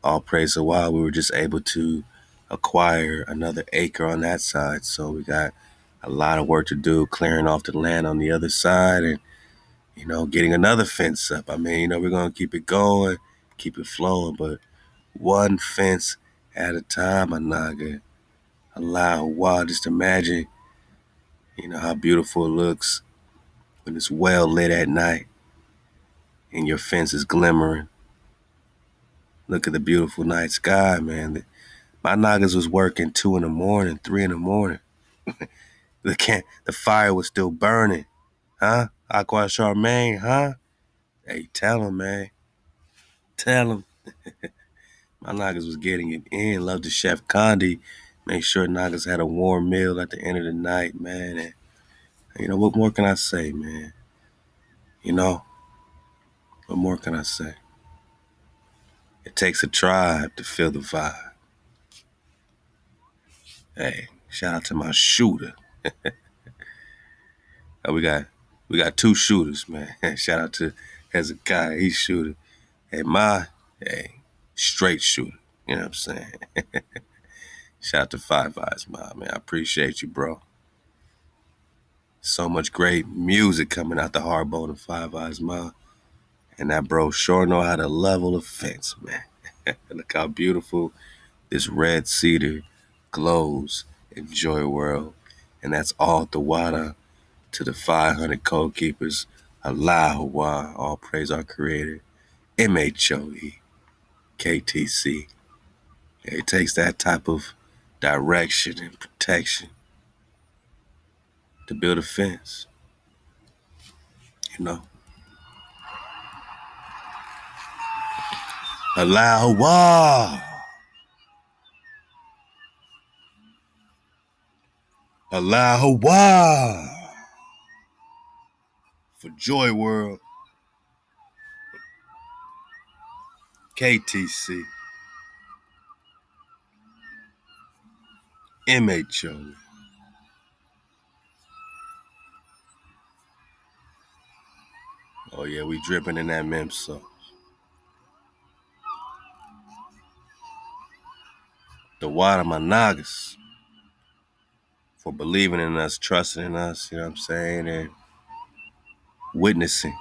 All praise HaWah, we were just able to acquire another acre on that side. So we got a lot of work to do, clearing off the land on the other side and, getting another fence up. I mean, we're going to keep it going, keep it flowing, but one fence at a time, my naga. Allow HaWah, just imagine, how beautiful it looks when it's well lit at night and your fence is glimmering. Look at the beautiful night sky, man. My nagas was working 2 in the morning, 3 in the morning. The fire was still burning. Huh? Aqua Charmaine, huh? Hey, tell him, man. Tell him. My nagas was getting it in. Love the Chef Condi. Make sure nagas had a warm meal at the end of the night, man. And, what more can I say, man? What more can I say? It takes a tribe to feel the vibe. Hey, shout out to my shooter. We got 2 shooters, man. Shout out to Hezekiah, he's shooter. Hey, straight shooter. You know what I'm saying? Shout out to Five Eyes, man. I appreciate you, bro. So much great music coming out the hardbone of Five Eyes, man. And that bro sure know how to level a fence, man. Look how beautiful this red cedar glows in JoiWorld. And that's all ThaWaDa to the 500 code keepers. Halal, HaWah, all praise our creator. MHOE, KTC. It takes that type of direction and protection to build a fence, you know. Halal, HaWah. Halal, HaWah for JoiWorld, KTC, MHO. Oh yeah, we dripping in that mem sauce. ThaWaDa my Nagas for believing in us, trusting in us, you know what I'm saying, and witnessing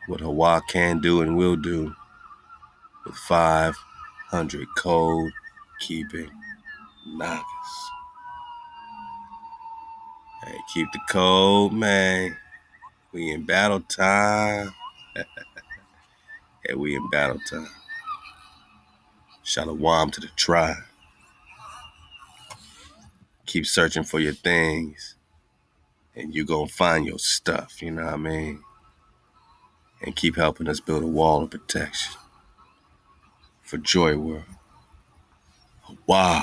what HaWah can do and will do with 500 code keeping Nagas. Hey, keep the code, man. We in battle time. Hey, we in battle time. Shalom to the tribe. Keep searching for your things, and you gonna find your stuff, you know what I mean? And keep helping us build a wall of protection for JoiWorld. Wow.